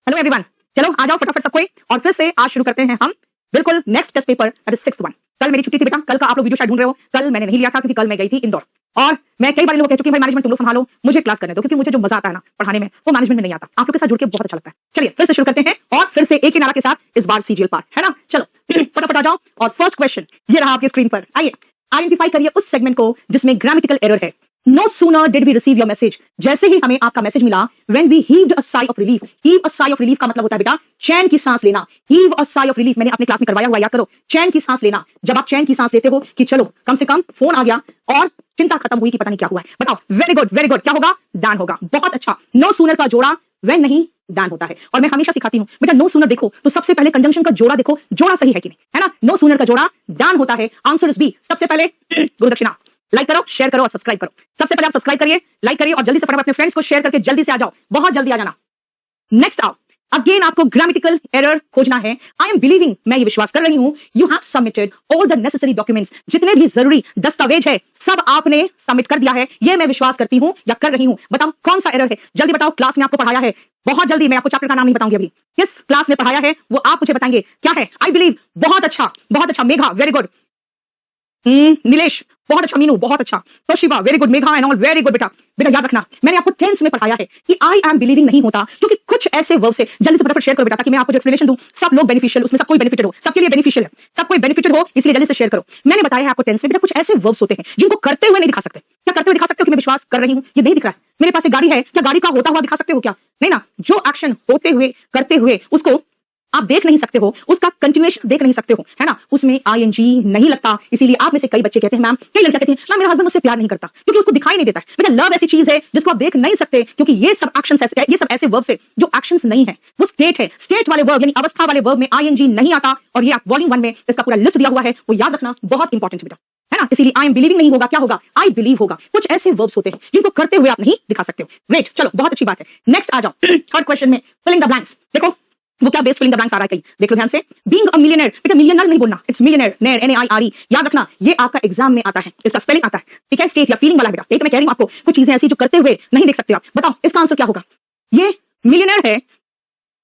Hello everyone, चलो आ जाओ फटाफट सब कोई और फिर से आज शुरू करते हैं हम बिल्कुल next test paper that is 6th one. कल मेरी छुट्टी थी बेटा, कल का आप लोग वीडियो शायद ढूंढ रहे हो, कल मैंने नहीं लिया था क्योंकि कल मैं गई थी इंदौर। और मैं कई बार लोगों को कह चुकी हूं भाई मैनेजमेंट तुम लोग संभालो, मुझे क्लास करने दो, क्योंकि मुझे जो मजा आता है ना पढ़ाने में वो मैनेजमेंट में नहीं आता। आप लोग के साथ जुड़ के बहुत अच्छा लगता है। चलिए फिर से शुरू करते हैं और फिर से एक ही नारा के साथ, इस बार सीजीएल पार है ना। चलो फटाफट आ जाओ और फर्स्ट क्वेश्चन ये रहा आपकी स्क्रीन पर। आइए आइडेंटिफाई करिए उस सेगमेंट को जिसमें ग्रामेटिकल एरर है। No sooner did we receive your message, जैसे ही हमें आपका मैसेज मिला, when we heaved a sigh of relief, heave a sigh of relief का मतलब होता है बेटा चैन की सांस लेना। heave a sigh of relief मैंने अपने क्लास में करवाया हुआ, याद करो, चैन की सांस लेना। जब आप चैन की सांस लेते हो कि चलो कम से कम फोन आ गया और चिंता खत्म हुई कि पता नहीं क्या हुआ है। बताओ, वेरी गुड, क्या होगा? डैन होगा। बहुत अच्छा। नो सूनर का जोड़ा when नहीं डैन होता है। और मैं हमेशा सिखाती हूँ बेटा, नो सूनर देखो तो सबसे पहले कंजंक्शन का जोड़ा देखो, जोड़ा सही है कि नहीं, है ना। नो सूनर का जोड़ा डैन होता है। Answer is B. सबसे पहले गुरु दक्षिणा, लाइक करो, शेयर करो और सब्सक्राइब करो। सबसे पहले आप सब्सक्राइब करिए, लाइक करिए और जल्दी से फटाफट अपने फ्रेंड्स को शेयर करके जल्दी से आ जाओ, बहुत जल्दी आ जाना। नेक्स्ट आओ, अगेन आपको ग्रामेटिकल एरर खोजना है। आई एम बिलीविंग, मैं ये विश्वास कर रही हूं, you have submitted all the necessary documents, जितने भी जरूरी दस्तावेज है सब आपने सबमिट कर दिया है, ये मैं विश्वास करती हूं या कर रही हूं। बताओ कौन सा एरर है, जल्दी बताओ। क्लास में आपको पढ़ाया है, बहुत जल्दी, मैं आपको चैप्टर का नाम नहीं बताऊंगी अभी, किस क्लास में पढ़ाया है वो आप मुझे बताएंगे क्या है। आई बिलीव, बहुत अच्छा। मेघा वेरी गुड, नीलेश बहुत अच्छा, मीनू बहुत अच्छा, Toshiba very good, Megha and all very good. बेटा याद रखना, मैंने आपको टेंस में पढ़ाया है कि आई एम बिलीविंग नहीं होता, क्योंकि कुछ ऐसे वर्ब से जल्दी से फटाफट शेयर करो बेटा, ताकि मैं आपको जो एक्सप्लेनेशन दूं सब लोग बेनिफिशियल, उसमें सब कोई बेनिफिटेड हो, सबके लिए बेनिफिशियल है, सब कोई बेनिफिटेड हो, इसलिए जल्दी से शेयर करो। मैंने बताया है आपको टेंस में बेटा कुछ ऐसे वर्ब्स होते हैं जिनको करते हुए नहीं दिखा सकते। क्या करते हुए दिखा सकते हो कि मैं विश्वास कर रही हूं ये नहीं दिख रहा है मेरे पास एक गाड़ी है, क्या गाड़ी का होता हुआ दिखा सकते हो? क्या नहीं ना। जो एक्शन होते हुए करते हुए उसको आप देख नहीं सकते हो, उसका कंटिन्यूएशन देख नहीं सकते हो, है ना, उसमें आईएनजी नहीं लगता। इसीलिए आप में से कई बच्चे कहते हैं मैम, कई लड़कियां कहती हैं मैम मेरा हस्बैंड मुझसे प्यार नहीं करता, क्योंकि उसको दिखाई नहीं देता है। बेटा लव ऐसी चीज है जिसको आप देख नहीं सकते, क्योंकि ये सब एक्शंस ऐसे, ये सब ऐसे वर्ब्स है जो एक्शंस नहीं है, वो स्टेट है। स्टेट वाले वर्ब यानी अवस्था वाले वर्ब में आईएनजी नहीं आता, और ये वॉल्यूम 1 में इसका पूरा लिस्ट दिया हुआ है, वो याद रखना, बहुत इंपॉर्टेंट बेटा, है ना। इसीलिए आई एम बिलीविंग नहीं होगा, क्या होगा? आई बिलीव होगा। कुछ ऐसे वर्ब्स होते हैं जिनको करते हुए आप नहीं दिखा सकते हो। ग्रेट, चलो बहुत अच्छी बात है। नेक्स्ट आ जाओ, थर्ड क्वेश्चन में फिलिंग द ब्लैंक्स। देखो वो क्या बेस्ड फिलिंग द ब्लैंक्स आ रहा है, कहीं देख लो ध्यान से। बीइंग अ मिलियनेयर, बेटा मिलियनर नहीं बोलना, इट्स मिलियनेयर, नेयर NAIRE। याद रखना ये आपका एग्जाम में आता है, इसका स्पेलिंग आता है, ठीक है। स्टेट या फीलिंग वाला बेटा, एक मैं कह रही हूं आपको कुछ चीजें ऐसी जो करते हुए नहीं देख सकते आप। बताओ इसका आंसर क्या होगा? ये मिलियनेयर है,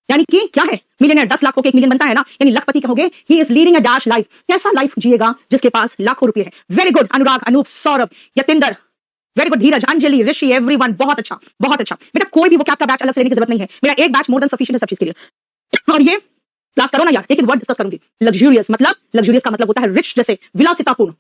यानी कि क्या है? मिलियनेयर, 10 लाख होकर 1 मिलियन बनता है ना, यानी लखपति कहोगे। He is leading a dash life, कैसा लाइफ जिएगा जिसके पास लाखों रुपए है। वेरी गुड अनुराग, अनूप, सौरभ, यतिंदर, वेरी गुड, धीरज, अंजलि, ऋषि, एवरीवन, बहुत अच्छा। बेटा कोई भी वो क्या बैच अलग से लेने की जरूरत नहीं है, मेरा एक बैच मोर देन सफिशिएंट है सब चीज के लिए। और ये क्लास करो ना यार, एक वर्ड डिस्कस करूंगी। लग्जूरियस का मतलब होता है रिच, जैसे विलासितापूर्ण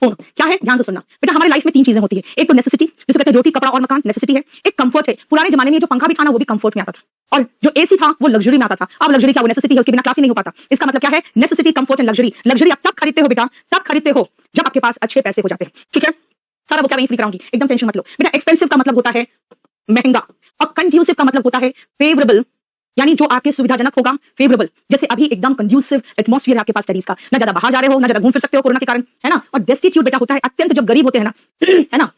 क्या है, ध्यान से सुनना बेटा। हमारी लाइफ में 3 चीजें होती है, एक तो नेसेसिटी जिसे कहते हैं रोटी कपड़ा और मकान, नेसेसिटी है। एक कंफर्ट है, पुराने जमाने में जो पंखा भी था ना वो भी कंफर्ट में आता था, और जो एसी था वो लग्जरी में आता था। अब लग्जरी क्या, वो नेसेसिटी है, उसके बिना क्लास ही नहीं हो पाता। इसका मतलब क्या है? Necessity, comfort and luxury. Luxury आप तब खरीदते हो बेटा, तब खरीदते हो जब आपके पास अच्छे पैसे हो जाते हैं, ठीक है। सारा वो क्या वहीं फ्री कराऊंगी, एकदम टेंशन मत लो बेटा। एक्सपेंसिव का मतलब होता है महंगा, और कंड्यूसिव का मतलब होता है फेवरेबल, यानी जो आपके सुविधाजनक होगा, फेवरेबल। जैसे अभी एकदम कंड्यूसिव एटमॉस्फेयर है आपके पास स्टडीज का, ना ज्यादा बाहर जा रहे हो, ना ज्यादा घूम फिर सकते हो कोरोना के कारण, है ना। और डेस्टिट्यूट बेटा होता है अत्यंत, जब गरीब होते हैं ना, है ना।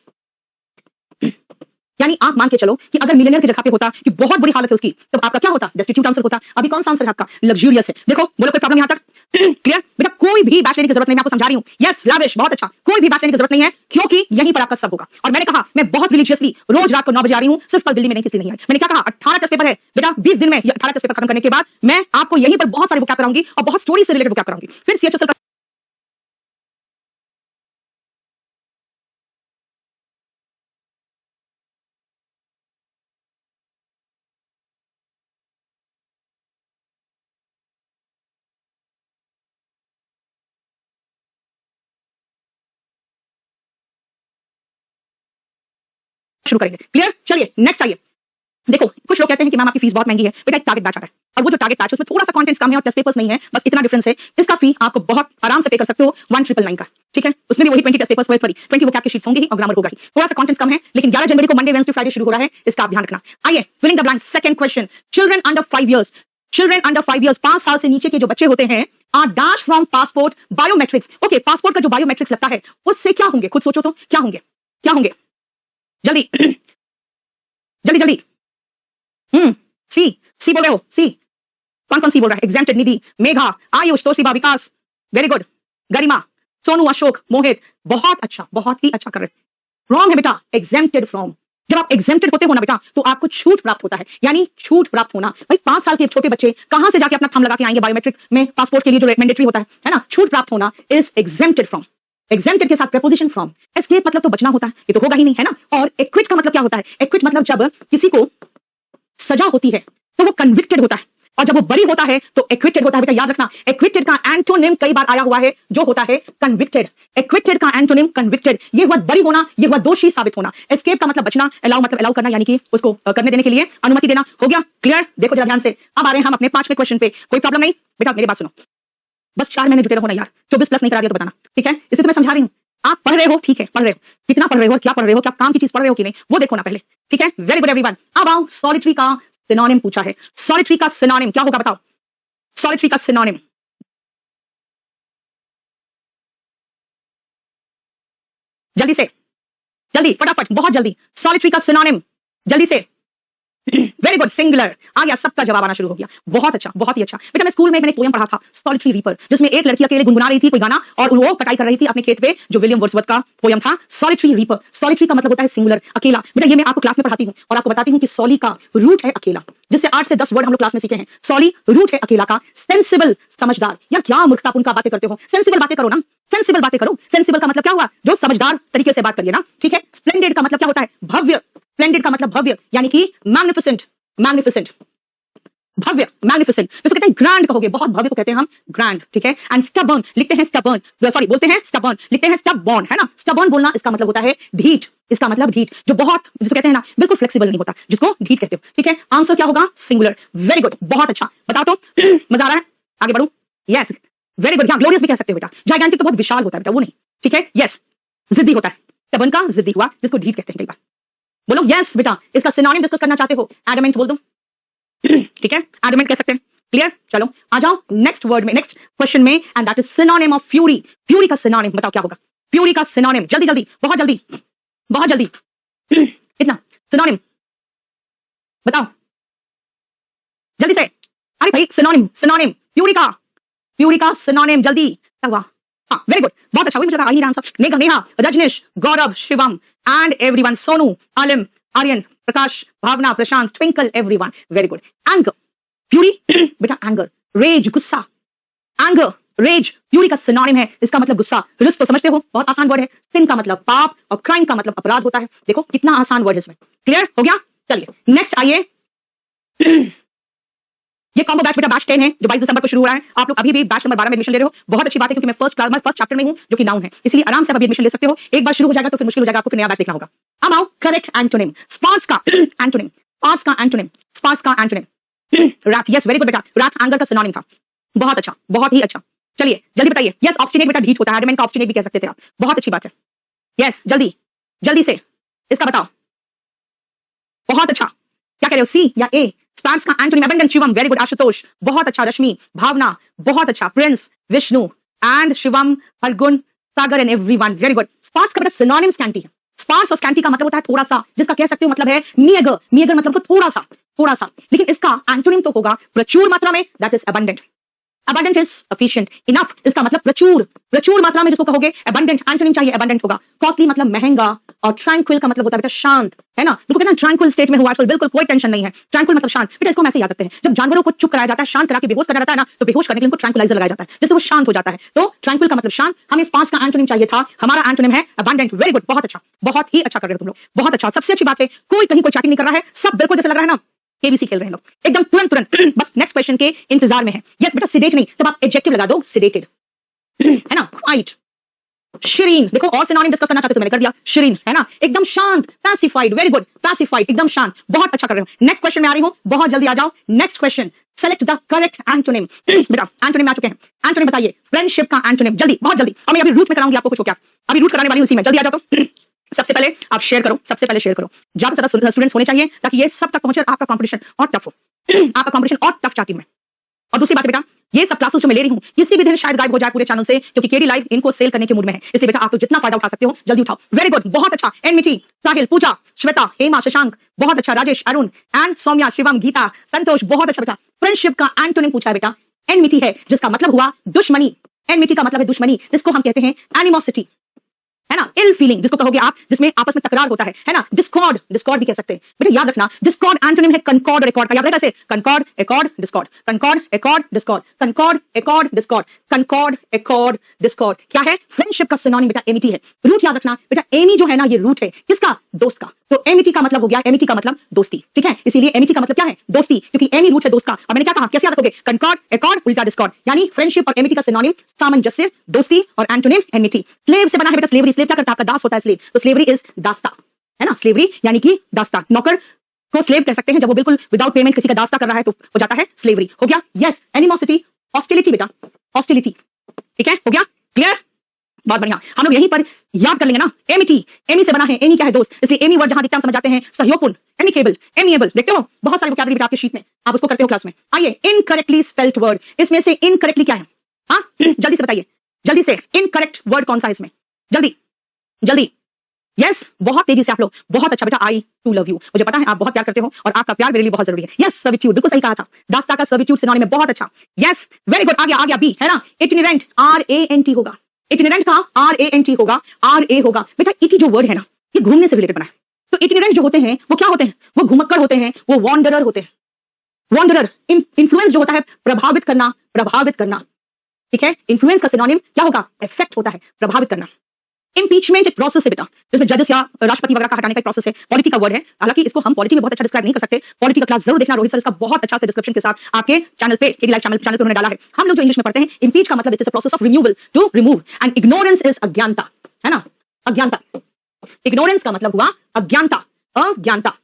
यानी आप मान के चलो कि अगर मिलियनेयर की जगह पे होता कि बहुत बुरी हालत है उसकी, तो आपका क्या होता? डेस्टिट्यूट आंसर होता। अभी कौन सा आंसर है आपका? लग्जूरियस है। देखो बोलो कोई प्रॉब्लम यहां तक क्लियर? बेटा कोई भी बैच लेने की जरूरत नहीं, मैं आपको समझा रही हूं। यस लाविश, बहुत अच्छा, कोई भी बैच लेने की जरूरत नहीं है, क्योंकि यहीं पर आपका सब होगा। और मैंने कहा मैं बहुत रिलीजियसली रोज रात को 9 बजे आ रही हूं, सिर्फ कल दिल्ली में नहीं, किसी नहीं आई। मैंने क्या कहा? 18 टेस्ट पेपर है बेटा, 20 दिन में 18 टेस्ट पेपर खत्म करने के बाद मैं आपको यहीं पर बहुत सारी बुक कराऊंगी और बहुत स्टोरी से रिलेटेड बुक कराऊंगी। फिर CHSL शुरू करेंगे। क्लियर? चलिए नेक्स्ट आइए। देखो कुछ लोग कहते हैं कि मैम आपकी फीस बहुत महंगी है, बेटा एक टारगेट बैच आता है, और वो जो टारगेट बैच है उसमें थोड़ा सा कंटेंट्स कम है और टेस्ट पेपर्स नहीं है, बस इतना डिफरेंस है। इसका फी आपको बहुत आराम से पे कर सकते हो 1999 का, ठीक है। उसमें भी वही 20 टेस्ट पेपर्स, 20 वो की शीट्स होंगी और ग्रामर होगा ही, थोड़ा सा कंटेंट्स कम है, लेकिन 11 जनवरी को मंडे वेडनेसडे फ्राइडे शुरू हो रहा है, इसका आप ध्यान रखना। आइए filling the blanks, second question. Children under 5 years, 5 साल से नीचे के जो बच्चे होते हैं are dash from passport biometrics. Okay, passport का जो बायोमेट्रिक्स लगता है उससे क्या होंगे, खुद सोचो तो क्या होंगे जल्दी जल्दी। सी बोल रहे हो? सी कौन सी बोल रहा है? एग्जेम्प्टेड, निधि, मेघा, आयुष, तोशिबा, विकास, वेरी गुड, गरिमा, सोनू, अशोक, मोहित, बहुत अच्छा, बहुत ही अच्छा कर रहे। रॉन्ग है बेटा, एग्जेम्प्टेड फ्रॉम। जब आप एग्जेम्प्टेड होते हो ना बेटा, तो आपको छूट प्राप्त होता है। यानी छूट प्राप्त होना, भाई 5 साल के छोटे बच्चे कहां से जाके अपना थंब लगा के आएंगे बायोमेट्रिक में, पासपोर्ट के लिए जो मैंडेटरी होता है ना। छूट प्राप्त होना इज एग्जेम्प्टेड फ्रॉम, एग्जेम्प्टेड के साथ प्रीपोजिशन फ्रॉम। एस्केप मतलब तो बचना होता है, ये तो होगा ही नहीं, है ना। और एक्विट का मतलब क्या होता है? एक्विट मतलब जब किसी को सजा होती है तो वो कन्विक्टेड होता है, और जब वो बरी होता है तो एक्विटेड होता है। बेटा याद रखना, एक्विटेड का एंटोनिम कई बार आया हुआ है जो होता है कन्विक्टेड। एक्विटेड का एंटोनिम कन्विक्टेड, ये हुआ बरी होना, ये हुआ दोषी साबित होना। एस्केप का मतलब बचना, अलाउ मतलब अलाउ करना, यानी कि उसको करने देने के लिए अनुमति देना। हो गया क्लियर? देखो जरा ध्यान से, अब आ रहे हैं हम अपने 5वें क्वेश्चन पे। कोई प्रॉब्लम नहीं बेटा, मेरी बात सुनो, बस 4 महीने जुटे रहो ना यार। 24 प्लस नहीं करा दिया तो बताना, ठीक है? इसे तो मैं समझा रही हूँ, आप पढ़ रहे हो, ठीक है, पढ़ रहे हो, कितना पढ़ रहे हो, क्या पढ़ रहे हो, क्या काम की चीज पढ़ रहे हो कि नहीं, वो देखो ना पहले, ठीक है? Very good everyone. अब आओ, सॉलिटरी का सिनोनिम पूछा है। सॉलिटरी का सिनोनिम क्या होगा बताओ? सॉलिटरी का सिनोनिम, जल्दी से, जल्दी फटाफट, बहुत जल्दी। सॉलिटरी का सिनोनिम जल्दी से। Very good, singular. आ गया, सबका जवाब आना शुरू हो गया। बहुत अच्छा, बहुत ही अच्छा। बेटा मैं स्कूल में मैंने पोयम पढ़ा था, सॉलिटरी रीपर, जिसमें एक लड़की अकेले गुनगुना रही थी कोई गाना और वो कटाई कर रही थी अपने खेत पे, जो विलियम वर्ड्सवर्थ का पोयम था, सॉलिटरी रीपर। सॉलिटरी का मतलब होता है सिंगुलर, अकेला। बेटा ये मैं आपको क्लास में पढ़ाती हूँ और आपको बताती हूँ कि सॉली का रूट है अकेला, जिससे 8 से 10 वर्ड हम लोग क्लास में सीखे हैं। सॉली रूट है अकेला का। सेंसिबल समझदार, यार क्या मूर्खतापूर्ण का बातें करते हो, सेंसिबल बातें करो ना, सेंसिबल बातें करो। सेंसिबल का मतलब क्या हुआ? जो समझदार तरीके से बात करिए ना, ठीक है? स्प्लेंडेड का मतलब क्या होता है? भव्य। स्प्लेंडेड का मतलब भव्य, यानी कि मैग्निफिसेंट, मैग्निफिसेंट, भव्य, मैग्निफिसेंट। इसको कहते हैं ग्रैंड, कहोगे बहुत भव्य को कहते हैं हम ग्रैंड, ठीक है? एंड स्टबर्न लिखते हैं, स्टबर्न, सॉरी बोलते हैं स्टबर्न, लिखते हैं स्टबबॉर्न, है ना। स्टबर्न बोलना इसका मतलब होता है ढीठ, इसका मतलब ढीठ, जो बहुत, जिसको कहते हैं ना बिल्कुल फ्लेक्सिबल नहीं होता, जिसको ढीठ कहते हो, ठीक है? आंसर क्या होगा? सिंगुलर। वेरी गुड, बहुत अच्छा। बताओ तो मजा आ रहा है? आगे बढ़ू? Yes, very good. हाँ, ग्लोरियस भी कह सकते हो बेटा। जायगैंटिक तो बहुत विशाल होता है बेटा, वो नहीं, ठीक है? यस, जिद्दी होता है, स्टबर्न का जिद्दी हुआ, जिसको ढीठ कहते हैं कई बार। बोलो यस बेटा। इसका सिनोनिम डिस्कस करना चाहते हो? एडमेंट बोल दो, ठीक है? एडमेंट कह सकते हैं। क्लियर? चलो आ जाओ नेक्स्ट वर्ड में, नेक्स्ट क्वेश्चन में, and that is synonym of fury. Fury का सिनोनिम बताओ क्या होगा? फ्यूरी का सिनोनिम, जल्दी जल्दी, बहुत जल्दी, बहुत जल्दी। कितना सिनोनिम बताओ जल्दी से। अरे भाई सिनोनिम, सिनोनिम फ्यूरी का, फ्यूरी का सिनोनिम जल्दी। क्या हुआ? हाँ वेरी गुड, बहुत अच्छा। वही मुझे लगा आ ही रहा answer. Neha, Neha, Rajnish, Gaurav, Shivam and everyone, Sonu, Alim, Aryan, Prakash, Bhavna, Prashant, Twinkle, everyone, very good. Anger, fury बेटा, एंगर, रेज, गुस्सा, एंगर, रेज फ्यूरी का सिनोनिम है, इसका मतलब गुस्सा। रिस्क तो समझते हो, बहुत आसान वर्ड है। सिन का मतलब पाप और क्राइम का मतलब अपराध होता है। देखो कितना आसान वर्ड है इसमें। क्लियर हो गया? चलिए नेक्स्ट आइए। ये कॉम्बो बैच बेटा बैच 10 है, जो 22 दिसंबर को शुरू हो रहा है। आप लोग अभी भी बैच नंबर 12 में एडमिशन ले रहे हो, बहुत अच्छी बात है, क्योंकि मैं फर्स्ट चैप्टर में हूं जो कि नाउन है, इसलिए आराम से अभी एडमिशन ले सकते हो। एक बार शुरू हो जाएगा तो फिर मुश्किल हो जाएगा, आपको फिर नया बैच देखना होगा। अब आओ करेक्ट एंटोनिम, स्पार्स का एंटोनिम, स्पार्स का एंटोनिम, स्पार्स का एंटोनिम, रात। यस वेरी गुड बेटा, रात एंगर का सिनोनिम था। बहुत अच्छा, बहुत ही अच्छा। चलिए जल्दी बताइए। यस, ऑब्स्टिनेट बेटा ढीठ होता है, एडमेंट का ऑब्स्टिनेट भी कह सकते थे आप। बहुत अच्छी बात है। यस जल्दी जल्दी से इसका बताओ। बहुत अच्छा, क्या कह रहे हो, सी या ए? स्पार्स का antonym abundance, Shivam, very good. Ashutosh, बहुत अच्छा। रश्मि, भावना, बहुत अच्छा। Prince, Vishnu and Shivam, Hargun, Sagar and everyone, very good. Sparse का बेटा सिनोनिम स्कैंटी है। स्पार्स और स्कैंटी का मतलब होता है थोड़ा सा, जिसका कह सकते हो मतलब है नियगर। नियगर मतलब थोड़ा सा, थोड़ा सा। लेकिन इसका एंटोनिम तो होगा प्रचुर मात्रा में, that is abundant. abundant is sufficient, enough इसका मतलब प्रचुर, प्रचुर मात्रा में जिसको कहोगे abundant, एंटोनिम चाहिए abundant होगा। costly मतलब महंगा, और tranquil का मतलब होता है बेटा शांत, है ना। बिल्कुल कहना tranquil state में हुआ आजकल, बिल्कुल कोई टेंशन नहीं है। tranquil मतलब शांत बेटा, इसको हम ऐसे याद रखते हैं, जब जानवरों को चुप कराया जाता है, शांत करा के बेहोश करना रहता है ना, तो बेहोश करने के लिए उनको ट्रैंकुलाइजर लगाया जाता है, जिससे वो शांत हो जाता है। तो tranquil का मतलब शांत। हमें स्पार्स का एंटोनिम चाहिए था, हमारा एंटोनिम है abundant। वेरी गुड, बहुत अच्छा, बहुत ही अच्छा कर रहे हो तुम लोग, बहुत अच्छा। सबसे अच्छी बात है, कोई कहीं कोई चैटिंग नहीं कर रहा है, सब बिल्कुल जैसे लग रहा है ना केबीसी खेल रहे हैं लोग, एकदम तुरंत तुरंत। बस नेक्स्ट क्वेश्चन के इंतजार में है। यस बेटा, सिडेट नहीं, तब आप एडजेक्टिव लगा दो, सिडेटेड, है ना। क्वाइट, शिरीन, देखो और सिनोनिम डिस्कस करना चाहते तो मैंने कर दिया, शिरीन, है ना, एकदम शांत, पैसिफाइड, वेरी गुड, पैसिफाइड, एकदम शांत, बहुत अच्छा कर रहे हो। नेक्स्ट क्वेश्चन में आ रही हूं, बहुत जल्दी आ जाओ। Next question, select the correct antonym. बेटा एंटोनिम आ चुके हैं, एंटोनिम बताइए। फ्रेंडशिप का एंटोनिम, जल्दी, बहुत जल्दी। और मैं अभी रूट में कराऊंगी आपको, कुछ हो क्या, अभी रूट कराने वाली हूं उसी में, जल्दी आ जाओ तो। सबसे पहले आप शेयर करो, सबसे पहले शेयर करो, ज्यादा से ज्यादा स्टूडेंट्स होने चाहिए, ताकि ये सब तक पहुंचे, आपका कंपटीशन और टफ हो। आपका कंपटीशन और टफ चाहती हूं मैं। और दूसरी बात है बेटा, ये सब क्लासेस जो मैं ले रही हूं, किसी भी दिन शायद गायब हो जाए पूरे चैनल से, क्योंकि केडी लाइव इनको सेल करने के मूड में है, इसलिए बेटा आप तो जितना फायदा उठा सकते हो जल्दी उठाओ। वेरी गुड, बहुत अच्छा। एनमिटी, साहिल, पूजा, श्वेता, हेमा, शशांक, बहुत अच्छा। राजेश, अरुण एंड सौम्या, शिवम, गीता, संतोष, बहुत अच्छा बेटा। फ्रेंडशिप का एंटोनिम पूछा है बेटा, एनमिटी है, जिसका मतलब हुआ दुश्मनी। एनमिटी का मतलब है दुश्मनी, जिसको हम कहते हैं एनिमोसिटी। है ना, इल फीलिंग जिसको कहोगे आप, जिसमें आपस में तकरार होता है ना, डिस्कॉर्ड, डिस्कॉर्ड भी कह सकते हैं बेटा, याद रखना डिस्कॉर्ड एंटोनिम है कंकॉर्ड और एकॉर्ड का, याद रखना कैसे, concord accord discord, concord accord discord, concord accord discord, concord accord discord क्या है, फ्रेंडशिप का सिनोनिम बेटा एमिटी है। रूट याद रखना बेटा, एमी जो है ना ये रूट है किसका, दोस्त का, तो एमिटी का मतलब हो गया, एमिटी का मतलब दोस्ती, ठीक है, इसीलिए एमिटी का मतलब क्या है, दोस्ती, क्योंकि एमी रूट है दोस्त का। और मैंने क्या कहा, कैसे याद रखोगे, कंकॉर्ड एकॉर्ड उल्टा डिस्कॉर्ड, यानी फ्रेंडशिप और एमिटी का सिनोनिम सामंजस्य, दोस्ती, और एंटोनिम एमिटी। स्लेव से बना है बेटा, स्लेवरी, स्लेव क्या करता है, आपका दास होता है स्लेव, तो स्लेवरी इज दास्ता, है ना, स्लेवरी यानी कि दास्ता, नौकर को स्लेव कह सकते हैं जब वो बिल्कुल विदाउट पेमेंट किसी का दास्ता कर रहा है तो हो जाता है स्लेवरी, हो गया। यस, एनिमोसिटी, हॉस्टिलिटी बेटा, हॉस्टिलिटी, ठीक है, हो गया, क्लियर, बहुत बढ़िया। हम लोग यहीं पर याद कर लेंगे ना, एमिटी, एमी से बना है, एमी क्या है, दोस्त, इसलिए एमी वर्ड जहां दिखता है हम समझ जाते हैं सहयोगपूर्ण, एमिकेबल, एमिएबल, देखते हो बहुत सारे वोकैबुलरी आपके शीट में, आप उसको करते हो क्लास में। आइए, इनकरेक्टली स्पेल्ड वर्ड, इसमें से इनकरेक्टली क्या है, हाँ जल्दी से बताइए, जल्दी से, इनकरेक्ट वर्ड कौन सा है इसमें, जल्दी जल्दी, यस बहुत तेजी से आप लोग, बहुत अच्छा बेटा, आई टू लव यू, मुझे पता है आप बहुत प्यार करते हो और आपका प्यार मेरे लिए बहुत जरूरी है। यस, सर्विट्यूड, बिल्कुल सही कहा था, दास्ता का सर्विट्यूड सिनोनिम में, बहुत अच्छा, यस वेरी गुड, आ गया बी, है ना, इटिनेरेंट, RANT होगा, इटिनेरेंट का RANT होगा, RA होगा बेटा, इटी जो वर्ड है ना ये घूमने से रिलेटेड बना है, तो इटिनेरेंट जो होते हैं वो क्या होते हैं, वो घुमक्कड़ होते हैं, वो वॉन्डरर होते हैं, वॉन्डरर, इन्फ्लुएंस जो होता है प्रभावित करना, प्रभावित करना, ठीक है, इन्फ्लुएंस का सिनोनिम क्या होगा, इफेक्ट होता है, प्रभावित करना। इम्पीचमेंट एक प्रोसेस है बेटा, जिसमें जजेस या राष्ट्रपति वगैरह का हटाने का एक प्रोसेस है, पॉलिटी का वर्ड है, हालांकि इसको हम पॉलिटी में बहुत अच्छा डिस्क्राइब नहीं कर सकते, पॉलिटी का क्लास जरूर देखना, रोहित सर इसका बहुत अच्छा से डिस्क्रिप्शन के साथ आपके चैनल पे, केडी लाइव चैनल पे उन्होंने डाला है। हम लोग जो इंग्लिश में पढ़ते हैं, इम्पीच का मतलब it is a process of removal, to remove, and ignorance is अज्ञानता, है ना, अज्ञानता, इग्नोरेंस का मतलब हुआ अज्ञानता, अज्ञानता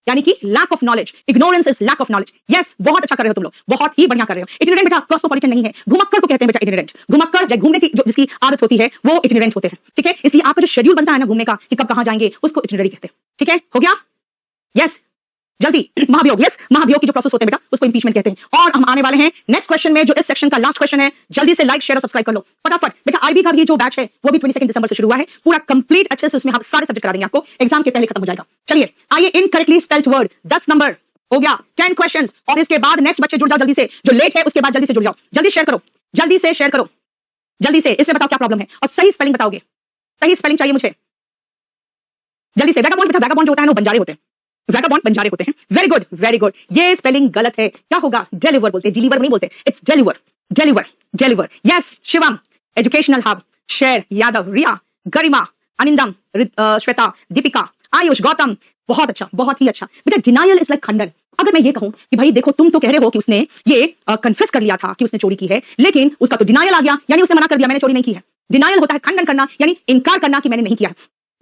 यानी कि lack of knowledge, ignorance is lack of knowledge. Yes, बहुत अच्छा कर रहे हो तुम लोग, बहुत ही बढ़िया कर रहे हो। इटिनेरेंट बेटा कॉस्मोपॉलिटन नहीं है, घुमक्कड़ को कहते हैं बेटा इटिनेरेंट, घुमक्कड़ घूमने की जो जिसकी आदत होती है वो इटिनेरेंट होते हैं, ठीक है, इसलिए आपका जो शेड्यूल बनता है ना घूमने का कि कब कहां जाएंगे उसको इटिनरी कहते हैं, ठीक है, हो गया। यस जल्दी, महाभियोग, यस महाभियोग की जो प्रोसेस होते हैं बेटा उसको इंपीचमेंट कहते हैं। और हम आने वाले हैं नेक्स्ट क्वेश्चन में, जो इस सेक्शन का लास्ट क्वेश्चन है, जल्दी से लाइक शेयर और सब्सक्राइब कर लो फटाफट बेटा। आईबी का भी जो बैच है वो भी 22 दिसंबर से शुरू हुआ है, पूरा कंप्लीट अच्छे से उसमें हम सारे सब्जेक्ट करा देंगे आपको, एग्जाम के पहले खत्म हो जाएगा। चलिए आइए, इनकरेक्टली स्पेल्ड वर्ड 10 नंबर हो गया, 10 क्वेश्चंस, और इसके बाद नेक्स्ट बच्चे जुड़ जाओ जल्दी से, जो लेट है उसके बाद जल्दी से जुड़ जाओ, जल्दी शेयर करो, जल्दी से शेयर करो, जल्दी से, इसमें बताओ क्या प्रॉब्लम है और सही स्पेलिंग बताओगे, सही स्पेलिंग चाहिए मुझे, जल्दी से। वैगाबॉन्ड बेटा, वैगाबॉन्ड जो होता है वो बंजारे होते हैं, वैगाबॉन्ड बंजारे होते हैं, वेरी गुड वेरी गुड, ये स्पेलिंग गलत है, क्या होगा, डिलीवर बोलते हैं, डिलीवर नहीं बोलते, it's deliver, deliver, deliver. Yes, Shivam, educational hub, शेर, यादव, रिया, गरिमा, अनिंदम, श्वेता, दीपिका, आयुष, गौतम, बहुत अच्छा, बहुत ही अच्छा बेटा। डिनायल इज लाइक खंडन। अगर मैं ये कहूं कि भाई देखो तुम तो कह रहे हो कि उसने ये कन्फेस कर लिया था कि उसने चोरी की है, लेकिन उसका तो डिनायल आ गया, यानी उसने मना कर दिया मैंने चोरी नहीं की है। डिनायल होता है खंडन करना, यानी इनकार करना कि मैंने नहीं किया,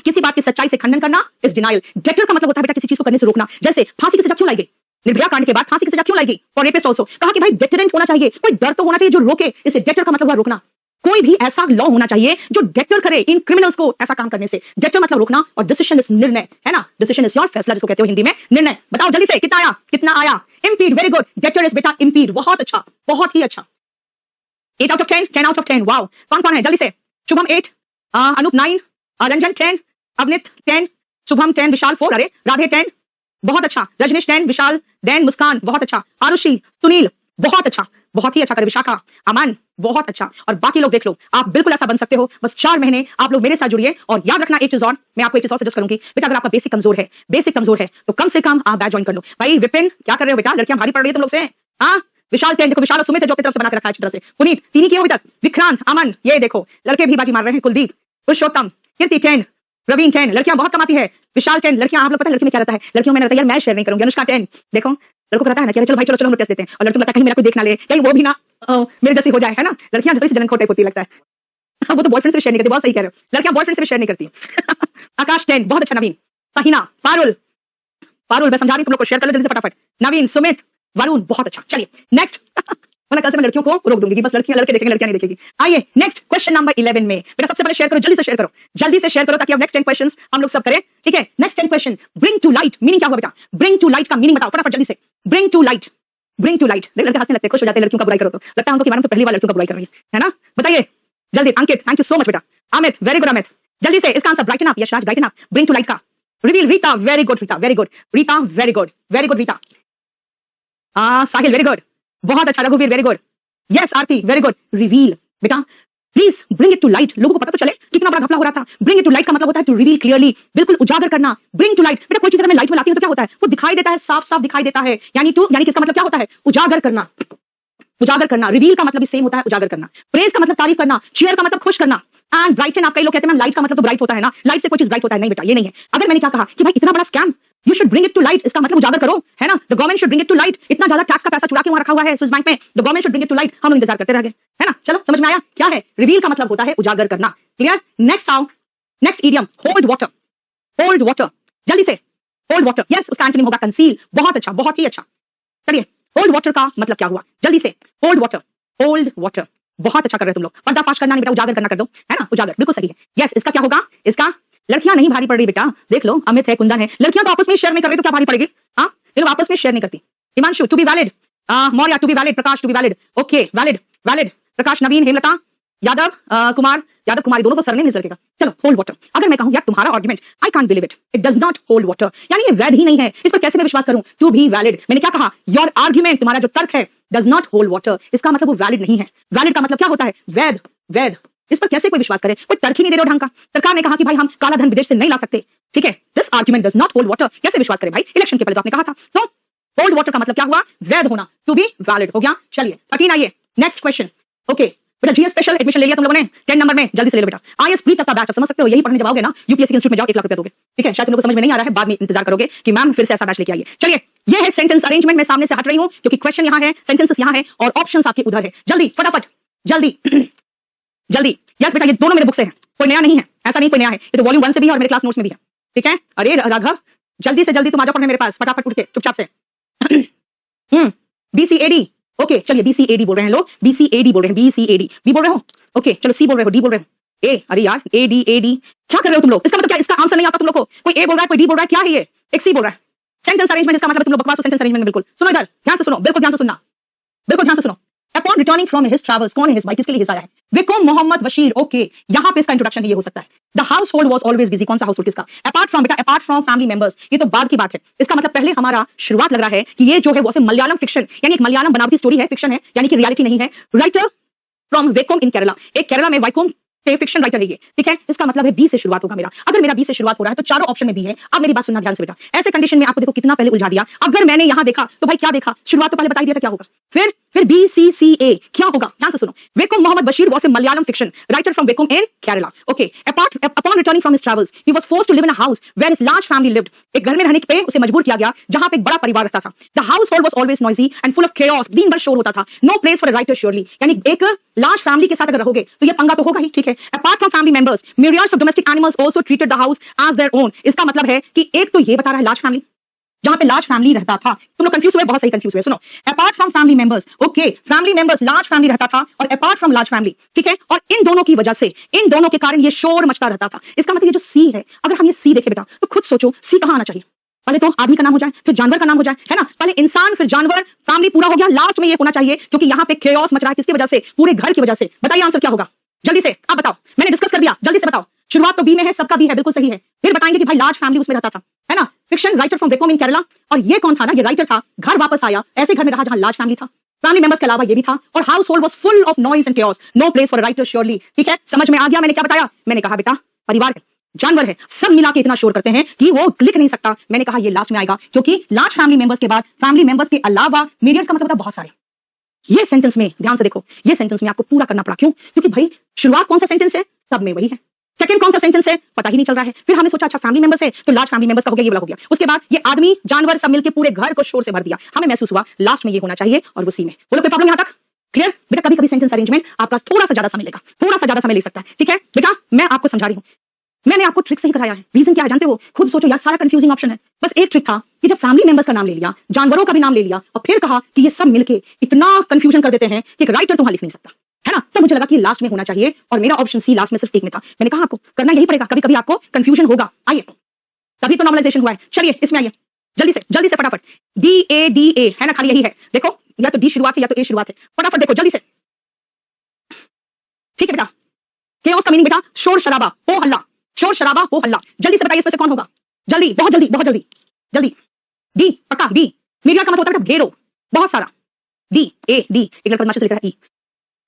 किसी बात की सच्चाई से खंडन करना इज डिनायल। डेटर का मतलब होता है बेटा किसी चीज को करने से रोकना, जैसे फांसी की सजा क्यों लाई गई, निर्भया कांड के बाद फांसी की सजा क्यों लाई गई फॉर रेपिस्ट आल्सो, कहा कि भाई डेटरेंट होना चाहिए, कोई डर तो होना चाहिए जो रोके, इसे डेटर का मतलब हुआ रोकना। कोई भी ऐसा लॉ होना चाहिए जो डेटर करे इन क्रिमिनल्स को ऐसा काम करने से। डेटर मतलब रोकना और डिसीजन इज निर्णय, है ना, डिसीजन इज योर फैसला जिसको कहते हो हिंदी में निर्णय। बताओ जल्दी से कितना आया, कितना आया, impede, very good, debtor is बेटा इम्पीड, बहुत अच्छा, बहुत ही अच्छा, 8 out of 10, 10 out of 10, wow. कौन कौन है जल्दी से, शुभम 8, अनूप 9, रंजन 10, अवनित 10, शुभम 10, विशाल 4, अरे राधे 10, बहुत अच्छा, रजनीश 10, विशाल 10, मुस्कान बहुत अच्छा, आरुषि, सुनील बहुत अच्छा, बहुत ही अच्छा करे, विशाखा, अमन बहुत अच्छा, और बाकी लोग देख लो आप बिल्कुल ऐसा बन सकते हो। बस 4 महीने आप लोग मेरे साथ जुड़िए, और याद रखना एक चीज और, मैं आपको एक चीज और सजेस्ट करूंगी बेटा, अगर आपका बेसिक कमजोर है, बेसिक कमजोर है तो कम से कम आप बैच ज्वाइन कर लो। भाई विपिन क्या कर रहे हो बेटा, लड़कियां भारी पड़ रही है तुम लोग से, हाँ विशाल 10, देखो विशाल और सुमित है जो अपनी तरफ से बना के रखा है अच्छी तरह से, पुनीत 3 ही किए अभी तक, विक्रांत, अमन, ये देखो लड़के भी बाजी मार रहे हैं, कुलदीप, पुरुषोत्तम, कीर्ति 10, प्रवीण 10, लड़कियां बहुत कमाती है, विशाल 10, लड़कियां आप लोग पता है लड़की में क्या रहता है, लड़कियों में रहता है यार मैं शेयर नहीं करूंगी, अनुष्का 10, देखो लड़कों को रहता है ना कि चलो भाई चलो हम टेस्ट देते हैं, और लड़कों को लगता है कहीं मेरा कोई देख ना ले, कहीं वो भी ना मेरे जैसी हो जाए, है ना, लड़कियां थोड़ी सी जलन खोटे होती लगता है वो तो बॉयफ्रेंड से शेयर नहीं करती, बहुत सही कह रहे हो, लड़कियां बॉयफ्रेंड से शेयर नहीं करती आकाश 10, बहुत अच्छा, नवीन, सहीना, पारुल, पारुल मैं समझा रही तुम लोग को, शेयर कर लो जल्दी से फटाफट, नवीन, सुमित, वरुण बहुत अच्छा। चलिए नेक्स्ट वरना कल से मैं लड़कियों को रोक दूंगी, बस लड़कियां लड़के देखेंगे, लड़कियां नहीं देखेगी। आइए नेक्स्ट क्वेश्चन नंबर 11 में बेटा, सबसे पहले शेयर करो, जल्दी से शेयर करो, जल्दी से शेयर करो, ताकि अब नेक्स्ट 10 क्वेश्चंस हम लोग सब करें, ठीक है। Next 10 question, bring to light, meaning क्या हुआ बेटा, ब्रिंग टू लाइट का मीनिंग बताओ फटाफट जल्दी से, bring to light, bring to light, लड़के हंसने लगते हैं, खुश हो जाते हैं लड़कियों का बुराई करो तो, लगता है उनको कि मैडम तो पहली बार लड़कियों का बुराई कर रही है ना, बताइए जल्दी। Ankit thank you so much बेटा, अमित वेरी गुड, अमित जल्दी से इसका answer brighten up, Yashraj brighten up, bring to light का reveal, Rita very good, Rita very good, Rita very good, very good Rita, Sahil very good, बहुत अच्छा, रघुवीर very good, yes Aarti very good, reveal बेटा please bring it to light. लोगों को पता तो चले कितना बड़ा घपला हो रहा था। ब्रिंग इट टू लाइट का मतलब होता है टू रिवील क्लियरली, बिल्कुल उजागर करना। ब्रिंग टू लाइट, बेटा कोई चीज अगर मैं लाइट में लाती हूं तो क्या होता है, वो दिखाई देता है, साफ साफ दिखाई देता है। यानी कि इसका मतलब क्या होता है, उजागर करना। उजागर करना, रिवील का मतलब भी सेम होता है, उजागर करना। प्रेज का मतलब तारीफ करना, चीयर का मतलब खुश करना, एंड ब्राइटन, आप कई लोग कहते हैं मैम लाइट का मतलब तो ब्राइट होता है ना, लाइट से कोई चीज ब्राइट होता है, नहीं बेटा ये नहीं है। अगर मैंने क्या कहा कि भाई इतना बड़ा scam, you should bring it to light, इसका मतलब उजागर करो, है ना। The government should bring it to light. इतना ज्यादा टैक्स का पैसा चुरा के वहां रखा हुआ है स्विस बैंक में, the government should bring it to light. हम लोग इंतजार करते रह गए, है ना। चलो समझ में आया क्या है रिवील का मतलब होता है उजागर करना। Clear. Next idiom, hold water. Hold water, जल्दी से। होल्ड वाटर, यस उसका एंटोनिम होगा कंसील। बहुत अच्छा, बहुत ही अच्छा। चलिए होल्ड वाटर का मतलब क्या हुआ, जल्दी से। होल्ड वाटर, होल्ड वाटर, बहुत अच्छा कर रहे हो तुम लोग। पर्दाफाश करना नहीं बेटा, उजागर करना कर दो, है ना। उजागर बिल्कुल सही है। यस इसका क्या होगा, इसका लड़कियां नहीं भारी पड़ रही बेटा, देख लो अमित है, कुंदन है, लड़कियां तो आपस में शेयर नहीं कर रही तो क्या भारी पड़ेगी। हाँ ये लोग आपस में शेयर नहीं करती। Himanshu to be valid, Maurya to be valid, Prakash to be valid, okay valid valid, Prakash, Naveen, Hemlata, Yadav Kumari, दोनों को सरनेम इस लड़के का। चलो होल्ड वाटर। अगर मैं कहूं यार तुम्हारा argument I can't believe it, it does not hold water, यानी ये वैध ही नहीं है, इस पर कैसे मैं विश्वास करूं। टू बी वैलिड, मैंने क्या कहा, योर आर्गुमेंट, तुम्हारा जो तर्क है, डज नॉट होल्ड वाटर, इसका मतलब वो वैलिड नहीं है। वैलिड का मतलब क्या होता है, वैध, वैध। इस पर कैसे कोई विश्वास करे, कोई तर्क ही नहीं दे रहे हो ढंग का। सरकार ने कहा कि भाई हम काला धन विदेश से नहीं ला सकते, ठीक है, this argument does not hold water, कैसे विश्वास करें भाई। इलेक्शन के पहले तो आपने कहा था। तो होल्ड वाटर का मतलब क्या हुआ, वैध होना, टू बी वैलिड हो गया। चलिए 13 आइए, नेक्स्ट क्वेश्चन। ओके बेटा जीएस स्पेशल एडमिशन ले लिया तुम लोगों ने 10 नंबर में, जल्दी से ले लो बेटा। आईएएस प्री तक का बैच, समझ सकते हो, यही पढ़ने जाओगे ना यूपीएससी इंस्टीट्यूट में, जाओ 1 लाख रुपया दोगे, ठीक है। शायद तुम लोगों को समझ में नहीं आ रहा है, बाद में इंतजार करोगे कि मैम फिर से ऐसा बैच लेके आइए। चलिए ये है सेंटेंस अरेंजमेंट, मैं सामने से हट रही हूं क्योंकि क्वेश्चन यहां है, सेंटेंसेस यहां है और ऑप्शंस आपके उधर है। जल्दी फटाफट, जल्दी जल्दी। यस बेटा ये दोनों मेरे बुक से हैं, कोई नया नहीं है, ऐसा नहीं कोई नया है, ये तो वॉल्यूम 1 से भी है और मेरे क्लास नोट्स में भी है, ठीक है। अरे राघव जल्दी से जल्दी तुम आ जाओ पढ़ने मेरे पास, फटाफट उठ के चुपचाप से। बीसीएडी, ओके चलिए बीसीएडी बोल रहे हैं लोग, बीसीएडी बोल रहे हैं, बीसीएडी, बी बोल रहे हो, ओके चलो सी बोल रहे हो, डी बोल रहे हो, ए, अरे यार एडी क्या कर रहे हो तुम लोग, इसका मतलब क्या, इसका आंसर नहीं आता तुम लोग को। कोई ए बोल रहा है, कोई डी बोल रहा है, क्या है ये, एक सी बोल रहा है। सेंटेंस अरेंजमेंट, इसका मतलब तुम लोग बकवास हो सेंटेंस अरेंजमेंट में। बिल्कुल सुनो इधर ध्यान से सुनो, बिल्कुल ध्यान से सुनना, बिल्कुल ध्यान से सुनो। Upon returning from his travels, कौन है हिज भाई, किसके लिए हिस्सा आया है, विक्रम मोहम्मद बशीर, ओके यहाँ पे इसका इंट्रोडक्शन ये हो सकता है। The house hold was always busy, कौन सा हाउस होल्ड किसका, अपार्ट फ्रॉम बेटा, अपार्ट फ्रॉम फैमिली मेंबर्स, ये तो बाद की बात है। इसका मतलब पहले हमारा शुरुआत लग रहा है कि ये जो है वो मलयालम फिक्शन, यानी एक मलयालम बनावटी स्टोरी है, फिक्शन है, यानी कि रियलिटी नहीं है। Writer from Vaikom in Kerala, एक केरला में वैकोम से फिक्शन राइटर है ये, ठीक है। इसका मतलब है बी से शुरुआत होगा मेरा। अगर मेरा बी से शुरुआत हो रहा है तो चारों ऑप्शन में बी है। अब मेरी बात सुनना ध्यान से बेटा, ऐसे कंडीशन में आपको देखो कितना पहले उलझा दिया। अगर मैंने यहां देखा तो भाई क्या देखा, शुरुआत तो पहले बता दिया था क्या होगा, फिर बी सी सी ए क्या होगा, ध्यान से सुनो। Vaikom Muhammad Basheer was a Malayalam fiction writer from Vaikom in Kerala, okay. Upon returning from his travels he was forced to live in a house where his large family lived, एक घर में रहने पे उसे मजबूर किया गया जहां पे एक बड़ा परिवार रहता था। The household was always noisy and full of chaos, दिन भर शोर होता था। No place for a writer surely, यानी एक लार्ज फैमिली के साथ अगर रहोगे तो ये पंगा तो होगा ही, ठीक है। Apart from family members, myriads of domestic animals also treated the house as their own, इसका मतलब है कि एक तो ये बता रहा है लार्ज फैमिली, जहां पे लार्ज फैमिली रहता था। तुम लोग कंफ्यूज हुए, बहुत सही कंफ्यूज हुए, सुनो। Apart from family members, okay family members, large family रहता था और अपार्ट फ्रॉम लार्ज फैमिली, ठीक है। और इन दोनों की वजह से, इन दोनों के कारण ये शोर मचता रहता था। इसका मतलब ये जो सी है, अगर हम ये सी देखें बेटा तो खुद सोचो सी कहां आना चाहिए, पहले तो आदमी का नाम हो जाए, फिर जानवर का नाम हो जाए, है ना। पहले इंसान, फिर जानवर, फैमिली पूरा हो गया, लास्ट में ये होना चाहिए क्योंकि यहाँ पे chaos मच रहा है, किसकी वजह से, पूरे घर की वजह से। बताइए आंसर क्या होगा, जल्दी से आप बताओ, मैंने डिस्कस कर दिया, जल्दी से बताओ। शुरुआत तो बी में है, सबका बी है, बिल्कुल सही है। फिर बताएंगे कि भाई लार्ज फैमिली उसमें रहता था, है ना। Fiction writer from Vaikom in Kerala, और ये कौन था ना, ये राइटर था, घर वापस आया, ऐसे घर में रहा जहां लार्ज फैमिली था, फैमिली मेंबर्स के अलावा ये भी था, और household was full of noise and chaos, no place for writer surely, ठीक है। समझ में आ गया मैंने क्या बताया, मैंने कहा बेटा परिवार है, जानवर है, सब मिला के इतना शोर करते हैं कि वो लिख नहीं सकता। मैंने कहा ये लास्ट में आएगा क्योंकि लार्ज फैमिली मेंबर्स के बाद फैमिली मेंबर्स के अलावा मीडियम्स का मतलब बहुत सारे। ये सेंटेंस में ध्यान से देखो, ये सेंटेंस में आपको पूरा करना पड़ा, क्यों, क्योंकि भाई शुरुआत कौन सा सेंटेंस है, सब में वही है। सेकंड कौन सा सेंटेंस है, पता ही नहीं चल रहा है। फिर हमने सोचा अच्छा फैमिली मेंबर्स है तो लार्ज फैमिली मेंबर्स का हो गया, ये वाला हो गया। उसके बाद ये आदमी जानवर सब मिलके पूरे घर को शोर से भर दिया। हमें महसूस हुआ लास्ट में ये होना चाहिए और वो सी में। बोलो कोई प्रॉब्लम यहां तक क्लियर बेटा। कभी कभी सेंटेंस अरेंजमेंट आपका थोड़ा सा ज्यादा समय लेगा, थोड़ा सा ज्यादा समय ले सकता है, ठीक है बेटा। मैं आपको समझा रही हूँ, मैंने आपको ट्रिक से ही कराया है। रीजन क्या है जानते हो, खुद सोचो यार, सारा कंफ्यूजिंग ऑप्शन है। बस एक ट्रिक था कि जब फैमिली मेंबर्स का नाम ले लिया, जानवरों का भी नाम ले लिया और फिर कहा कि ये सब मिलके इतना कंफ्यूजन कर देते हैं कि एक राइटर तो वहां लिख नहीं सकता, है ना। तब मुझे लगा कि लास्ट में होना चाहिए और मेरा ऑप्शन सी लास्ट में सिर्फ एक में था। मैंने कहा आपको करना यही पड़ेगा, कभी कभी आपको कंफ्यूजन होगा। आइए तभी तो नॉर्मलाइजेशन हुआ है। चलिए इसमें आइए जल्दी से फटाफट। DADA है ना, खाली यही है, देखो या तो डी शुरुआत है या तो ए शुरुआत है, फटाफट देखो जल्दी से, ठीक है बेटा। chaos का मीनिंग बेटा शोर शराबा हो हल्ला, शोर शराबा हो हल्ला। जल्दी से बताइए इसमें से कौन होगा, जल्दी, बहुत जल्दी, बहुत जल्दी, जल्दी। डी पक्का, डी। मीडिया का मतलब होता है ढेरों, बहुत सारा। डी, A, D, एक लड़का बदमाशी से लिख रहा है ई।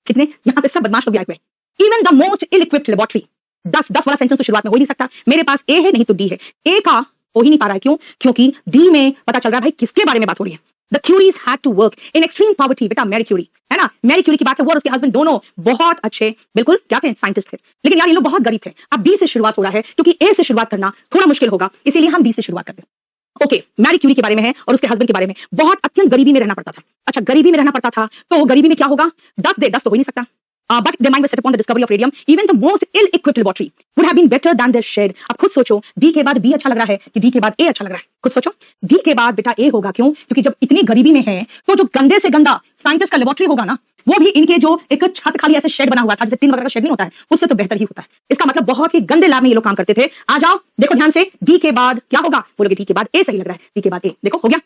कितने यहाँ पे सब बदमाश लोग आए हुए, even the most ill equipped laboratory, 10 वाला सेंटेंस तो शुरुआत में हो ही नहीं सकता, मेरे पास ए है नहीं तो डी है, ए का हो ही नहीं पा रहा है, क्यों? क्योंकि डी में पता चल रहा है भाई किसके बारे में बात हो रही है। The Curies had to work in extreme poverty, बेटा मैरी क्यूरी है ना, मैरी क्यूरी की बात है, वो और उसके हस्बैंड दोनों बहुत अच्छे बिल्कुल क्या थे, साइंटिस्ट थे, लेकिन यार ये लोग बहुत गरीब थे। अब बी से शुरुआत हो रहा है क्योंकि ए से शुरुआत करना थोड़ा मुश्किल होगा, इसीलिए हम बी से शुरुआत करते हैं। ओके, मैरी क्यूरी के बारे में है और उसके हस्बैंड के बारे में, बहुत अत्यंत गरीबी में रहना पड़ता था। अच्छा, गरीबी में रहना पड़ता था तो गरीबी में क्या होगा, 10 तो हो ही नहीं सकता। But their mind was set upon the discovery of radium. Even the most ill-equipped laboratory would have been better than their shed. अब खुद सोचो, D के बाद B अच्छा लग रहा है कि D के बाद A अच्छा लग रहा है? खुद सोचो, D के बाद बेटा A होगा, क्यों? क्योंकि जब इतनी गरीबी में है तो जो गंदे से गंदा साइंटिस्ट का लेबोरेटरी होगा ना, वो भी इनके जो एक छत खाली ऐसे शेड बना हुआ था, जैसे टीन वगैरह का शेड नहीं होता है, उससे तो बेहतर ही होता है। इसका मतलब बहुत ही गंदे लैब में ये लोग काम करते थे। आ जाओ, देखो ध्यान से, D के बाद क्या होगा? बोलोगे D के बाद A सही लग रहा है, D के बाद A, देखो हो गया,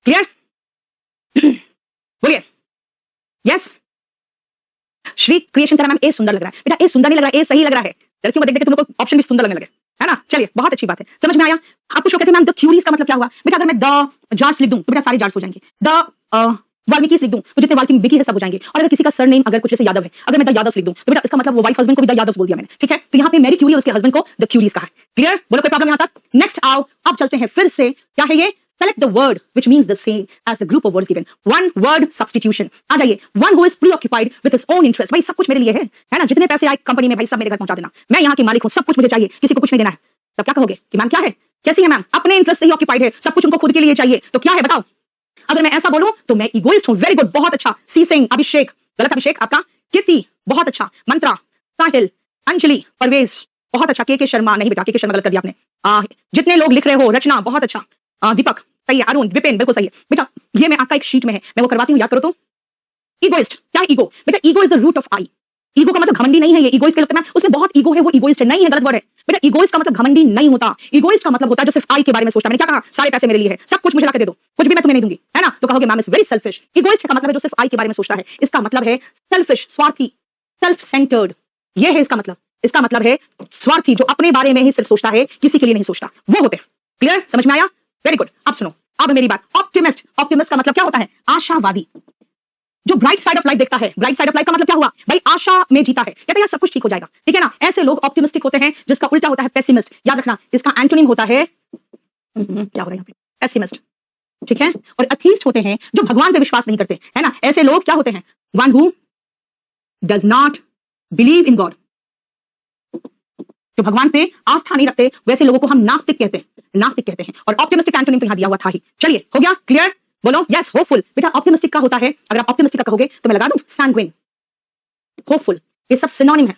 क्लियर? बोलिए यस। श्री क्रिएशन करा मैम, ए सुंदर लग रहा है, बेटा ए सुंदर नहीं लग रहा है, ए सही लग रहा है। लड़कियों को देख देख तुम लोग को ऑप्शन भी सुंदर लगने लगे, है ना? चलिए बहुत अच्छी बात है, समझ में आया। आप कुछ लोग कहते हैं मैम द क्यूरीज का मतलब क्या हुआ? बेटा अगर मैं द जार्स लिख दूं तो बेटा सारे जार्स हो जाएंगे, द वाल्मीकि लिख दूं तो जितने वाल्मीकि है सब हो जाएंगे, और अगर किसी का सरनेम अगर कुछ जैसे यादव है, अगर मैं द यादव लिख दूं तो बेटा इसका मतलब वो वाइफ हस्बैंड को भी द यादव बोल दिया मैंने, ठीक है? तो यहाँ पे मैरी क्यूरी और उसके हस्बैंड को द क्यूरीज कहा है, क्लियर? बोलो कोई प्रॉब्लम यहाँ तक? नेक्स्ट आओ, अब चलते हैं फिर से, क्या है ये? Select the word which means the same as the group of words given. One word substitution. आ जाइए, one who is preoccupied with his own interest. भाई सब कुछ मेरे लिए है ना? जितने पैसे आए कंपनी में भाई सब मेरे घर पहुंचा देना, मैं यहाँ की मालिक हूँ, सब कुछ मुझे चाहिए, किसी को कुछ नहीं देना है। तब क्या कहोगे कि मैम क्या है, कैसी है मैम? अपने इंटरेस्ट से ही ऑक्यूपाइड है, सब कुछ उनको खुद के लिए चाहिए, तो क्या है बताओ? अगर मैं ऐसा बोलूं तो मैं इगोइस्ट हूं। वेरी गुड, बहुत अच्छा। सी सिंह, अभिषेक, गलत अभिषेक आपका, कीर्ति बहुत अच्छा, मंत्रा, साहिल, अंजलि, परवेज बहुत अच्छा, के शर्मा नहीं बेटा, के शर्मा गलत कर दिया आपने। जितने लोग लिख रहे हो, रचना बहुत अच्छा, दीपक सही है, अरुण, विपिन बिल्कुल सही है बेटा। ये मैं आपका एक शीट में है, मैं वो करवाती हूँ, याद करो तो। ईगोइस्ट, क्या है ईगो? बेटा ego is the root of I. Ego का मतलब घमंडी नहीं है, ये ईगोइस्ट के लगता है उसमें बहुत ईगो है, वो ईगोइस्ट है, नहीं है, गलत वर्ड है बेटा। ईगोइस्ट का मतलब घमंडी नहीं होता, ईगोइस्ट का मतलब होता है जो सिर्फ आई के बारे में सोचता है। मैंने क्या कहा? सारे पैसे मेरे लिए है, सब कुछ मुझे ला के दे दो, कुछ भी मैं तुम्हें नहीं दूंगी, है ना? तो कहोगे ma'am is very selfish. Egoist का मतलब है जो सिर्फ आई के बारे में सोचता है, इसका मतलब है सेल्फिश, स्वार्थी, सेल्फ सेंटर्ड, ये है इसका मतलब। इसका मतलब है स्वार्थी, जो अपने बारे में ही सिर्फ सोचता है, किसी के लिए नहीं सोचता, वो होते हैं। क्लियर, समझ में आया? Very good. अब सुनो, अब मेरी बात। ऑप्टिमिस्ट, ऑप्टिमिस्ट का मतलब क्या होता है? आशावादी, जो ब्राइट साइड ऑफ लाइफ देखता है। ब्राइट साइड ऑफ लाइफ का मतलब क्या हुआ भाई? आशा में जीता है, कहते हैं यार सब कुछ ठीक हो जाएगा, ठीक है ना? ऐसे लोग ऑप्टिमिस्टिक होते हैं, जिसका उल्टा होता है पेसिमिस्ट। याद रखना, इसका एंटोनिम होता है क्या हो रहा है यहाँ पे? पेसिमिस्ट, ठीक है? और अथीस्ट होते हैं जो भगवान पे विश्वास नहीं करते, है ना? ऐसे लोग क्या होते हैं? One who does not believe in God, जो भगवान पे आस्था नहीं रखते, वैसे लोगों को हम नास्तिक कहते हैं, नास्तिक कहते हैं। और ऑप्टिमिस्टिक एंटोनिम तो यहां दिया हुआ था ही। चलिए हो गया, क्लियर? बोलो यस। होपफुल, बेटा ऑप्टिमिस्टिक का होता है, अगर आप ऑप्टिमिस्टिक का कहोगे तो मैं लगा दूं सैंग्विन, होपफुल, ये सब सिनोनिम है,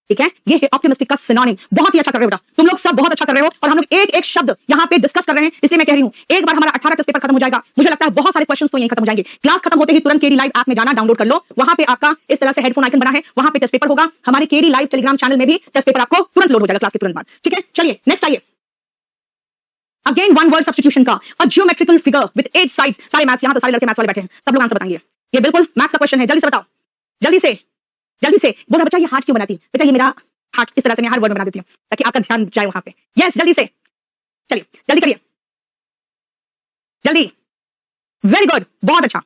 ठीक है? ये है ऑप्टिमिस्टिक का सिनोनिम। बहुत ही अच्छा कर रहे हो बेटा, तुम लोग सब बहुत अच्छा कर रहे हो, और हम लोग एक एक शब्द यहाँ पे डिस्कस कर रहे हैं, इसलिए मैं कह रही हूँ एक बार हमारा 18 टेस्ट पेपर खत्म हो जाएगा, मुझे लगता है बहुत सारे क्वेश्चंस तो यहीं खत्म हो जाएंगे। क्लास खत्म होते ही तुरंत केडी लाइव ऐप में जाना, डाउनलोड कर लो, वहां पे आपका इस तरह से हेडफोन आइकन बना है, वहां पे टेस्ट पेपर होगा। हमारे केडी लाइव टेलीग्राम चैनल में भी टेस्ट पेपर आपको तुरंत लोड हो जाएगा क्लास के तुरंत बाद, ठीक है? चलिए नेक्स्ट आइए। अगेन वन वर्ड सब्स्टिट्यूशन का, अ ज्योमेट्रिकल फिगर विद 8 साइड्स। सारे मैथ्स, यहां तो सारे लड़के मैथ्स वाले बैठे हैं, सब लोग आंसर बताएंगे। ये बिल्कुल मैथ्स का क्वेश्चन है, जल्दी से बताओ, जल्दी से, जल्दी से। बोलो बच्चा ये हार्ट क्यों बनाती है? बेटा ये मेरा हार्ट, इस तरह से मैं हर वर्ड बना देती हूँ ताकि आपका ध्यान जाए वहां पे। यस, जल्दी से, चलिए जल्दी करिए, जल्दी। वेरी गुड, बहुत अच्छा।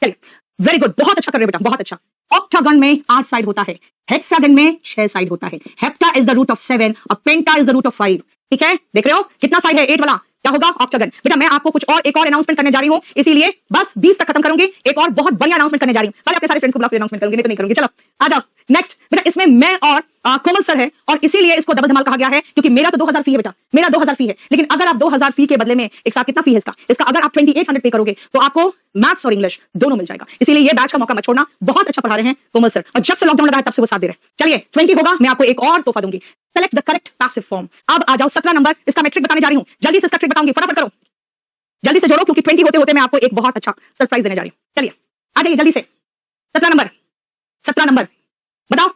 चलिए वेरी गुड, बहुत अच्छा कर रहे हो बेटा, बहुत अच्छा। ऑक्टागन में 8 साइड होता है, हेक्सागन में 6 साइड होता है। Hepta is the root of 7 और penta is the root of 5, ठीक है? देख रहे हो कितना साइड है? 8 वाला क्या होगा? ऑक्टागन। बेटा मैं आपको कुछ और एक और अनाउंसमेंट करने जा रही हूं, इसीलिए बस 20 तक खत्म करूंगी। एक और बहुत बढ़िया अनाउंसमेंट करने जा रही हूं, पहले अपने सारे फ्रेंड्स को बुला के अनाउंसमेंट करूंगी, नहीं तो नहीं करूंगी। चलो आ जाओ नेक्स्ट। बेटा इसमें मैं और कोमल सर है, और इसीलिए इसको डबल धमाल कहा गया है, क्योंकि मेरा तो 2000 फी है बेटा, मेरा 2000 फी है, लेकिन अगर आप 2000 फी के बदले में एक साथ कितना फी है इसका अगर आप 2800 पे करोगे तो आपको मैथ्स और इंग्लिश दोनों मिल जाएगा। इसीलिए ये बैच का मौका मत छोड़ना, बहुत अच्छा पढ़ा रहे हैं कोमल सर, और जब से लॉकडाउन लगा है तब से वो साथ दे रहे हैं। चलिए 20 होगा, मैं आपको एक और तोहफा दूंगी। Select the correct passive form. अब आ जाओ 17 नंबर, इसका मैं ट्रिक बताने जा रही हूं, जल्दी से इसका ट्रिक बताऊंगी, फटाफट करो, जल्दी से जोड़ो, क्योंकि 20 होते होते मैं आपको एक बहुत अच्छा सरप्राइज देने जा रही हूं। चलिए आ जाइए जल्दी से, 17 नंबर, 17 नंबर बताओ।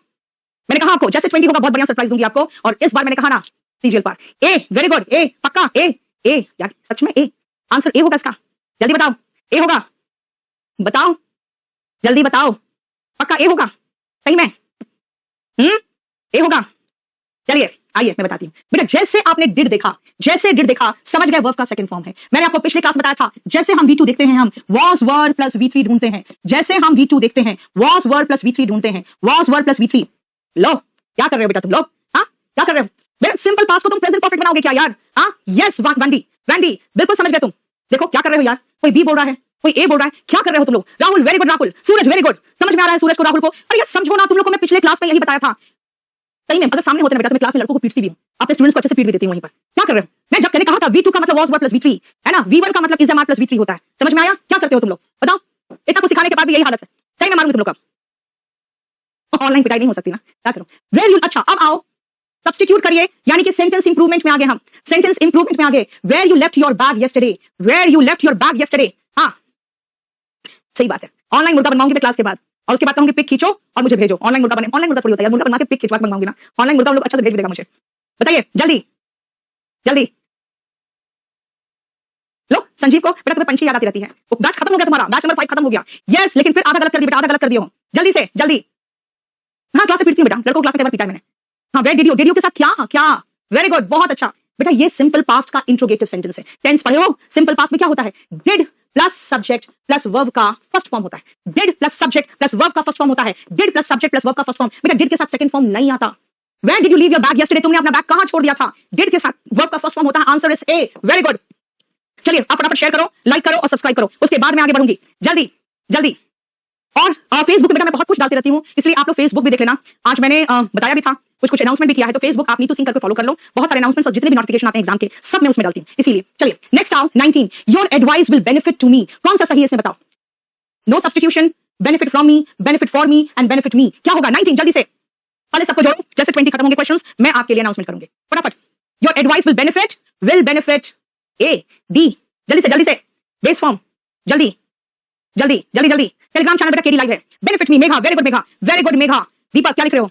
मैंने कहा आपको जैसे 20 होगा बहुत बढ़िया सरप्राइज दूंगी आपको, और इस बार मैंने कहा ना सीरियल पर ए, वेरी गुड, ए पक्का, ए ए यार सच में ए, आंसर ए होगा इसका, जल्दी बताओ, ए होगा, बताओ जल्दी बताओ, पक्का ए होगा सही में? ए होगा। चलिए आइए मैं बताती हूँ बेटा। जैसे आपने डिड देखा, जैसे डिड देखा समझ गए वर्ब का सेकंड फॉर्म है। मैंने आपको पिछले क्लास में बताया था, जैसे हम V2 देखते हैं हम was were प्लस V3 ढूंढते हैं। जैसे हम V2 देखते हैं was were प्लस V3 ढूंढते हैं, was were प्लस V3। लो क्या कर रहे हो बेटा तुम लोग? हाँ क्या कर रहे हो बेटा? सिंपल पास्ट को तुम प्रेजेंट परफेक्ट बनाओगे क्या यार? हाँ यस वंडी वंडी बिल्कुल समझ गए तुम। देखो क्या कर रहे हो यार, कोई बी बोल रहा है, कोई ए बोल रहा है, क्या कर रहे हो तुम लोग? राहुल वेरी गुड, राहुल सूरज वेरी गुड। समझ में आ रहा है सूरज को, राहुल को? अरे यार समझो ना तुम लोग को, मैं पिछले क्लास में यही बताया था। सही में अगर सामने होते ना बेटा तो मैं क्लास में लड़कों को पीटती भी हूं, अपने स्टूडेंट्स को अच्छे से पीट भी देती हूं वहीं पर। क्या कर रहे हो? मैं जब मैंने कहा था V2 का मतलब was were प्लस V3 है ना, V1 का मतलब is am are plus V3 होता है। समझ में आया? क्या करते हो तुम लोग बताओ? इतना कुछ सिखाने के बाद भी यही हालत है। सही में मारूंगी तुम लोग का। ऑनलाइन पिटाई नहीं हो सकती ना, क्या करो? वेर यू, अच्छा अब आओ सब्स्टिट्यूट करिए, यानी कि सेंटेंस इंप्रूवमेंट में आ गए हम, सेंटेंस इंप्रूवमेंट में आ गए। Where you left your bag yesterday, where you left your bag yesterday. हाँ सही बात है। ऑनलाइन मुर्गा बनवाऊंगी क्लास के बाद, और उसके बाद कहूंगी पिक खींचो और मुझे भेजो। ऑनलाइन मुर्गा बने, ऑनलाइन मुर्गा थोड़ी होता है, मुर्गा बना के पिक खींचवा मंगाऊंगी ना। ऑनलाइन मुर्गा लोग अच्छा से भेज देगा मुझे। बताइए जल्दी जल्दी। लो संजीव को बेटा, तुम्हें पंछी याद आती रहती है। वो बैच खत्म हो गया तुम्हारा, बैच नंबर 5 खत्म हो गया। यस लेकिन फिर आधा गलत कर दिया बेटा, आधा गलत कर दिया हो। जल्दी से जल्दी। हाँ क्लास से पीटती हूँ बेटा, लड़कों क्लास में कई बार पीटा है मैंने। हाँ वेयर डिड यू के साथ क्या क्या, वेरी गुड बहुत अच्छा बेटा। ये सिंपल पास्ट का इंट्रोगेटिव सेंटेंस है। टेंस पढ़े हो? सिंपल पास्ट में क्या होता है? Did plus subject plus verb का फर्स्ट फॉर्म होता है। Did plus subject plus verb का फर्स्ट फॉर्म होता है। Did plus subject plus verb का फर्स्ट फॉर्म। बेटा डिड के साथ सेकंड फॉर्म नहीं आता। Where did you leave your bag yesterday? तुमने अपना बैग कहां छोड़ दिया था? डिड के साथ वर्ब का फर्स्ट फॉर्म होता है। Answer is a, very good. चलिए आप फटाफट शेयर करो, लाइक करो और सब्सक्राइब करो, उसके बाद मैं आगे बढ़ूंगी। जल्दी जल्दी। और फेसबुक पे बेटा मैं बहुत कुछ डालती रहती हूँ, इसलिए आप लोग फेसबुक भी देख लेना। आज मैंने बताया भी था, कुछ अनाउंसमेंट भी किया है, तो फेसबुक आप नीड टू सिंक करके फॉलो कर लो। बहुत सारे अनाउंसमेंट्स और जितने भी नोटिफिकेशन आते हैं एग्जाम के सब मैं उसमें डालती हूँ, इसीलिए। चलिए नेक्स्ट आओ 19, your advice will benefit to me. कौन सा सही है इसमें बताओ? No substitution, benefit from me, benefit for me and benefit me. क्या होगा 19? जल्दी से पहले सबको जोड़ो, जैसे 20 खत्म होंगे क्वेश्चंस मैं आपके लिए अनाउंसमेंट करूंगी फटाफट। Your advice will benefit A D. जल्दी से बेस फॉर्म, जल्दी जल्दी जल्दी जल्दी। टेलीग्राम चैनल बेटा केडी लाइव है। Benefit me Megha, very good Megha, very good Megha. Deepak क्या लिख रहे हो?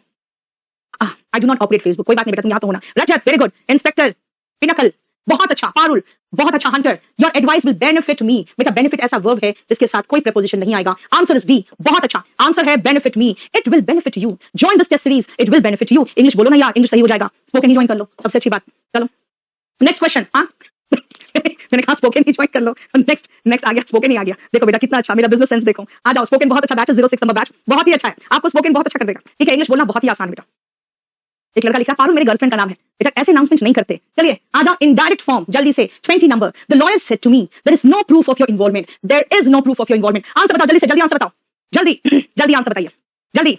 I do not operate Facebook. कोई बात नहीं बेटा, तुम यहां तो होना। Rajat very good. Inspector pinnacle बहुत अच्छा। पारुल बहुत अच्छा। Hunter your advice will benefit me. बेटा बेनिफिट ऐसा वर्ब है जिसके साथ कोई प्रीपोजिशन नहीं आएगा। आंसर इज डी, बहुत अच्छा आंसर है benefit me. It will benefit you. Join this test series, it will benefit you. English बोलो ना यार, इंग्लिश सही हो जाएगा। स्पोकन ही ज्वाइन कर लो, सबसे अच्छी बात। चलो नेक्स्ट क्वेश्चन। मैंने कहा स्पोकन ही ज्वाइन कर लो, नेक्स्ट आ गया, स्पोकन ही आ गया। देखो बेटा कितना अच्छा मेरा बिजनेस सेंस देखो। आ जाओ, स्पोकन बहुत अच्छा बैच है, 06 नंबर बैच बहुत ही अच्छा है, आपको स्पोकन बहुत अच्छा कर देगा। ठीक है, इंग्लिश बोलना बहुत ही आसान बेटा। एक लड़का लिखा पारुल मेरे गर्लफ्रेंड का नाम है। बेटा ऐसे अनाउंसमेंट नहीं करते। चलिए आ जाओ इन डायरेक्ट फॉर्म जल्दी से। 20 number, the lawyer said to me there is no proof of your involvement. There is no proof of your involvement. Answer बताओ जल्दी से, जल्दी आंसर बताओ, जल्दी जल्दी आंसर बताइए जल्दी।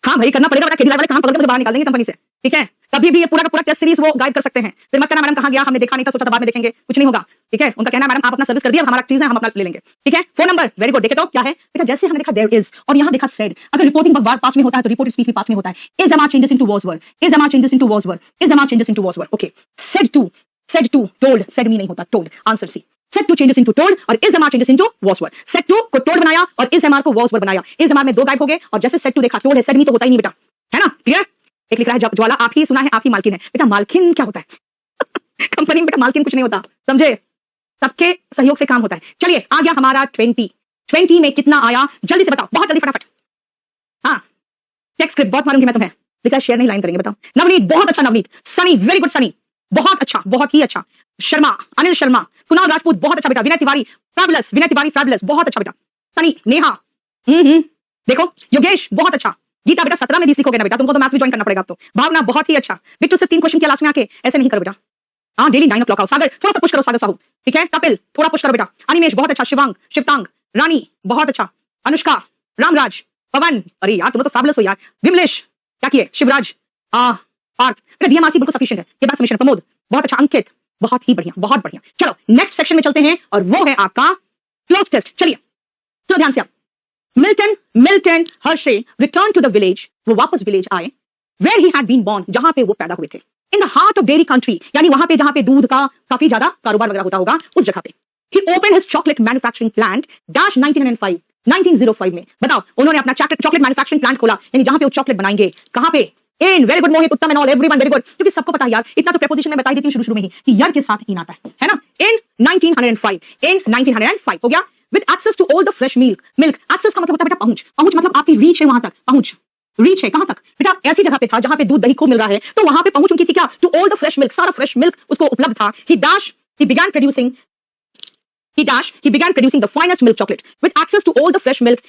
हाँ भाई करना पड़ेगा बेटा, खेलने वाले काम पकड़ के मुझे बाहर निकाल देंगे कंपनी से। ठीक है, कभी भी ये पूरा का पूरा टेस्ट सीरीज वो गाइड कर सकते हैं। फिर मत कहना मैडम कहाँ गया, हमने देखा नहीं था, सोचा था बाद में देखेंगे, कुछ नहीं होगा। ठीक है, उनका कहना है मैडम आप अपना सर्विस कर दिया, हमारा चीज है हम अपना ले लेंगे। ठीक है, 4 नंबर वेरी गुड। देखे तो क्या है बेटा, जैसे हमने देखा देयर इज और यहाँ देखा सेड। अगर रिपोर्टिंग वर्ब पास में होता है तो रिपोर्टेड स्पीच भी पास में होता है। Is am are changes into was were, is am are changes into was were, is am are changes into was were. Okay, said to told, said मी नहीं होता, told. Answer C, said to changes into told और is am are changes into was were. Said to को told बनाया और is am are को was were बनाया। Is am are में 2 गायब हो गए और जैसे सेड टू देखा, टोल्ड है, सेड मी तो होता ही नहीं बेटा, है ना। क्लियर? एक लिख रहा है ज्वाला आप ही सुना है, आप ही मालकिन है। बेटा मालकिन क्या होता है? कंपनी में बेटा मालकिन कुछ नहीं होता, समझे? सबके सहयोग से काम होता है। चलिए आ गया हमारा 20 में कितना आया जल्दी से बताओ, बहुत जल्दी फटाफट। हाँ टेक्स्ट स्क्रिप्ट बहुत मारूंगी मैं तुम्हें। लिखा शेयर नहीं लाइन करेंगे, बताओ। नवनीत बहुत अच्छा, नवनीत। सनी वेरी गुड, सनी बहुत अच्छा, बहुत ही अच्छा। शर्मा, अनिल शर्मा। कुणाल राजपूत बहुत अच्छा बेटा। विनय तिवारी फैबुलस, विनय तिवारी फैबुलस बहुत अच्छा बेटा। सनी, नेहा देखो। योगेश बहुत अच्छा। गीता बेटा 17 में 20 लिखोगे ना बेटा, तुमको तो मैथ्स भी ज्वाइन करना पड़ेगा अब तो। भावना बहुत ही अच्छा। बिट्टू सिर्फ 3 क्वेश्चन किया लास्ट में आके, ऐसे नहीं करो बेटा। हाँ डेली 9 o'clock आओ। सागर थोड़ा सा पुश करो, सागर साहू। ठीक है, कपिल थोड़ा पुश करो बेटा। अनिमेश बहुत अच्छा। शिवांग, शिवतांग, रानी बहुत अच्छा। अनुष्का, रामराज, पवन, अरे यार तुम तो फैबुलस हो यार। विमलेश क्या किए, शिवराज, पार्थ बेटा। डीएमआरसी बिल्कुल सफिशिएंट है, ये बात सबमिशन। प्रमोद बहुत अच्छा। अंकित बहुत ही बढ़िया, बहुत बढ़िया। चलो नेक्स्ट सेक्शन में चलते हैं और वो है आपका क्लोज टेस्ट। चलिए चलो ध्यान से आप। Milton Hershey return to the village, वो वापस विलेज आए, where he had been born, जहां पे वो पैदा हुए थे। In the heart of dairy country, यानी वहां पे जहां पे दूध का काफी ज्यादा कारोबार वगैरह होता होगा, उस जगह पे। He open his chocolate manufacturing plant dash 1905 में। बताओ उन्होंने अपना चॉकलेट मैन्युफैक्चरिंग प्लांट खोला, यानी जहां पे वो चॉकलेट बनाएंगे। कहां पे? इन, वेरी गुड मोहित, उत्तम and all everyone very good. क्योंकि सबको पता है यार, इतना तो प्रीपोजिशन में बता देती हूं शुरू में ही कि यर के साथ इन आता है ना। इन 1905 हो गया। With access to all the fresh milk, access का मतलब होता है बेटा पहुंच, पहुंच मतलब आपकी रीच है वहां तक, पहुंच। रीच है कहां तक बेटा, ऐसी जगह पे था जहां पे दूध दही खूब मिल रहा है, तो वहां पे पहुंच चुकी थी क्या, to all the fresh milk, सारा फ्रेश मिल्क उसको उपलब्ध था। he began producing the finest milk chocolate with access to all the fresh milk.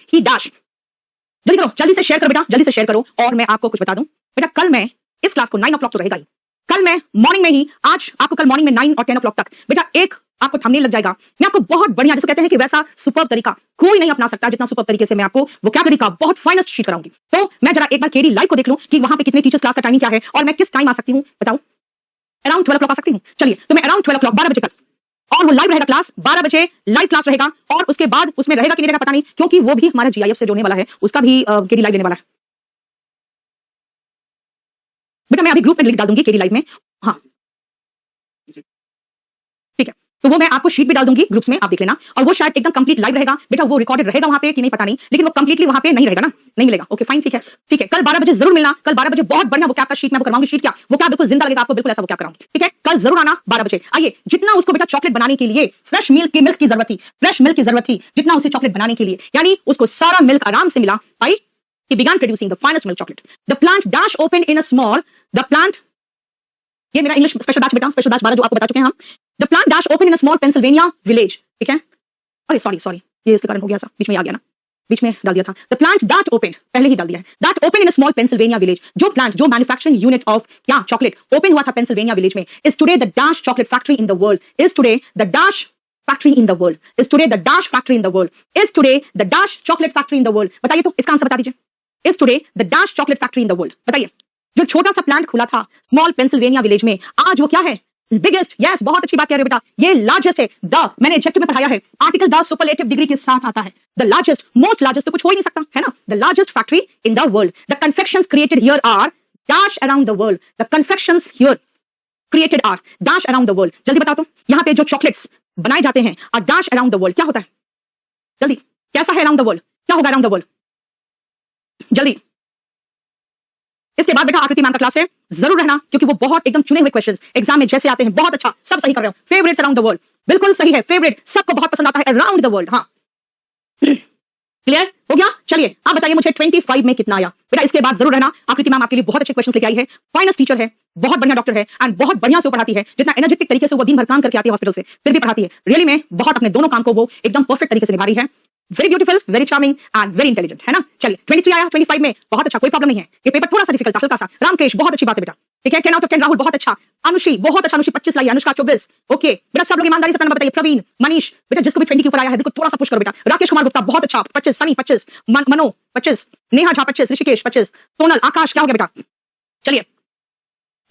जल्दी करो, जल्दी से शेयर करो बेटा, जल्दी से शेयर करो। और मैं आपको कुछ बता दूं बेटा, कल मैं इस क्लास को 9 o'clock तो रहेगा ही, कल मैं मॉर्निंग में ही, आज आपको कल मॉर्निंग में 9 और 10 o'clock तक बेटा एक आपको थंबनेल लग जाएगा। मैं आपको बहुत बढ़िया, जिसको कहते हैं कि वैसा सुपर तरीका कोई नहीं अपना सकता जितना सुपर तरीके से मैं आपको वोकैबुलरी का बहुत फाइनेस्ट शीट कराऊंगी। तो मैं जरा एक बार केडी लाइव को देख लूं कि वहां पे कितने टीचर्स क्लास का टाइमिंग क्या है और मैं किस टाइम आ सकती हूँ, बताओ। अराउंड 12 o'clock आ सकती हूँ। चलिए, तो मैं अराउंड 12 o'clock 12 बजे कल, और वो लाइव रहेगा क्लास 12 बजे लाइव क्लास रहेगा। और उसके बाद उसमें रहेगा कि नहीं रहेगा पता नहीं, क्योंकि वो भी हमारा जीआईएफ से जोड़ने वाला है, उसका भी केडी लाइव देने वाला है बेटा। मैं अभी ग्रुप में लिंक डाल दूंगी केडी लाइव में, हाँ ठीक है। तो वो मैं आपको शीट भी डाल दूंगी ग्रुप्स में, आप देख लेना। और वो शायद एकदम कंप्लीट लाइव रहेगा बेटा, वो रिकॉर्डेड रहेगा वहां पे कि नहीं पता नहीं, लेकिन वो कंप्लीटली वहां पे नहीं रहेगा ना, नहीं मिलेगा। ओके फाइन, ठीक है ठीक है। कल 12 बजे जरूर मिलना, कल 12 बजे बहुत बढ़िया वो का शीट मैं करवाऊंगी। शीट क्या, वो क्या बिल्कुल जिंदा लगेगा आपको, बिल्कुल ऐसा वो क्या कराऊंगी, ठीक है। कल जरूर आना 12 बजे। आइए, जितना उसको बेटा चॉकलेट बनाने के लिए फ्रेश मिल्क की जरूरत थी, फ्रेश मिल्क की जरूरत थी, जितना उसे चॉकलेट बनाने के लिए, यानी उसको सारा मिल्क आराम से मिला। आई he began producing the finest milk chocolate. The plant dash opened in a small, the plant, ये मेरा इंग्लिश स्पेशल बैच बेटा, स्पेशल बैच 12 जो आपको बता चुके हैं हम। The plant dash opened in a small Pennsylvania village, ठीक है। अरे सॉरी ये इसके कारण हो गया, सा बीच में आ गया ना, बीच में डाल दिया था। The plant that opened, पहले ही डाल दिया है, that opened in a small Pennsylvania village, जो प्लांट, जो मैन्युफैक्चरिंग यूनिट ऑफ क्या चॉकलेट ओपन हुआ था पेंसिल्वेनिया विलेज में, is today the dash chocolate factory in the world, is today the dash factory in the world, is today the dash factory in the world, is today the dash chocolate factory in the world। बताइए तो इसका answer बता दीजिए। is today the dash chocolate factory in the world, बताइए। जो छोटा सा plant खुला था स्मॉल पेंसिल्वेनिया विलेज में, आज वो क्या है, बिगेस्ट। यस, बहुत अच्छी बात कह रहे हो बेटा, ये लार्जेस्ट है। द मैंने एडजेक्टिव में पढ़ाया है, आर्टिकल द सुपरलेटिव डिग्री के साथ आता है। द लार्जेस्ट, मोस्ट लार्जेस्ट तो कुछ हो ही नहीं सकता है ना। The largest factory in the world, the confections created here are dash around the world, the confections here created are dash around the world। जल्दी बताओ तो, यहाँ पे जो चॉकलेट्स बनाए जाते हैं are dash around the world, क्या होता है जल्दी, कैसा है around the world, क्या होगा around the world जल्दी। इसके बाद बेटा आकृति मैम का क्लास है, जरूर रहना, क्योंकि वो बहुत एकदम चुने हुए क्वेश्चंस एग्जाम में जैसे आते हैं, बहुत अच्छा, सब सही कर रहे हो। फेवरेट्स अराउंड द वर्ल्ड, बिल्कुल सही है, फेवरेट सबको बहुत पसंद आता है अराउंड द वर्ल्ड। हाँ क्लियर हो गया। चलिए आप बताइए मुझे 25 में कितना आया बेटा। इसके बाद जरूर रहना, आकृति मैम आपके लिए बहुत अच्छे क्वेश्चंस लेके आई है, फाइनेस्ट टीचर है, बहुत बढ़िया डॉक्टर है, एंड बहुत बढ़िया से पढ़ाती है। जितना एनर्जेटिक तरीके से वो दिन भर काम करके आती है हॉस्पिटल से, फिर भी पढ़ाती है। रियली में बहुत अपने दोनों काम को वो एकदम परफेक्ट तरीके से निभा रही है। Very beautiful, very charming and very intelligent, है ना। चलिए 23 आया 25 में, बहुत अच्छा, कोई प्रॉब्लम नहीं है। ये पेपर थोड़ा सा डिफिकल्ट था, हल्का सा। रामकेश बहुत अच्छी बात है बेटा, ठीक है, 10 out of 10। राहुल बहुत अच्छा, अनुश्री बहुत अच्छा, अनुश्री 25 लाई, अनुष्का 24। ओके बेटा, सब लोग ईमानदारी से अपना नंबर बताइए। प्रवीण, मनीष बेटा, जिसको भी 20 के ऊपर आया है बिल्कुल थोड़ा सा पुश करो बेटा। राकेश कुमार गुप्ता बहुत अच्छा 25, सनी 25, मनो 25, नेहा झा 25, ऋषिकेश 25, सोनल, आकाश क्या हो गया बेटा। चलिए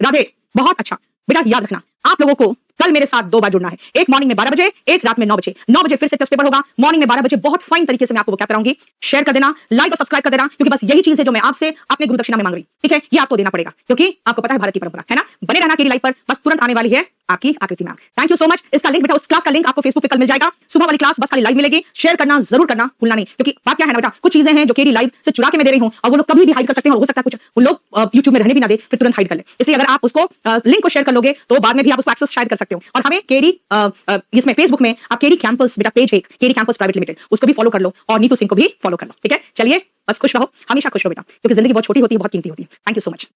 राधे बहुत अच्छा बेटा। याद रखना आप लोगों को कल मेरे साथ 2 बार जुड़ना है, एक मॉर्निंग में 12 बजे, एक रात में 9 बजे। 9 बजे फिर से टेस्ट पेपर होगा, मॉर्निंग में 12 बजे बहुत फाइन तरीके से मैं आपको वो क्या कराऊंगी। शेयर कर देना, लाइक और सब्सक्राइब कर देना, क्योंकि बस यही चीज है जो मैं आपसे अपने गुरु दक्षिणा में मांग रही हूं, ठीक है। ये आपको देना पड़ेगा, क्योंकि आपको पता है भारत की परंपरा है ना। बने रहना केडी लाइव पर, बस तुरंत आने वाली है आपकी आकृति ma'am. Thank you so much. इसका लिंक बेटा, उस क्लास का लिंक आपको फेसबुक पे कल मिल जाएगा। सुबह वाली क्लास बस खाली लाइव मिलेगी, शेयर करना जरूर करना भूलना नहीं, क्योंकि बात क्या है ना बेटा, कुछ चीजें हैं जो केडी लाइव से चुरा के मैं दे रही हूं, और वो लोग कभी भी हाइड कर सकते हैं, और हो सकता है कुछ वो लोग यूट्यूब में रहने भी ना दे, फिर तुरंत हाइड कर ले। इसलिए अगर आप उसको लिंक को शेयर कर लोगे तो बाद में भी आप उसको एक्सेस शायद कर सकते हो। और हमें केडी इसमें फेसबुक में आप केडी कैंपस बेटा पेज है, केडी कैंपस प्राइवेट लिमिटेड, उसको भी फॉलो कर लो, और नीतू सिंह को भी फॉलो कर लो, ठीक है। चलिए बस खुश रहो, हमेशा खुश रहो बेटा, क्योंकि जिंदगी बहुत छोटी होती है, बहुत कीमती होती है। Thank you so much.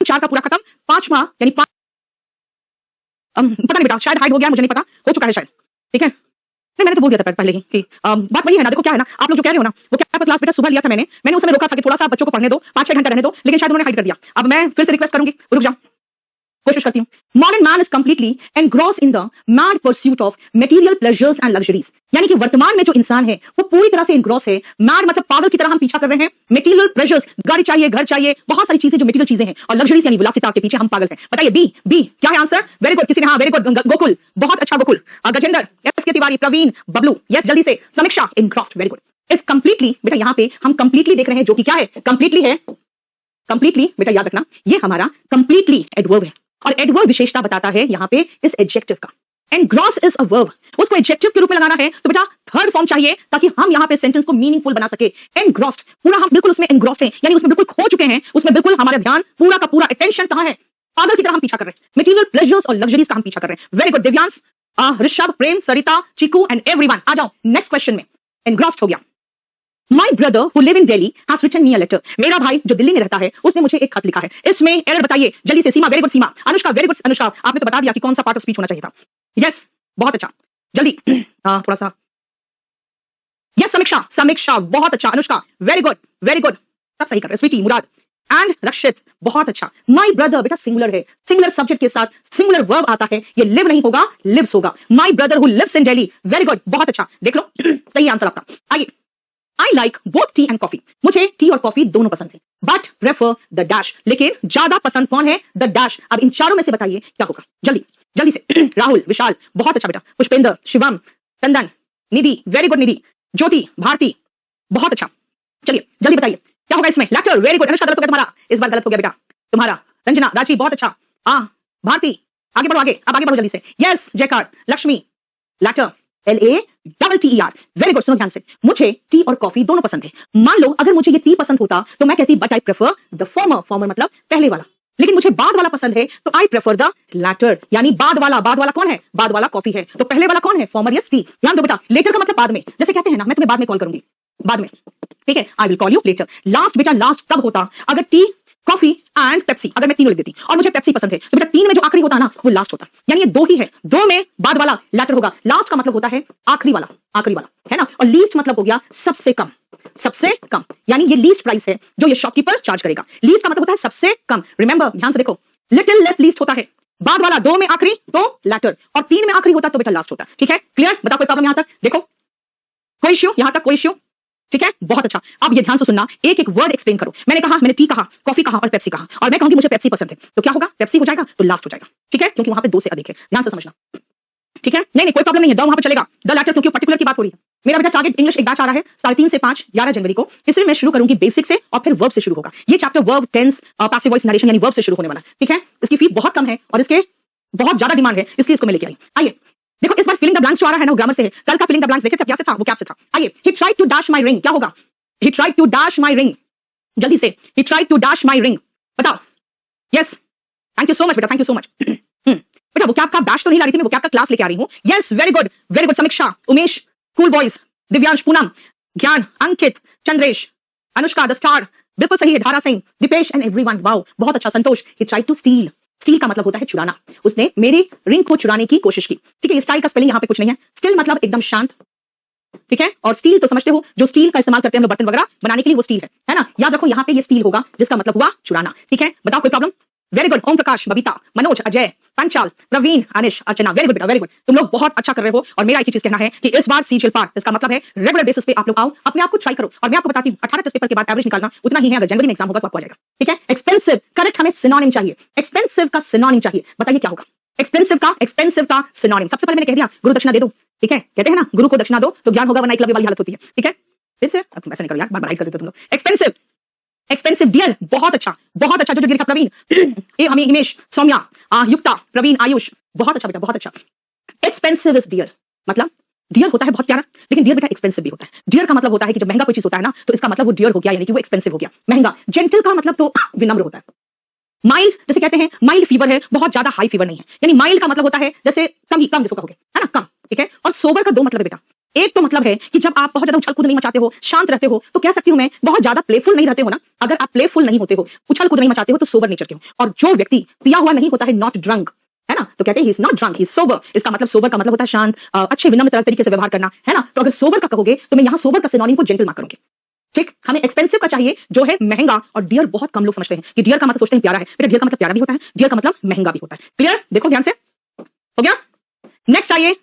चार का पूरा खत्म, 5वां यानी पता नहीं बेटा, शायद हाइड हो गया, मुझे नहीं पता, हो चुका है शायद, ठीक है। नहीं मैंने तो बोल दिया था पहले ही कि बात वही है ना। देखो क्या है ना, आप लोग जो कह रहे हो ना, वो क्या क्लास बेटा सुबह लिया था मैंने उस समय रोका था कि थोड़ा सा बच्चों को पढ़ने दो, 5-6 घंटा रहने दो, लेकिन शायद उन्होंने हाइड कर दिया। अब मैं फिर से रिक्वेस्ट करूंगी, रुक जाओ, कोशिश करती हूँ। Modern man is completely engrossed in the mad pursuit of material pleasures and luxuries, यानी कि वर्तमान में जो इंसान है वो पूरी तरह से एनग्रॉस है, मैड मतलब पागल की तरह हम पीछा कर रहे हैं मटेरियल प्लेजर्स, गाड़ी चाहिए, घर चाहिए, बहुत सारी चीजें जो मटेरियल चीजें हैं, और लग्जरीज यानी विलासिता के पीछे हम पागल हैं। बताइए बी क्या है आंसर। वेरी गुड, किसी ने हाँ वेरी गुड, गोकुल बहुत अच्छा, गोकुल, गजेंद्र, एस के तिवारी, प्रवीण, बबलू यस जल्दी से, समीक्षा एनग्रॉस्ड, वेरी गुड। इस कंप्लीटली बेटा, यहाँ पे हम कंप्लीटली देख रहे हैं, जो कि क्या है, कंप्लीटली है, कंप्लीटली बेटा याद रखना, ये हमारा कंप्लीटली एडवर्ब है, और एडवर्ब विशेषता बताता है यहाँ पे इस एडजेक्टिव का। एनग्रॉस इज अ वर्ब, उसको एडजेक्टिव के रूप में लगाना है तो बेटा थर्ड फॉर्म चाहिए ताकि हम यहाँ पे सेंटेंस को मीनिंगफुल बना सके। एनग्रॉस्ड, पूरा हम बिल्कुल उसमें एनग्रॉस्ड हैं, यानी उसमें बिल्कुल खो चुके हैं, उसमें बिल्कुल हमारा ध्यान पूरा का पूरा अटेंशन कहाँ है, पागल की तरह हम पीछा कर रहे हैं, मटेरियल प्लेजर्स और लग्जरीज का हम पीछा कर रहे हैं। Very good Divyansh, Rishabh, Prem, Sarita, Chiku and everyone. आ जाओ नेक्स्ट क्वेश्चन में। एनग्रॉस्ड हो गया। My brother who live in Delhi has written me a letter. मेरा भाई जो दिल्ली में रहता है उसने मुझे एक खत लिखा है। इसमें एरर बताइए जल्दी से। सीमा, वेरी गुड सीमा। अनुष्का, वेरी गुड अनुष्का, आपने तो बता दिया कि कौन सा पार्ट ऑफ स्पीच होना चाहिए था। यस, बहुत अच्छा, जल्दी थोड़ा सा। यस समीक्षा, समीक्षा बहुत अच्छा। Anushka very good, very good, सब सही कर रहे हैं। स्वीटी, मुराद एंड रक्षित बहुत अच्छा। माई ब्रदर बेटा सिंगुलर है, सिंगुलर सब्जेक्ट के साथ सिंगुलर वर्ब आता है, ये लिव नहीं होगा लिव्स होगा। My brother who lives in Delhi, very good, बहुत अच्छा, देख लो सही आंसर आपका। आइए, I like both tea and coffee. मुझे टी और कॉफी दोनों पसंद है, बट प्रेफर द डैश, लेकिन ज्यादा पसंद कौन है? The dash. अब इन चारों में से बताइए क्या होगा, जल्दी जल्दी से। राहुल, विशाल बहुत अच्छा बेटा, पुष्पेंद्र, शिवम, चंदन, निधि, वेरी गुड निधि, ज्योति, भारती बहुत अच्छा। चलिए जल्दी बताइए क्या होगा इसमें। Letter, very good. अनुष्का गलत हो गया तुम्हारा, इस बार गलत हो गया बेटा तुम्हारा। रंजना, राजी बहुत अच्छा। भारती आगे बढ़ो, आगे, अब आगे बढ़ो जल्दी से। Yes Jaikar, Lakshmi, latter LATTER, very good. सुनो ध्यान से, मुझे टी और कॉफी दोनों पसंद है। मान लो अगर मुझे ये टी पसंद होता तो मैं कहती but I prefer the former, farmer मतलब पहले वाला, लेकिन मुझे बाद वाला पसंद है तो आई प्रेफर द लैटर, यानी बाद वाला। बाद वाला कौन है? बाद वाला कॉफी है, तो पहले वाला कौन है? फॉर्मर या टी। ध्यान दो बेटा, लेटर का मतलब बाद में, जैसे कहते हैं ना मैं तुम्हें बाद में कॉल करूंगी, बाद में, ठीक है, I will call you later. Last बेटा, लास्ट तब होता अगर टी, कॉफी एंड पेप्सी, अगर मैं तीनों लिख देती और मुझे पेप्सी पसंद है तो बेटा तीन में जो आखिरी होता है ना वो लास्ट होता है, यानी ये दो ही है, दो में बाद वाला लैटर होगा। लास्ट का मतलब होता है आखिरी वाला, आखिरी वाला है ना, और लीस्ट मतलब हो गया सबसे कम, सबसे कम, यानी ये लीस्ट प्राइस है जो ये शॉपकीपर चार्ज करेगा। लीस्ट का मतलब होता है सबसे कम। रिमेंबर, ध्यान से देखो, लिटिल लेस लीस्ट होता है, बाद वाला दो में आखिरी तो लैटर, और तीन में आखिरी होता तो बेटा लास्ट होता। ठीक है, क्लियर? बताओ कोई प्रॉब्लम यहां तक? देखो कोई इश्यू यहां तक, कोई इश्यू? ठीक है, बहुत अच्छा। अब ये ध्यान से सुनना, एक एक वर्ड एक्सप्लेन करो। मैंने कहा, मैंने टी कहा, कॉफी कहा और पेप्सी कहा, और मैं कहूंगी मुझे पेप्सी पसंद है, तो क्या होगा? पेप्सी हो जाएगा, तो लास्ट हो जाएगा। ठीक है, क्योंकि वहां पे दो से अधिक है, ध्यान से समझना। ठीक है, नहीं कोई प्रॉब्लम नहीं है, द वहां पे चलेगा, द लैटर, क्योंकि पर्टिकुलर की बात हो रही है। मेरा बेटा टारगेट इंग्लिश एक बैच आ रहा है 3:30 से 5 11 जनवरी को, इसलिए मैं शुरू करूंगी बेसिक से और फिर वर्ब से शुरू होगा। ये chapter verb, tense, passive voice narration यानी वर्ब से शुरू होने वाला है। ठीक है, इसकी फी बहुत कम है और इसके बहुत ज्यादा डिमांड है, इसलिए इसको मैं लेके आई। आइए देखो, इस बार फिलिंग द ब्लैंक्स जो आ रहा है ना वो ग्रामर से है। कल का फिलिंग द ब्लैंक्स देखे थे, क्या से था? वो कैप से था। आइए, he tried to dash my ring, क्या होगा? He tried to dash my ring. जल्दी से, he tried to dash my ring. बताओ। Yes. Thank you so much बेटा, thank you so much. बेटा वो कैप का डैश तो नहीं ला रही थी मैं, वो कैप का क्लास लेके आ रही हूँ। Yes, very good, very good. समीक्षा, Umesh, cool boys, Divyansh, Poonam, Gyan, Ankit, Chandresh, Anushka, the star, बिल्कुल सही है, Dhara Singh, Dipesh and everyone, wow बहुत अच्छा। Santosh, he tried to steal. Steal का मतलब होता है चुराना, उसने मेरी रिंग को चुराने की कोशिश की। ठीक है, स्टाइल का स्पेलिंग यहाँ पे कुछ नहीं है, स्टिल मतलब एकदम शांत। ठीक है, और स्टील तो समझते हो, जो स्टील का इस्तेमाल करते हैं हम लोग बर्तन वगैरह बनाने के लिए, वो स्टील है ना। याद रखो यहाँ पे ये स्टील होगा जिसका मतलब हुआ चुराना। ठीक है, बताओ कोई problem? Very good. Om Prakash, Babita, Manoj, Ajay, Panchal, Praveen, Anish, Archana, very good बेटा, वेरी गुड। तुम लोग बहुत अच्छा कर रहे हो, और मेरा एक ही चीज कहना है कि इस बार सीजीएल पार्ट, इसका मतलब है रेगुलर बेसिस पे आप लोग आओ, अपने आप को ट्राई करो, और मैं आपको बताती हूँ 18 टेस्ट पेपर के बाद एवरेज निकालना उतना ही है, अगर जनवरी में एग्जाम होगा तो आपको आ जाएगा। ठीक है, एक्सपेंसिव, करेक्ट, हमें सिनोनिम चाहिए, एक्सपेंसिव का सिनोनिम चाहिए, बताइए क्या होगा? एक्सपेंसिव का सिनोनिम। सबसे पहले मैंने कह दिया गुरु दक्षिणा दे दो। ठीक है, कहते हैं ना गुरु को दक्षिणा दो तो ज्ञान होगा, वरना एकलव्य वाली हालत होती है। ठीक है, फिर से अब तुम ऐसा नहीं करो यार, बार बार हाइड कर देते हो तुम लोग। एक्सपेंसिव, एक्सपेंसिव, डियर, बहुत अच्छा, बहुत अच्छा। जो लिखा प्रवीण, हमें हिमेश, सौम्या, युक्ता, प्रवीण, आयुष, बहुत अच्छा बेटा, बहुत अच्छा। एक्सपेंसिव इज डियर, मतलब डियर होता है बहुत प्यारा, लेकिन डियर बेटा एक्सपेंसिव भी होता है। डियर का मतलब होता है कि जब महंगा कोई चीज होता है ना तो इसका मतलब वो डियर हो गया, यानी कि वो एक्सपेंसिव हो गया, महंगा। जेंटल का मतलब तो विनम्र होता है। माइल्ड, जैसे कहते हैं माइल्ड फीवर है, बहुत ज्यादा हाई फीवर नहीं है, यानी माइल्ड का मतलब होता है जैसे कम ही, कम जिसको कहोगे, है ना, कम। ठीक है, और सोबर का दो मतलब है बेटा। एक तो मतलब है कि जब आप बहुत ज्यादा उछल कूद नहीं मचाते हो, शांत रहते हो, तो कह सकती हूं मैं बहुत ज्यादा प्लेफुल नहीं रहते हो ना। अगर आप प्लेफुल नहीं होते हो, उछल कूद नहीं मचाते हो, तो सोबर नेचर के हो। और जो व्यक्ति पिया हुआ नहीं होता है, नॉट ड्रंक, है ना, तो कहते हैं he is not drunk, he is sober. इसका मतलब सोबर का मतलब होता है शांत, अच्छे विनम्र तरीके से व्यवहार करना, है ना। तो अगर सोबर का कहोगे तो मैं यहाँ सोबर का सिनोनिम को जेंटल मार्क करूंगी। ठीक, हमें एक्सपेंसिव का चाहिए जो है महंगा, और डियर बहुत कम लोग समझते हैं कि डियर का मतलब सोचते हैं प्यारा है, बेटा डियर का मतलब प्यारा भी होता है, डियर का मतलब महंगा भी होता है। क्लियर? देखो ध्यान से, हो गया। नेक्स्ट आइए,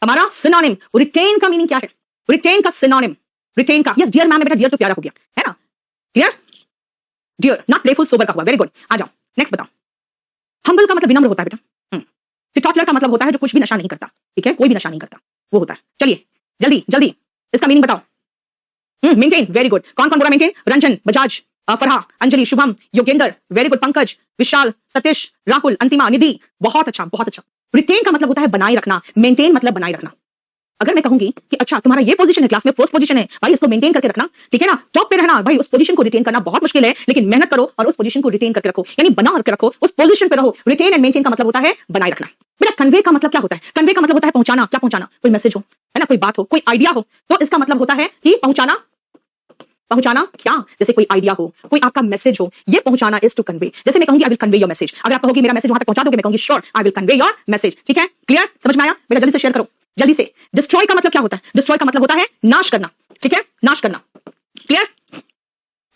हमारा सिनोनिम। रिटेन का मीनिंग क्या है? रिटेन का सिनोनिम, रिटेन का, यस डियर मैम, बेटा डियर तो प्यारा हो गया, है ना। Clear? Dear, not playful, sober का हुआ। वेरी गुड, आ जाओ नेक्स्ट बताओ। हम्बल का मतलब विनम्र होता है बेटा। टिटॉटलर का मतलब होता है जो कुछ भी नशा नहीं करता। ठीक है, कोई भी नशा नहीं करता, वो होता है। चलिए जल्दी जल्दी इसका मीनिंग बताओ। Maintain, very good. कौन कौन बोला maintain? Ranjan, Bajaj, Farha, Anjali, Shubham, Yogendra, very good. Pankaj, Vishal, Satish, Rahul, Antima, Nidhi, बहुत अच्छा, बहुत अच्छा। रिटेन का मतलब होता है बनाए रखना, मेंटेन मतलब बनाए रखना। अगर मैं कहूंगी कि अच्छा तुम्हारा ये पोजीशन है, क्लास में फर्स्ट पोजीशन है भाई, इसको मेंटेन करके रखना, ठीक है ना, टॉप पे रहना भाई, उस पोजीशन को रिटेन करना बहुत मुश्किल है, लेकिन मेहनत करो और उस पोजीशन को रिटेन करके रखो, यानी बना करके रखो, उस पोजीशन पे रहो। रिटेन एंड मेंटेन का मतलब होता है बनाए रखना। बेटा कन्वे का मतलब क्या होता है? कन्वे का मतलब होता है पहुंचाना। क्या पहुंचाना? कोई मैसेज हो, है ना, कोई बात हो, कोई आइडिया हो, तो इसका मतलब होता है कि पहुंचाना। पहुंचाना क्या? जैसे कोई आइडिया हो, कोई आपका मैसेज हो, ये पहुंचाना इज टू कन्वे। जैसे मैं कहूंगी I will convey your message, अगर आप कहोगे मेरा मैसेज वहां तक पहुंचा दोगे, मैं कहूंगी sure I will convey your message. ठीक है, क्लियर, समझ में आया? बेटा जल्दी से शेयर करो, जल्दी से। डिस्ट्रॉय का मतलब क्या होता है? डिस्ट्रॉय का मतलब होता है नाश करना, ठीक है, नाश करना। Clear,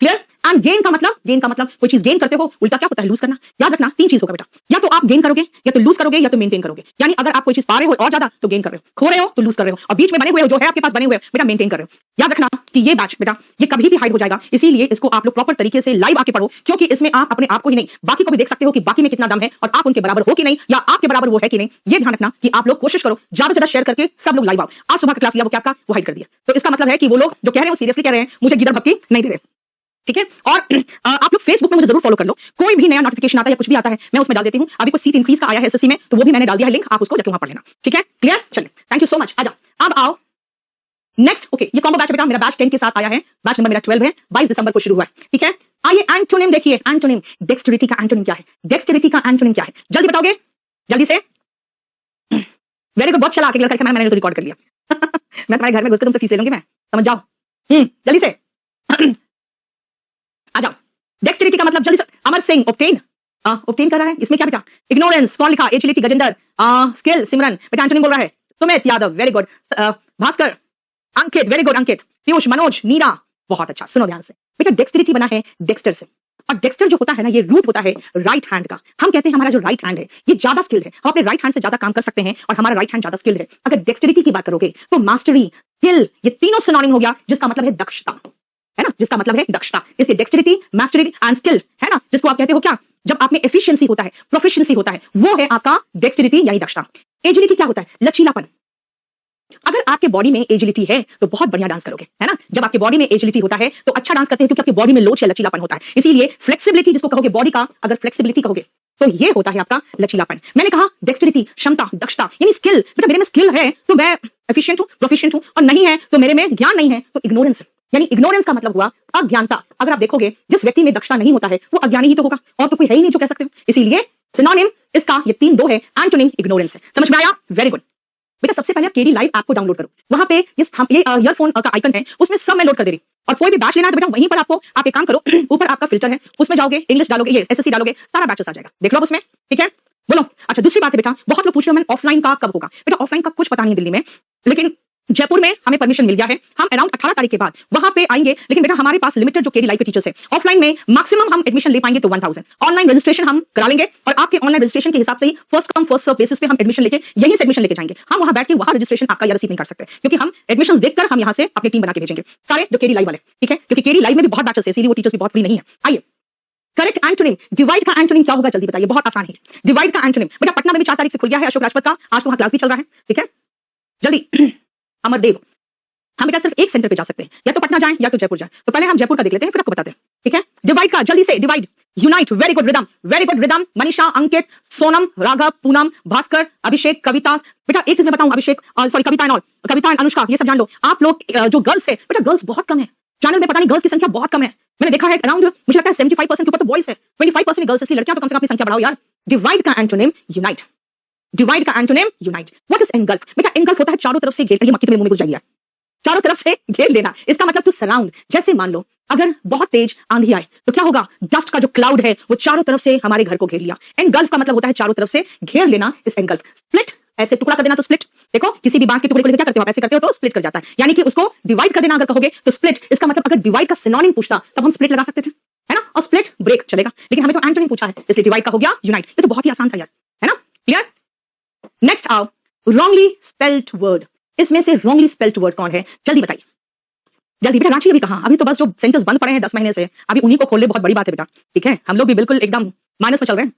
clear. एंड गेन का मतलब, गेन का मतलब कोई चीज गेन करते हो, उल्टा क्या होता है? लूज करना। याद रखना तीन चीज होगा बेटा, या तो आप गेन करोगे, या तो लूज करोगे, या तो मेंटेन करोगे। यानी अगर आप कोई चीज पा रहे हो और ज्यादा तो गेन कर रहे हो, खो रहे हो तो लूज कर रहे हो, और बीच में बने हुए हो जो है आपके पास बने हुए हो बेटा मेंटेन कर रहे हो। याद रखना कि ये बैच बेटा ये कभी भी हाइड हो जाएगा, इसीलिए इसको आप लोग प्रॉपर तरीके से लाइव आके पढ़ो, क्योंकि इसमें आप अपने आप को ही नहीं बाकी को भी देख सकते हो कि बाकी में कितना दम है, और आप उनके बराबर हो कि नहीं, या आपके बराबर वो है कि नहीं। ये ध्यान रखना कि आप लोग कोशिश करो ज्यादा से ज्यादा शेयर करके सब लोग लाइव आओ। आज सुबह का क्लास लिया वो क्या आपका वो हाइड कर दिया, तो इसका मतलब है कि वो लोग जो कह रहे हैं वो सीरियसली कह रहे हैं, मुझे गिदर भक्की नहीं दे रहे। ठीक है, और आप लोग फेसबुक में मुझे जरूर फॉलो कर लो, कोई भी नया नोटिफिकेशन आता है या कुछ भी आता है मैं उसमें डाल देती हूं। अभी कोई सीट इंक्रीज का आया है एसएससी में, तो वो भी मैंने डाल दिया है लिंक, आप उसको जाके वहां पढ़ लेना। ठीक है, क्लियर, चलिए थैंक यू सो मच। आजा अब आओ नेक्स्ट। ओके, ये कॉम्बो बैच बेटा मेरा बैच 10 के साथ आया है, बैच नंबर मेरा 12 है, 22 दिसंबर को शुरू हुआ है। ठीक है, आइए एंटोनिम देखिए, एंटोनिम डेक्सटेरिटी का एंटोनिम क्या है? डेक्सटेरिटी का एंटोनिम क्या है? जल्दी बताओगे, जल्दी से। वेरी गुड, बहुत चला के लड़का, मैंने तो रिकॉर्ड कर लिया मैं तुम्हारे घर में घुसकर तुमसे फीस ले लूंगी, मैं समझ जाओ। जल्दी से आ जाओ। डेक्सटेरिटी का मतलब जल्दी से, अमर सिंह ऑब्टेन, ऑब्टेन कर रहा है, इसमें क्या बेटा? इग्नोरेंस, कौन लिखा? एजिलिटी गजेंद्र, स्किल सिमरन, बेटा एंटोनिम बोल रहा है सुमित यादव, वेरी गुड, भास्कर, अंकित, वेरी गुड अंकित, पीयूष, मनोज, नीरा, बहुत अच्छा। सुनो ध्यान से बेटा, डेक्सटेरिटी बना है डेक्स्टर से, और डेक्स्टर जो होता है ना ये रूट होता है राइट हैंड का। हम कहते हैं हमारा जो राइट हैंड है ये ज्यादा स्किल्ड है, हम अपने राइट हैंड से ज्यादा काम कर सकते हैं, और हमारा राइट हैंड ज्यादा स्किल्ड है। अगर डेक्सटेरिटी की बात करोगे तो मास्टरी, स्किल, ये तीनों सिनोनिम हो गया, जिसका मतलब है दक्षता, है ना, जिसका मतलब है दक्षता। इसलिए डेक्सटेरिटी, मास्टरी एंड स्किल, है ना, जिसको आप कहते हो क्या? जब आप में एफिशिएंसी होता है, प्रोफिशिएंसी होता है, वो है आपका डेक्सटेरिटी यानी दक्षता। एजिलिटी क्या होता है? लचीलापन। अगर आपके बॉडी में एजिलिटी है तो बहुत बढ़िया डांस करोगे, है ना। जब आपके बॉडी में एजिलिटी होता है तो अच्छा डांस करते हैं, क्योंकि आपके बॉडी में लोच या लचीलापन होता है। इसीलिए फ्लेक्सिबिलिटी जिसको कहोगे बॉडी का, अगर फ्लेक्सिबिलिटी कहोगे तो ये होता है आपका लचीलापन। मैंने कहा डेक्सटेरिटी क्षमता, दक्षता यानी स्किल। बेटा मेरे में स्किल है तो मैं एफिशिएंट हूं, प्रोफिशिएंट हूं, और नहीं है तो मेरे में ज्ञान नहीं है तो इग्नोरेंस है। यानी इग्नोरेंस का मतलब हुआ अज्ञानता। अगर आप देखोगे जिस व्यक्ति में दक्षता नहीं होता है वो अज्ञानी ही तो होगा, और तो कोई है ही नहीं जो कह सकते हो। इसीलिए सिनोनिम इसका ये 3 2 है, एंटोनिम इग्नोरेंस है। समझ में आया? वेरी गुड बेटा। सबसे पहले आप केडी लाइव ऐप को डाउनलोड करो, वहां पे ये ईयरफोन का आइकन है, उसमें सब मैं लोड कर दे रही। और कोई भी बैच लेना है तो बेटा वहीं पर आपको, आप एक काम करो, ऊपर आपका फिल्टर है, उसमें जाओगे, इंग्लिश डालोगे, ये एसएससी डालोगे, सारा बैचेस आ जाएगा, देख लो उसमें। ठीक है, बोलो। अच्छा दूसरी बात है बेटा, बहुत लोग पूछ रहे हैं ऑफलाइन का कब होगा। बेटा ऑफलाइन का कुछ पता नहीं है दिल्ली में, लेकिन जयपुर में हमें परमिशन मिल गया है, हम अराउंड 18 तारीख के बाद वहां पे आएंगे। लेकिन बेटा हमारे पास लिमिटेड जो केडी लाइव के टीचर्स है, ऑफलाइन में मैक्सिमम हम एडमिशन ले पाएंगे तो 1000। ऑनलाइन रजिस्ट्रेशन हम करा लेंगे, और आपके ऑनलाइन रजिस्ट्रेशन के हिसाब से ही first come first serve basis पे हम एडमिशन लेके यहीं से एडमिशन लेके जाएंगे। हम वहां बैठ के वहां रजिस्ट्रेशन आपका या रिसीव नहीं कर सकते, क्योंकि हम एडमिशन देखकर हम यहां से अपनी टीम बना के भेजेंगे सारे जो केडी लाइव वाले। ठीक है, क्योंकि केडी लाइव में भी बहुत बैचेस है, इसीलिए वो टीचर्स भी बहुत फ्री नहीं है। आइए करेक्ट एंटोनिम, डिवाइड का एंटोनिम क्या होगा जल्दी बताइए, बहुत आसान है। डिवाइड का एंटोनिम बेटा पटना में भी 4 तारीख से खुल गया है अशोक राजपथ का, आज तो वहां क्लास भी चल रहा है। ठीक है, जल्दी अमरदेव, हम बेटा सिर्फ एक सेंटर पे जा सकते हैं, या तो पटना जाएं या तो जयपुर जाएं। तो पहले हम जयपुर का देख लेते हैं, फिर आपको बताते हैं। ठीक है, डिवाइड का जल्दी से, divide, unite, very good rhythm, very good rhythm, Manisha, Ankit, Sonam, Raghav, Poonam, Bhaskar, Abhishek, Kavita. बेटा एक चीज मैं बताऊं, Abhishek sorry Kavita and all, Kavita and Anushka, ये सब जान लो। आप लोग जो गर्ल्स है बेटा, गर्ल्स बहुत कम है चैनल में, पता नहीं गर्ल्स की संख्या बहुत कम है। मैंने देखा है अराउंड, मुझे लगता है 75% के ऊपर तो बॉयज है, 25% गर्ल्स, इसलिए लड़कियां तो कम से कम अपनी संख्या बढ़ाओ यार। डिवाइड का एंटोनिम यूनाइट, डिवाइड का antonym unite. What is engulf? बेटा एंगल्फ होता है चारों तरफ से घेर, ये मक्खी तुम्हें मुंह में घुस जाएगी, चारों तरफ से घेर लेना, इसका मतलब टू सराउंड। जैसे मान लो अगर बहुत तेज आंधी आए तो क्या होगा, डस्ट का जो क्लाउड है वो चारों तरफ से हमारे घर को घेर लिया। एंगल्फ का मतलब होता है चारों तरफ से घेर लेना, इस एंगल्फ। स्प्लिट, ऐसे टुकड़ा कर देना तो स्प्लिट, देखो किसी भी बांस के टुकड़े को क्या करते हो आप, ऐसे करते हो तो स्प्लिट कर जाता है, यानी कि उसको डिवाइड कर देना अगर कहोगे तो स्प्लिट। इसका मतलब अगर डिवाइड का सिनोनिम पूछता तब हम स्प्लिट लगा सकते थे, है ना, और स्प्लिट ब्रेक चलेगा, लेकिन हमें तो एंटोनिम पूछा है इसलिए डिवाइड का हो गया यूनाइट। ये तो बहुत ही आसान था यार, है ना, क्लियर। नेक्स्ट आओ, रॉन्गली स्पेल्ड वर्ड। इसमें से रॉन्गली स्पेल्ड वर्ड कौन है जल्दी बताइए, जल्दी। बेटा रांची अभी कहा, अभी तो बस जो सेंटर्स बंद पड़े हैं 10 महीने से, अभी उन्हीं को खोल ले, बहुत बड़ी बात है बेटा। ठीक है, हम लोग भी बिल्कुल एकदम माइनस में चल रहे हैं,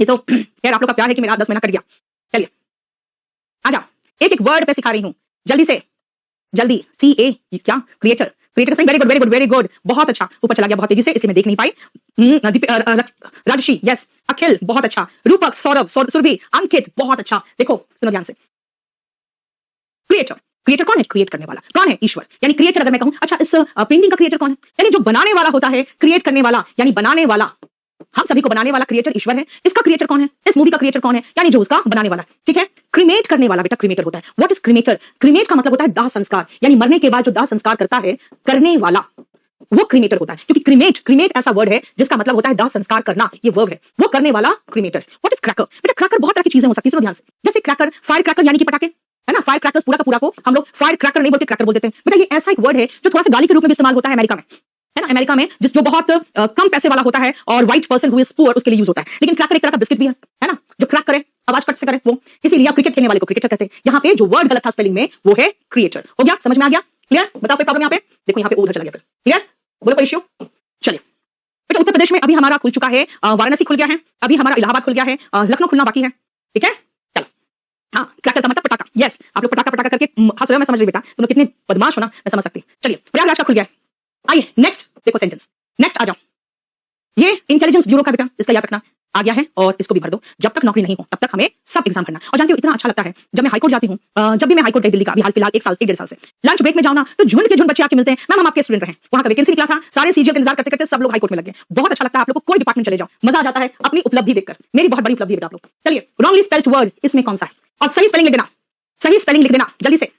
ये तो खैर आप लोग का प्यार है कि मेरा 10 महीना कर दिया। चलिए आ जाओ, एक एक वर्ड पे सिखा रही हूं, जल्दी से जल्दी। CA क्या, creator, creator spelling very good very good very good, बहुत अच्छा, ऊपर चला गया बहुत तेजी से इसलिए मैं देख नहीं पाई। राजश्री यस, अखिल बहुत अच्छा, रूपक, सौरभ, सुरभि, अंकित बहुत अच्छा। देखो सुनो ध्यान से, क्रिएटर, क्रिएटर कौन है? क्रिएट करने वाला। कौन है? ईश्वर। यानी क्रिएटर अगर मैं कहूं अच्छा इस पेंटिंग का क्रिएटर कौन है, यानी जो बनाने वाला होता है, क्रिएट करने वाला यानी बनाने वाला, हम सभी को बनाने वाला क्रिएटर ईश्वर है। इसका क्रिएटर कौन है? इस मूवी का क्रिएटर कौन है? यानी जो उसका बनाने वाला, ठीक है। क्रिमेट करने वाला बेटा क्रिमेटर होता है। What is क्रिमेटर? क्रिमेट का मतलब होता है दाह संस्कार, यानी मरने के बाद जो दाह संस्कार करता है करने वाला, वो क्रिमेटर होता है। क्योंकि क्रिमेट, क्रिमेट ऐसा वर्ड है जिसका मतलब होता है दाह संस्कार करना, ये वर्ब है, वो करने वाला क्रिमेटर। What is cracker? बेटा क्रैकर बहुत तरह की चीजें हो सकती है, सुनो ध्यान से। जैसे क्रैकर, फायर क्रैकर यानी कि पटाखे, है ना। फायर क्रैकर्स पूरा का पूरा को हम लोग फायर क्रैकर नहीं बोलते, क्रैकर बोल देते हैं। बेटा ये ऐसा एक वर्ड है जो थोड़ा सा गाली के रूप में इस्तेमाल होता है अमेरिका में, है ना। अमेरिका में जो बहुत कम पैसे वाला होता है और white person who is poor उसके लिए यूज होता है। लेकिन क्रैकर एक तरह का बिस्किट भी है ना, जो क्रैक करे, आवाज कट से करे वो, इसीलिए क्रिकेट खेलने वाले को क्रिकेटर कहते हैं। यहाँ पे जो वर्ड गलत था स्पेलिंग में वो है क्रिएटर। हो गया, समझ में आ गया? क्लियर? बताओ कोई प्रॉब्लम यहाँ पे? देखो यहाँ पे उधर चला गया फिर। क्लियर? बोलो कोई इश्यू? चलिए बेटा, उत्तर प्रदेश में अभी हमारा खुल चुका है, वाराणसी खुल गया है, अभी हमारा इलाहाबाद खुल गया है, लखनऊ खुलना बाकी है, ठीक है। चलो हाँ, क्रैकर का मतलब पटाखा। यस, आप लोग पटाखा पटाखा करके हंस रहे हो, मैं समझ रही बेटा, तुम लोग कितने बदमाश हो ना, मैं समझ सकती। चलिए प्रयागराज का खुल गया है। आइए नेक्स्ट देखो सेंटेंस, नेक्स्ट आ जाओ। ये इंटेलिजेंस ब्यूरो का बेटा, इसका याद रखना, आ गया है और इसको भी भर दो। जब तक नौकरी नहीं हो तब तक हमें सब एग्जाम भरना। और जानते हो इतना अच्छा लगता है जब मैं हाईकोर्ट जाती हूँ, जब भी मैं हाईकोर्ट गई दिल्ली का, अभी हाल फिलहाल 1-1.5 साल से, लंच ब्रेक में जाओ ना तो झुंड के झुंड बच्चे आके मिलते हैं, मैम हम आपके स्टूडेंट रहे, वहां का वैकेंसी निकला था, सारे सीजीएल का इंतजार करते करते सब लोग हाईकोर्ट में लग गए। बहुत अच्छा लगता है, आप लोग को कोई डिपार्टमेंट चले जाओ, मजा आ जाता है अपनी उपलब्धि देखकर। मेरी बहुत बड़ी उपलब्धि है बेटा आप लोग। चलिए रॉन्गली स्पेल्ड वर्ड इसमें कौन सा है, और सही स्पेलिंग लिख देना, सही स्पेलिंग लिख देना जल्दी से।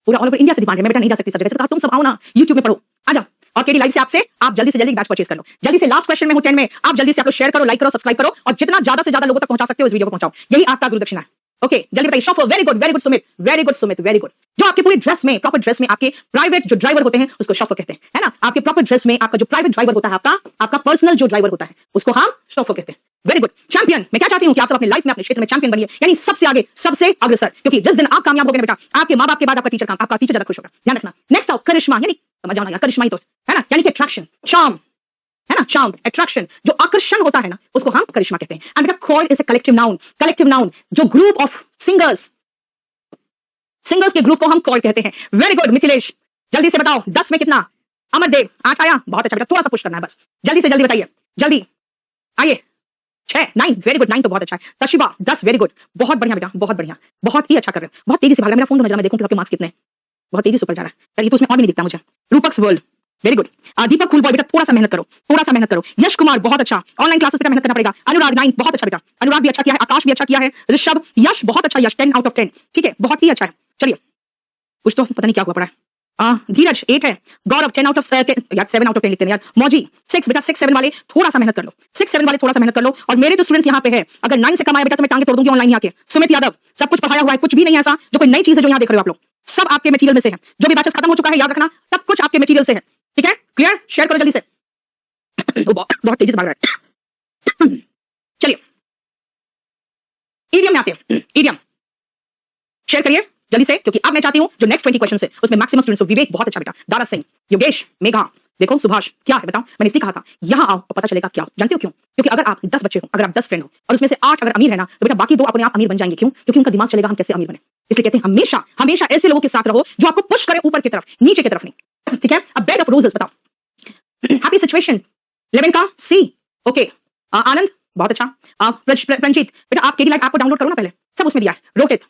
पूरा ऑल ओवर इंडिया से डिमांड है, मैं बेटा नहीं जा सकती सब जगह से, तुम सब आओ ना यूट्यूब में पढ़ो, आ जाओ। और केडी लाइव से आपसे आप जल्दी से जल्दी बैच परचेज कर लो, जल्दी से। लास्ट क्वेश्चन में हूं 10 में, आप जल्दी से आप लोग शेयर करो, लाइक करो, सब्सक्राइब करो और जितना ज्यादा से ज्यादा लोगों तक पहुंचा सकते हो इस वीडियो को पहुंचाओ, यही आपका गुरु दक्षिणा है। ओके जल्दी बताइए। Chauffeur, very good Sumit, very good Sumit, very good. जो आपके पूरी ड्रेस में, प्रॉपर ड्रेस में आपके प्राइवेट जो ड्राइवर होते हैं उसको शॉफर कहते हैं, है ना। आपके प्रॉपर ड्रेस में आपका जो प्राइवेट ड्राइवर होता है, आपका पर्सनल जो ड्राइवर होता है उसको हम शॉफर कहते हैं। Very good. चैंपियन, मैं क्या चाहती हूं कि आप सब अपनी लाइफ में अपने क्षेत्र में चैंपियन बनिए, यानी सबसे आगे, सबसे अग्रसर, क्योंकि जिस दिन आप कामयाब हो गए बेटा, आपके मां बाप के बाद आपका टीचर ज्यादा खुश होगा, ध्यान रखना। नेक्स्ट आओ करिश्मा, यानी समझ जाओ ना, करिश्मा ही तो है ना, यानी कि अट्रैक्शन, चार्म, है ना, चार्म, अट्रैक्शन, जो आकर्षण होता है ना उसको हम करिश्मा कहते हैं। एंड बेटा chord is a collective noun, जो ग्रुप ऑफ सिंगर्स के ग्रुप को हम कॉर्ड कहते हैं। वेरी गुड मिथिलेश, जल्दी से बताओ 10 में कितना? अमरदेव 8 आया, बहुत अच्छा बेटा, थोड़ा सा पुश करना है बस, जल्दी से जल्दी बताइए, जल्दी आइए। 6, 9, वेरी गुड, 9 तो बहुत अच्छा है। तशिबा 10, वेरी गुड, बहुत बढ़िया बेटा, बहुत बढ़िया, बहुत ही अच्छा कर रहे हो, बहुत तेजी से भाग रहा है। मेरा फोन ढूंढ रहा, मैं देखूं कि आपके मार्क्स कितने, बहुत तेजी से ऊपर जा रहा है। चलिए तो उसमें और भी नहीं दिखता मुझे। रूपक्स वर्ल्ड, वेरी गुड। दीपक फुल बॉय बेटा थोड़ा सा मेहनत करो, थोड़ा सा मेहनत करो। यश कुमार बहुत अच्छा, ऑनलाइन क्लासेस पे मेहनत करना पड़ेगा। अनुराग 9, बहुत अच्छा बेटा, अनुराग भी अच्छा किया है, आकाश भी अच्छा किया है, ऋषभ, यश बहुत अच्छा, यश 10 आउट ऑफ 10, ठीक है, बहुत ही अच्छा है। चलिए कुछ तो पता नहीं क्या हुआ पड़ा है। धीरज 8 है, गौरव 10 आउट ऑफ 10, यार 7 आउट ऑफ 10 लिखते हैं यार। मौजी 6 बेटा, 6 7 वाले थोड़ा सा मेहनत कर लो, 6 7 वाले थोड़ा सा मेहनत कर लो। और मेरे जो स्टूडेंट्स यहाँ पे है, अगर 9 से कम आए बेटा तो मैं टांगे तोड़ दूंगी ऑनलाइन आके। सुमित यादव, सब कुछ पढ़ाया हुआ है, कुछ भी नहीं है ऐसा जो कोई नई चीज है जो यहाँ देख रहे हो आप लोग, सब आपके मटेरियल में से है। जो भी बैचेस खत्म हो चुका है याद रखना, सब कुछ आपके मटेरियल से है, ठीक है। क्लियर? शेयर करो जल्दी से। बहुत तेजी से भाग रहा है। चलिए ईडियम में आते हैं, ईडियम शेयर करिए जल्दी से, क्योंकि अब मैं चाहती हूं जो नेक्स्ट 20 क्वेश्चन है उसमें मैक्सिमम स्टूडेंट्स हो। विवेक बहुत अच्छा बेटा, दारा सिंह, योगेश, मेघा, देखो सुभाष, क्या है बताओ, मैंने इसलिए कहा था यहाँ आओ और पता चलेगा क्या। जानते हो क्यों? क्योंकि अगर आप 10 बच्चे हो, अगर आप 10 फ्रेंड हो और उसमें से 8 अगर अमीर है ना, तो बेटा बाकी 2 अपने आप अमीर बन जाएंगे। क्यों? क्योंकि उनका दिमाग चलेगा हम कैसे अमीर बने। इसलिए कहते हैं हमेशा हमेशा ऐसे लोगों के साथ रहो जो आपको पुश करे ऊपर की तरफ, नीचे की तरफ नहीं, ठीक है। अब बेड ऑफ रोजेस बताओ, हैप्पी सिचुएशन 11 का सी, ओके। आनंद बहुत अच्छा, रंजीत बेटा आप केडी लाइव ऐप को डाउनलोड करो ना पहले, सब उसमें दिया है। रोहित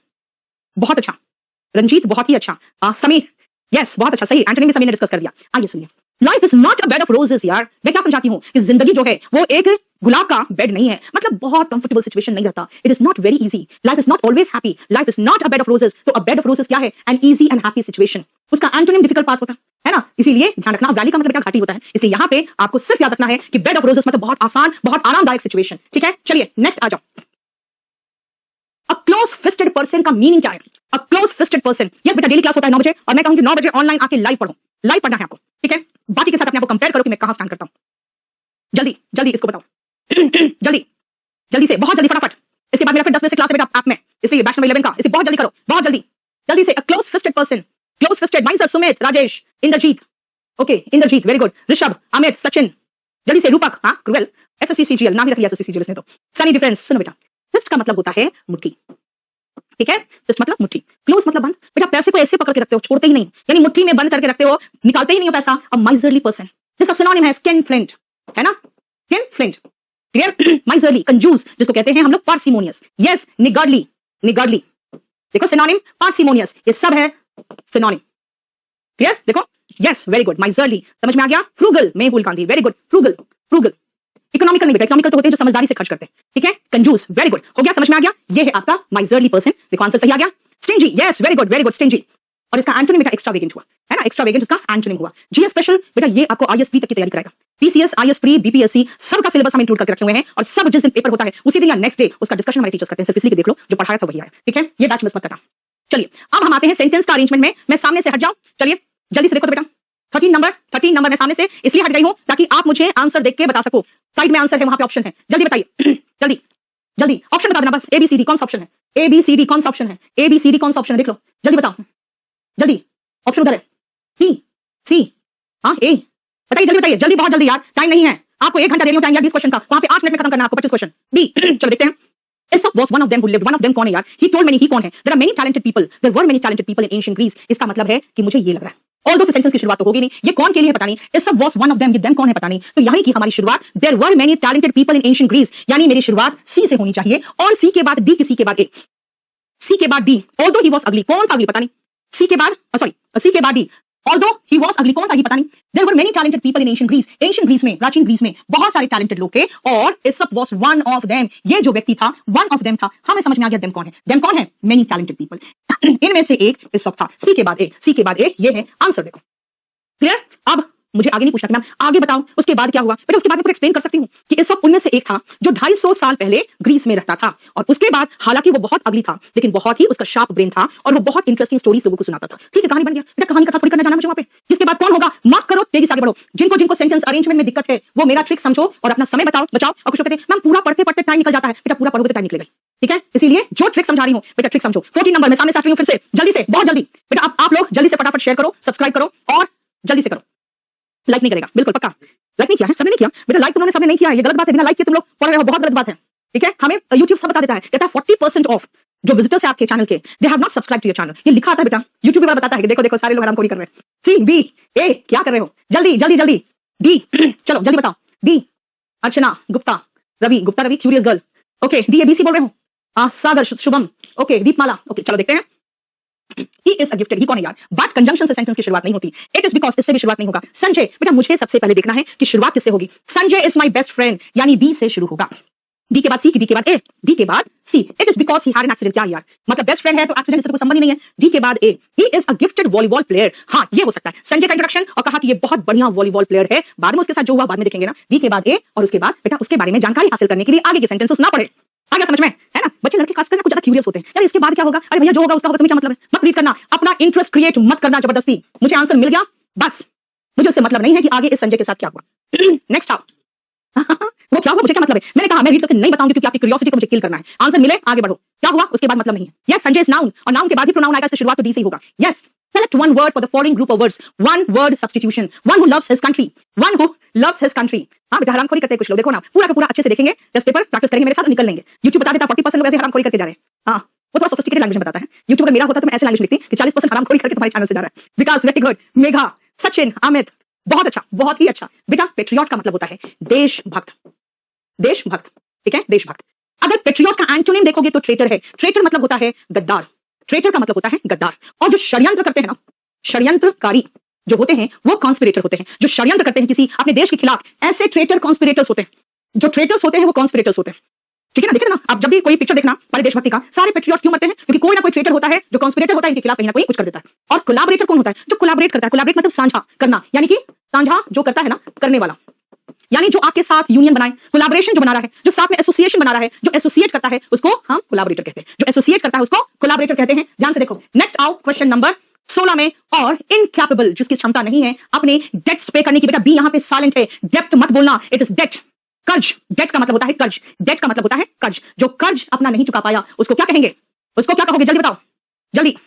बहुत अच्छा, रंजीत बहुत ही अच्छा, समीर यस बहुत अच्छा, सही, एंटनी में समीर ने डिस्कस कर दिया। आइए सुनिए, life is not a bed of roses यार। मैं क्या समझाती हूँ कि जिंदगी जो है वो एक गुलाब का बेड नहीं है, मतलब बहुत कंफर्टेबल सिचुएशन नहीं रहता। It is not very easy, life is not always happy, life is not a bed of roses. तो अ बेड ऑफ रोजेस क्या है? An easy and happy situation, उसका एंटोनिम डिफिकल्ट पार्ट होता है ना। इसीलिए ध्यान रखना, वैली का मतलब बेटा घाटी होता है, इसलिए यहाँ पे आपको सिर्फ याद रखना है कि बेड ऑफ रोजेस मतलब बहुत आसान, बहुत आरामदायक सिचुएशन, ठीक है। चलिए नेक्स्ट आ जाओ। अ क्लोज फिस्टेड पर्सन का मीनिंग क्या है? अ क्लोज फिस्टेड पर्सन, यस बेटा डेली क्लास होता है 9 बजे, और मैं कहूंगी 9 बजे ऑनलाइन आके लाइव पढ़ो, लाइव पढ़ना है आपको, ठीक है। बाकी के साथ अपने आप को कंपेयर करो कि मैं कहां स्टैंड करता हूं। जल्दी जल्दी इसको बताओ, जल्दी जल्दी से, बहुत जल्दी, फटाफट। इसके बाद मेरा फिर 10 बजे से क्लास है बेटा ऐप में, इसलिए बैच नंबर 11 का, इसे बहुत जल्दी करो, बहुत जल्दी जल्दी से। A close fisted person, close fisted mine sir, Sumit, Rajesh, Indrajeet, okay Indrajeet very good, Rishabh, Amit, Sachin, जल्दी से। रूपक, हाँ क्रूएल, एसएससी सीजीएल नाम ही रखिए एसएससी सीजीएल इसने तो। सनी डिफरेंस, सुनो बेटा, फिस्ट का मतलब होता है मुट्ठी, ठीक है, फिस्ट मतलब मुट्ठी, क्लोज मतलब बंद। बेटा पैसे को ऐसे पकड़ के रखते हो, छोड़ते ही नहीं, यानी मुट्ठी में बंद करके रखते हो, निकालते ही नहीं हो पैसा। अ माइजरली पर्सन, जिसका सिनोनिम है स्किनफ्लिंट, है ना, स्किनफ्लिंट, क्लियर। माइजरली, कंजूस जिसको कहते हैं हम लोग, पार्सिमोनियस, यस, निगर्डली, निगर्डली, देखो सिनोनिम पार्सिमोनियस, ये सब है सिनोनिम, क्लियर, देखो, यस, वेरी गुड, माइजरली समझ में आ गया। Frugal, Mehul Gandhi, very good, frugal, frugal, economical नहीं बेटा, इकोनॉमिकल तो होते हैं जो समझदारी से खर्च करते हैं, ठीक है। कंजूस, वेरी गुड, हो गया, समझ में आ गया, ये है आपका माइजरली पर्सन, देखो आंसर सही आ गया। Stingy, yes, very good, stingy, और इसका एंटोनिम बेटा एक्स्ट्रावेगेंट हुआ, है ना, एक्स्ट्रावेगेंट इसका एंटोनिम हुआ। जीएस स्पेशल बेटा ये आपको आईएएस प्री तक की तैयारी कराएगा, पीसीएस, आईएएस प्री, बीपीएससी, सबका सिलेबस हम इंक्लूड करके रखे हुए हैं, और सब जिस दिन पेपर होता है उसी दिन या नेक्स्ट डे उसका डिस्कशन हमारे टीचर्स करते हैं, सिर्फ इसलिए कि देख लो जो पढ़ाया था वही आया, ठीक है, ये बैच मिस मत करना। चलिए अब हम आते हैं सेंटेंस का अरेंजमेंट में, मैं सामने से हट जाऊं, चलिए जल्दी से देखो तो बेटा, 13 नंबर मैं सामने से इसलिए हट गई हूं ताकि आप मुझे आंसर देख के बता सको, साइड में आंसर है, वहां पे ऑप्शन है, जल्दी बताइए, जल्दी जल्दी ऑप्शन बता देना बस, एबीसीडी कौन सा ऑप्शन है, एबीसीडी कौन सा ऑप्शन है, एबीसीडी कौन सा ऑप्शन है, देख लो जल्दी बताओ, जल्दी ऑप्शन उधर है, टी सी, हाँ ए, बताइए जल्दी बताइए, जल्दी, बहुत जल्दी यार, टाइम नहीं है आपको, 1 घंटा दे रही हूं टाइम यार 20 क्वेश्चन का, वहां पे 8 मिनट में खत्म करना है आपको 25 क्वेश्न। बी, चलो देखते हैं। Aesop was one of them who lived, one of them कौन है यार, he told many, he कौन है, there are many talented people, there were many talented people in ancient Greece, इसका मतलब है कि मुझे ये लग रहा है, ऑल्दो से सेंटेंस की शुरुआत तो होगी नहीं, ये कौन के लिए है पता नहीं, Aesop was one of them, ये them कौन है पता नहीं, तो यही की हमारी शुरुआत, there were many talented people in ancient Greece, यानी मेरी शुरुआत सी से होनी चाहिए, और सी के बाद डी, किसी के बाद ए, सी के बाद डी, ऑल्दो ही वॉज अगली, कौन था अगली पता नहीं, सी के बाद सॉरी, सी के बाद डी, ऑल्दो ही वॉज अगली, कौन था ये पता नहीं, there were many talented people in ancient Greece, ancient Greece में, प्राचीन ग्रीस में बहुत सारे टैलेंटेड लोग थे, और एसप वॉज वन ऑफ देम, ये जो व्यक्ति था वन ऑफ देम था, हमें समझ में आ गया देम कौन है, देम कौन है, मेनी टैलेंटेड पीपल, इनमें से एक एसप था, सी के बाद ए, सी के बाद ए, ये है आंसर, देखो क्लियर। अब मुझे आगे नहीं पूछना कि मैम आगे बताओ उसके बाद क्या हुआ, बेटा उसके बाद मैं एक्सप्लेन कर सकती हूँ कि एसप उनमें से एक था जो 250 साल पहले ग्रीस में रहता था, और उसके बाद हालांकि वो बहुत अगली था लेकिन बहुत ही उसका शार्प ब्रेन था, और वो बहुत इंटरेस्टिंग स्टोरीज लोगों को सुनाता था, ठीक है, कहानी बन गया बेटा, कहानी का थोड़ी करना जाना मुझे वहां पे, इसके बाद कौन होगा, मार्क करो, तेजी से आगे बढ़ो, जिनको जिनको सेंटेंस अरेंजमेंट में दिक्कत है वो मेरा ट्रिक समझो और अपना समय बचाओ, और कुछ कहते हैं मैम पूरा पढ़ते पढ़ते टाइम निकल जाता है, बेटा पूरा पढ़ोगे तो टाइम निकलेगा, ठीक है, इसीलिए जो ट्रिक समझा रही हूँ बेटा ट्रिक समझो। 14 नंबर मैं सामने से आ रही हूँ, फिर से जल्दी से, बहुत जल्दी बेटा, आप लोग जल्दी से फटाफट शेयर करो, सब्सक्राइब करो, और जल्दी से करो, लाइक नहीं करेगा बिल्कुल पक्का, लाइक नहीं किया है सबने, नहीं किया बेटा, लाइक तुमने सबने नहीं किया है, ये गलत बात है, बिना लाइक के तुम लोग पढ़ रहे हो, बहुत गलत बात है, ठीक है, हमें YouTube सब बता देता है, कहता है 40% ऑफ जो विजिटर्स है आपके चैनल के, they have not subscribe to your channel, ये लिखा आता है बेटा, YouTube वाला बताता है कि देखो देखो सारे लोग हरामखोरी कर रहे हैं, सी बी ए क्या कर रहे हो, जल्दी जल्दी जल्दी, डी चलो जल्दी बताओ, D Archana Gupta, Ravi Gupta, Ravi curious girl, okay, D ABC बोल रहे हो, सागर शुभम, ओके, दीपमाला, ओके, चलो देखते हैं। He is a gifted, he कौन है यार, बात कंजंक्शन से सेंटेंस की शुरुआत नहीं होती, इट इज बिकॉज इससे भी शुरुआत नहीं होगा। संजय बेटा मुझे सबसे पहले देखना है कि शुरुआत किससे होगी, Sanjay is my best friend, यानी बी से शुरू होगा, डी के बाद सी, डी के बाद ए, डी के बाद C, it is because he had an accident, क्या यार मतलब बेस्ट फ्रेंड है तो एक्सीडेंट से कोई संबंध ही नहीं है, डी के बाद A, he is a gifted volleyball player, हाँ ये हो सकता है, संजय का इंट्रोडक्शन और कहा कि ये बहुत बढ़िया वॉलीबॉल प्लेयर है, बाद में उसके साथ जो हुआ बाद में देखेंगे ना, डी के बाद ए, और उसके बाद बेटा उसके बारे में जानकारी हासिल करने के लिए आगे के सेंटेंसेस ना पढ़े, आगे समझ में है ना, बच्चे लड़के खासकर कुछ ज्यादा क्यूरियस होते हैं, यार इसके बाद क्या होगा, अरे भैया जो होगा उसका होगा, तुम्हें क्या मतलब है, मत रीड करना, अपना इंटरेस्ट क्रिएट मत करना जबरदस्ती, मुझे आंसर मिल गया बस, मुझे उससे मतलब नहीं है कि आगे इस संजय के साथ क्या हुआ, नेक्स्ट आओ वो क्या हुआ मुझे क्या मतलब है, मैंने कहा मैं रीड करके नहीं बताऊंगी क्योंकि आपकी क्यूरियोसिटी को मुझे किल करना है, आंसर मिले आगे बढ़ो, क्या हुआ उसके बाद मतलब नहीं है, यस संजय इज नाउन, और नाउन के बाद ही प्रोनाउन आएगा, इससे शुरुआत तो डी से ही होगा, yes select one word for the following group of words, one word substitution, one who loves his country, one who loves his country, हाँ बेटा हरामखोरी करते हैं कुछ लोग, देखो ना पूरा का पूरा अच्छे से देखेंगे, टेस्ट पेपर प्रैक्टिस करेंगे मेरे साथ, निकल लेंगे, YouTube बता देता 40% लोग ऐसे हरामखोरी करके जा रहे हैं, हाँ वो थोड़ा सोफिस्टिकेटेड लैंग्वेज में बताता है, YouTube अगर मेरा होता तो मैं ऐसे लैंग्वेज लिखती कि 40% हरामखोरी करके तुम्हारे चैनल से जा रहा है, विकास वेरी गुड, मेघा, सचिन, अमित, बहुत अच्छा, बहुत ही अच्छा बेटा, पेट्रियट का मतलब होता है देशभक्त, देशभक्त, ठीक है, देशभक्त, अगर पेट्रियट का एंटोनिम देखोगे तो ट्रेटर है, ट्रेटर मतलब होता है गद्दार, ट्रेटर का मतलब होता है गद्दार, और जो षड्यंत्र करते हैं ना, षड्यंत्रकारी जो होते हैं वो कॉन्स्पिरेटर होते हैं, जो षड्यंत्र करते हैं किसी अपने देश के खिलाफ, ऐसे ट्रेटर कॉन्स्पिरेटर्स होते हैं, जो ट्रेटर्स होते हैं वो कॉन्स्पिरेटर्स होते हैं, ठीक है ना, देखे ना आप जब भी कोई पिक्चर देखना पहले देशभक्ति का, सारे पेट्रियट्स क्यों मरते हैं, क्योंकि कोई ना कोई ट्रेटर होता है जो कॉन्स्पिरेटर होता है इनके खिलाफ कहीं ना कोई कुछ कर देता है, और कोलैबोरेटर कौन होता है, जो कोलैबोरेट करता है, कोलैबोरेट मतलब साझा करना, यानी कि साझा जो करता है ना, करने वाला, यानी जो आपके साथ यूनियन बनाए, कोलैबोरेशन जो बना रहा है, जो साथ में एसोसिएशन बना रहा है, जो एसोसिएट करता है उसको हम कोलैबोरेटर कहते हैं, जो एसोसिएट करता है उसको कोलैबोरेटर कहते हैं, ध्यान से देखो। नेक्स्ट आओ क्वेश्चन नंबर 16 में, और इनकैपेबल जिसकी क्षमता नहीं है अपने डेट्स पे करने की, बेटा बी यहां पे साइलेंट है, डेप्थ मत बोलना, इट इज डेट, कर्ज, डेट का मतलब होता है कर्ज, डेट का मतलब होता है कर्ज, जो कर्ज अपना नहीं चुका पाया उसको क्या कहेंगे, उसको क्या कहोगे, जल्दी बताओ, जल्दी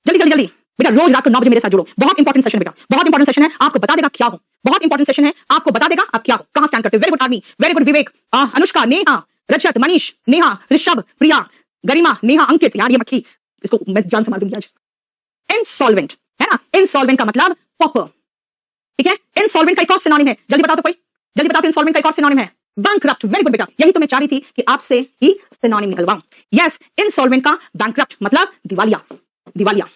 जल्दी जल्दी जल्दी बेटा, रोज रात को 9 बजे मेरे साथ जुड़ो, बहुत इंपॉर्टेंट सेशन बेटा, बहुत इंपॉर्टेंट सेशन है, आपको बता देगा क्या हो, बहुत इंपॉर्टेंट सेशन है, आपको बता देगा आप क्या हो, कहां स्टैंड करते हो, very good army, very good Vivek, Anushka, Neha, Rajat, Manish, Neha, Rishabh, Priya, Garima, Neha, Ankit, यार ये मक्खी, इसको मैं जान से मार दूंगी आज। इंसॉल्वेंट है ना, इंसॉल्वेंट का मतलब पॉपर, ठीक है। इंसॉल्वेंट का एक और सिनोनिम है, जल्दी बताओ तो कोई, जल्दी बताओ तो इंसॉल्वेंट का एक और सिनोनिम है बैंकरप्ट। वेरी गुड बेटा, यही तो मैं चाह रही थी कि आपसे ही सिनोनिम निकलवाऊं। यस, इंसॉल्वेंट का बैंकरप्ट मतलब दिवालिया। दिवालिया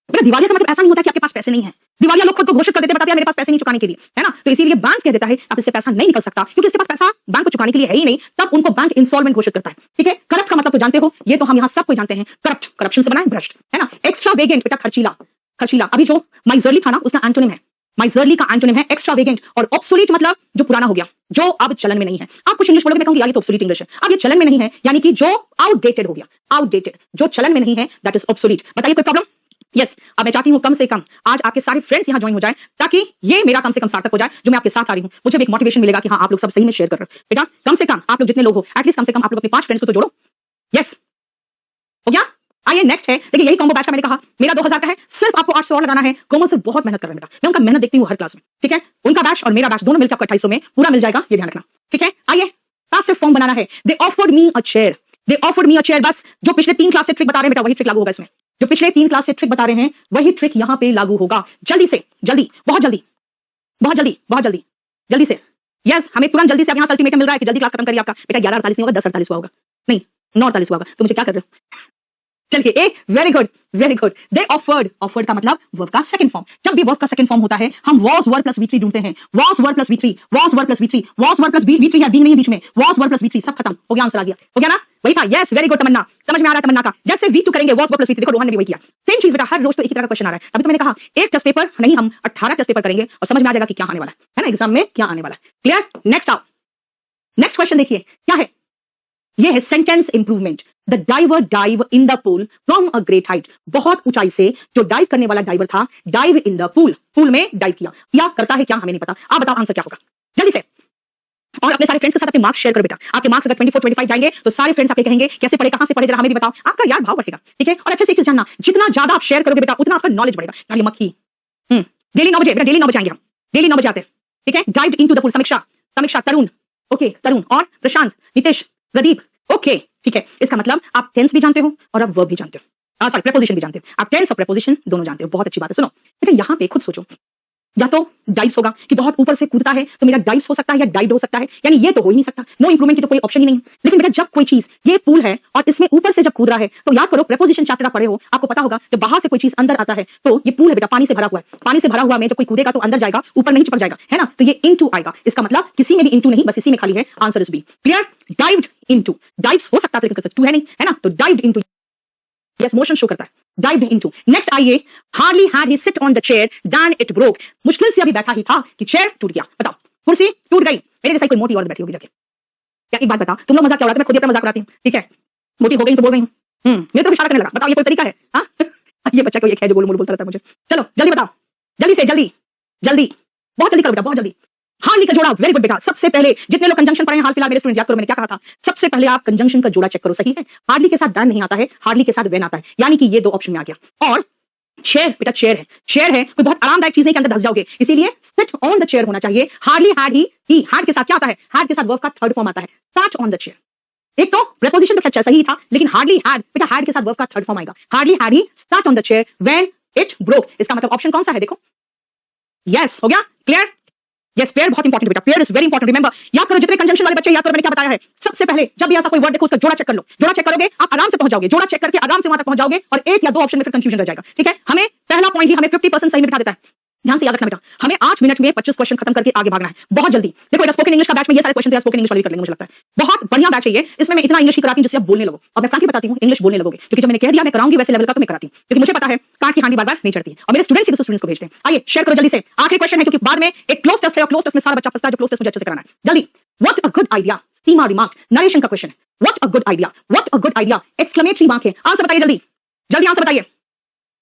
बेटा, दिवालिया का मतलब ऐसा नहीं होता कि आपके पास पैसे नहीं है। दिवालिया लोग खुद को घोषित कर देते हैं, बताते हैं मेरे पास पैसे नहीं चुकाने के लिए, है ना। तो इसीलिए बैंक कह देता है आप इससे पैसा नहीं निकल सकता, क्योंकि इसके पास पैसा बैंक को चुकाने के लिए है ही नहीं, तब उनको बैंक इंसॉल्वेंट घोषित करता है, ठीक है। करप्ट का मतलब तो जानते हो, ये तो हम यहाँ सब कोई जानते हैं, करप्ट, करप्शन से बना है, भ्रष्ट, है ना। एक्स्ट्रावेगेंट बेटा, खर्चीला, खर्चीला। अभी जो माइजरली था ना, उसका एंटोनिम है, माइजरली का एंटोनिम है एक्स्ट्रावेगेंट। और ऑब्सोलीट मतलब जो पुराना हो गया, जो अब चलन में नहीं है। आप कुछ इंग्लिश बोलोगे, मैं कहूंगी यार ये तो ऑब्सोलीट इंग्लिश है, अब ये चलन में नहीं है, यानी कि जो आउटडेटेड हो गया, आउटडेटेड, जो चलन में नहीं है, दैट इज ऑब्सोलीट। बताइए कोई प्रॉब्लम? यस, अब मैं चाहती हूं कम से कम आज आपके सारे फ्रेंड्स यहां ज्वाइन हो जाए, ताकि ये मेरा कम से कम सार्थक हो जाए जो मैं आपके साथ आ रही हूं। मुझे भी एक मोटिवेशन मिलेगा कि हाँ आप लोग सब सही में शेयर कर रहे हो। बेटा कम से कम आप लोग जितने लोग हो, एटलीस्ट कम से कम आप लोग अपने 5 फ्रेंड्स को तो जोड़ो। यस, हो गया। आइए नेक्स्ट है, देखिए यही कॉम्बो बैच का मैंने कहा मेरा 2000 का है, सिर्फ आपको 800 और लगाना है। कोमल सर बहुत मेहनत कर रहे हैं बेटा, मैं उनका मेहनत देखती हूँ हर क्लास में, ठीक है। उनका बैच और मेरा बैच दोनों मिलकर आपको 2800 में पूरा मिल जाएगा, ये ध्यान रखना, ठीक है। आइए, पैसिव फॉर्म बनाना है। They offered me a chair, they offered me a chair. बस जो पिछले 3 क्लास से ट्रिक बता रहे हैं बेटा, वही ट्रिक लागू होगा इसमें। जो पिछले 3 क्लास से ट्रिक बता रहे हैं, वही ट्रिक यहां पे लागू होगा। जल्दी से, जल्दी, बहुत जल्दी, बहुत जल्दी, बहुत जल्दी, जल्दी से। यस, हमें तुरंत जल्दी से अब यहां अल्टीमेटम मिल रहा है कि जल्दी क्लास खत्म करिए। आपका बेटा 11:48 नहीं होगा, 10:48 होगा, नहीं 9:48 होगा। तो मुझे क्या कर रहे हो? चलिए, a very good, very good. They offered, offered का मतलब वर्ब का सेकंड फॉर्म। जब भी वर्ब का सेकंड फॉर्म होता है, हम वॉज वर्ब प्लस V3 ढूंढते हैं। Was verb plus V3, was verb plus V3, was verb plus V3 है, बीन नहीं है बीच में, वॉज वर्ब प्लस V3, सब खत्म हो गया, आंसर आ गया, हो गया ना, वही था। यस, वेरी गुड तमन्ना, समझ में आ रहा है तमन्ना का। जैसे V2 करेंगे वॉज वर्ब प्लस V3, देखो रोहन ने भी वही किया, सेम चीज बेटा। हर रोज तो एक ही तरह का क्वेश्चन आ रहा है। अभी तो मैंने कहा एक टेस्ट पेपर नहीं, हम 18 टेस्ट पेपर करेंगे और समझ में आ जाएगा कि क्या आने वाला है ना, एग्जाम में क्या आने वाला है। क्लियर? नेक्स्ट आओ, नेक्स्ट क्वेश्चन देखिए क्या है। ये है sentence improvement. The diver dive in the pool from a great height. बहुत ऊंचाई से जो डाइव करने वाला डाइवर था, dive in the pool, pool में डाइव किया। क्या करता है, क्या हमें नहीं पता। आप बताओ आंसर क्या होगा जल्दी से। और अपने सारे फ्रेंड्स के साथ अपने मार्क्स शेयर करो बेटा। आपके मार्क्स अगर 24-25 जाएंगे तो सारे फ्रेंड्स आपके कहेंगे कैसे पढ़े, कहां से पढ़े, जरा हमें भी बताओ। आपका यार भाव बढ़ेगा, ठीक है। और अच्छे से एक चीज जानना, जितना ज्यादा आप शेयर करोगे बेटा, उतना आपका नॉलेज बढ़ेगा। यार ये मक्खी, डेली 9 बजे बेटा, डेली 9 बजे आएंगे हम, डेली 9 बजे आते हैं, ठीक है। डाइव इनटू द पूल, समीक्षा, समीक्षा, तरुण, ओके तरुण, और प्रशांत, नितेश, प्रदीप, ओके ठीक है। इसका मतलब आप टेंस भी जानते हो और आप वर्ब भी जानते हो, सॉरी प्रेपोजिशन भी जानते हो। आप टेंस और प्रेपोजिशन दोनों जानते हो, बहुत अच्छी बात है। सुनो बेटा, यहाँ पे खुद सोचो, या तो डाइव्स होगा कि बहुत ऊपर से कूदता है तो मेरा डाइव्स हो सकता है या डाइव हो सकता है, यानी ये तो हो ही नहीं सकता, नो इंप्रूवमेंट की तो कोई ऑप्शन ही नहीं। लेकिन बेटा जब कोई चीज, ये पूल है और इसमें ऊपर से जब कूद रहा है, तो याद करो प्रेपोजिशन चैप्टर आप पढ़े हो, आपको पता होगा जब बाहर से कोई चीज अंदर आता है तो ये पूल है बेटा, पानी से भरा हुआ है। पानी से भरा हुआ में जब कोई कूदेगा तो अंदर जाएगा, ऊपर नहीं चिपक जाएगा, है ना। तो ये इनटू आएगा, इसका मतलब किसी में भी इनटू नहीं, बस इसी में खाली है, answer is B. Clear? Dived into, dives हो सकता है लेकिन टू है नहीं, है ना। तो dived into, yes motion show करता है, dived into। नेक्स्ट आइए, hardly had he sit on the chair then it broke। मुश्किल से अभी बैठा ही था कि चेयर टूट गया। बताओ, कुर्सी टूट गई। मेरे जैसा कोई मोटी औरत बैठी होगी जाके, क्या एक बात बताओ, तुम लोग मजाक क्या उड़ाते, मैं खुद ही अपना मजाक उड़ाती हूँ, ठीक है। मोटी हो गई तो बोल रही हूँ, मेरे तो इशारा करने लगा। बताओ ये कोई तरीका है? हाँ ये बच्चा को ये है जो गोल मोल बोलता रहता है मुझे। चलो जल्दी बताओ, जल्दी से, जल्दी जल्दी, बहुत जल्दी करो बेटा, बहुत जल्दी। हार्डली का जोड़ा, वेरी गुड बेटा। सबसे पहले जितने लोग कंजंक्शन पढ़े हैं हाल फिलहाल, मेरे स्टूडेंट याद करो मैंने क्या कहा था, सबसे पहले आप कंजंक्शन का जोड़ा चेक करो, सही है। हार्डली के साथ डैन नहीं आता है, हार्डली के साथ वेन आता है, यानी कि ये 2 ऑप्शन में आ गया। और चेयर बेटा, चेयर है, चेयर है, कोई बहुत आरामदायक चीज नहीं के अंदर धस जाओगे, इसीलिए सिट ऑन द चेयर होना चाहिए। हार्डली हैड ही हैड के साथ क्या आता है, हैड के साथ वर्ब का थर्ड फॉर्म आता है, सैट ऑन द चेयर। एक तो प्रीपोजिशन तो खैर सही था, लेकिन हार्डली हैड बेटा, हैड के साथ वर्ब का थर्ड फॉर्म आएगा। Hardly had he sat on the chair when it broke. इसका मतलब ऑप्शन कौन सा है, देखो। यस, हो गया, क्लियर। यस, पेयर बहुत इंपॉर्टेंट बेटा, pair is very important. Remember, याद करो जितने कंजंक्शन वाले बच्चे, याद करो मैंने क्या बताया है। सबसे पहले जब भी ऐसा कोई वर्ड देखो उसका जोड़ा चेक कर लो। जोड़ा चेक करोगे आप आराम से पहुंच जाओगे, जोड़ा चेक करके आराम से वहां तक पहुंच जाओगे, और 1 या 2 ऑप्शन में फिर कंफ्यूजन रह जाएगा, ठीक है। हमें पहला पॉइंट ही हमें 50% सही में बिठा देता है। ध्यान से याद रखना बेटा, हमें 8 मिनट में 25 क्वेश्चन खत्म करके आगे भागना है, बहुत जल्दी। देखो बेटा, स्पोकन इंग्लिश का बैच में ये सारे क्वेश्चन स्पोकन इंग्लिश वाले कर लेंगे, मुझे लगता है बहुत बढ़िया बैच है ये। इसमें मैं इतना इंग्लिश ही कराती हूं जिससे आप बोलने लगो, और मैं फ्रैंकली बताती हूं इंग्लिश बोलने लगोगे, क्योंकि जब मैंने कह दिया मैं कराऊंगी वैसे लेवल का, तो मैं कराती हूं, क्योंकि मुझे पता है काट की हांडी बार बार नहीं चढ़ती है, और मेरे स्टूडेंट्स ही दूसरे स्टूडेंट्स को भेजते हैं। आइए शेयर करो जल्दी से, आखिरी क्वेश्चन है क्योंकि बाद में एक क्लोज टेस्ट है, और क्लोज टेस्ट में सारा बच्चा फंसता है, जो क्लोज टेस्ट मुझे अच्छे से कराना है। जल्दी, what a good idea, Seema remark, narration का क्वेश्चन है, what a good idea, what a good idea, exclamatory mark है। आंसर बताइए जल्दी, जल्दी आंसर बताइए।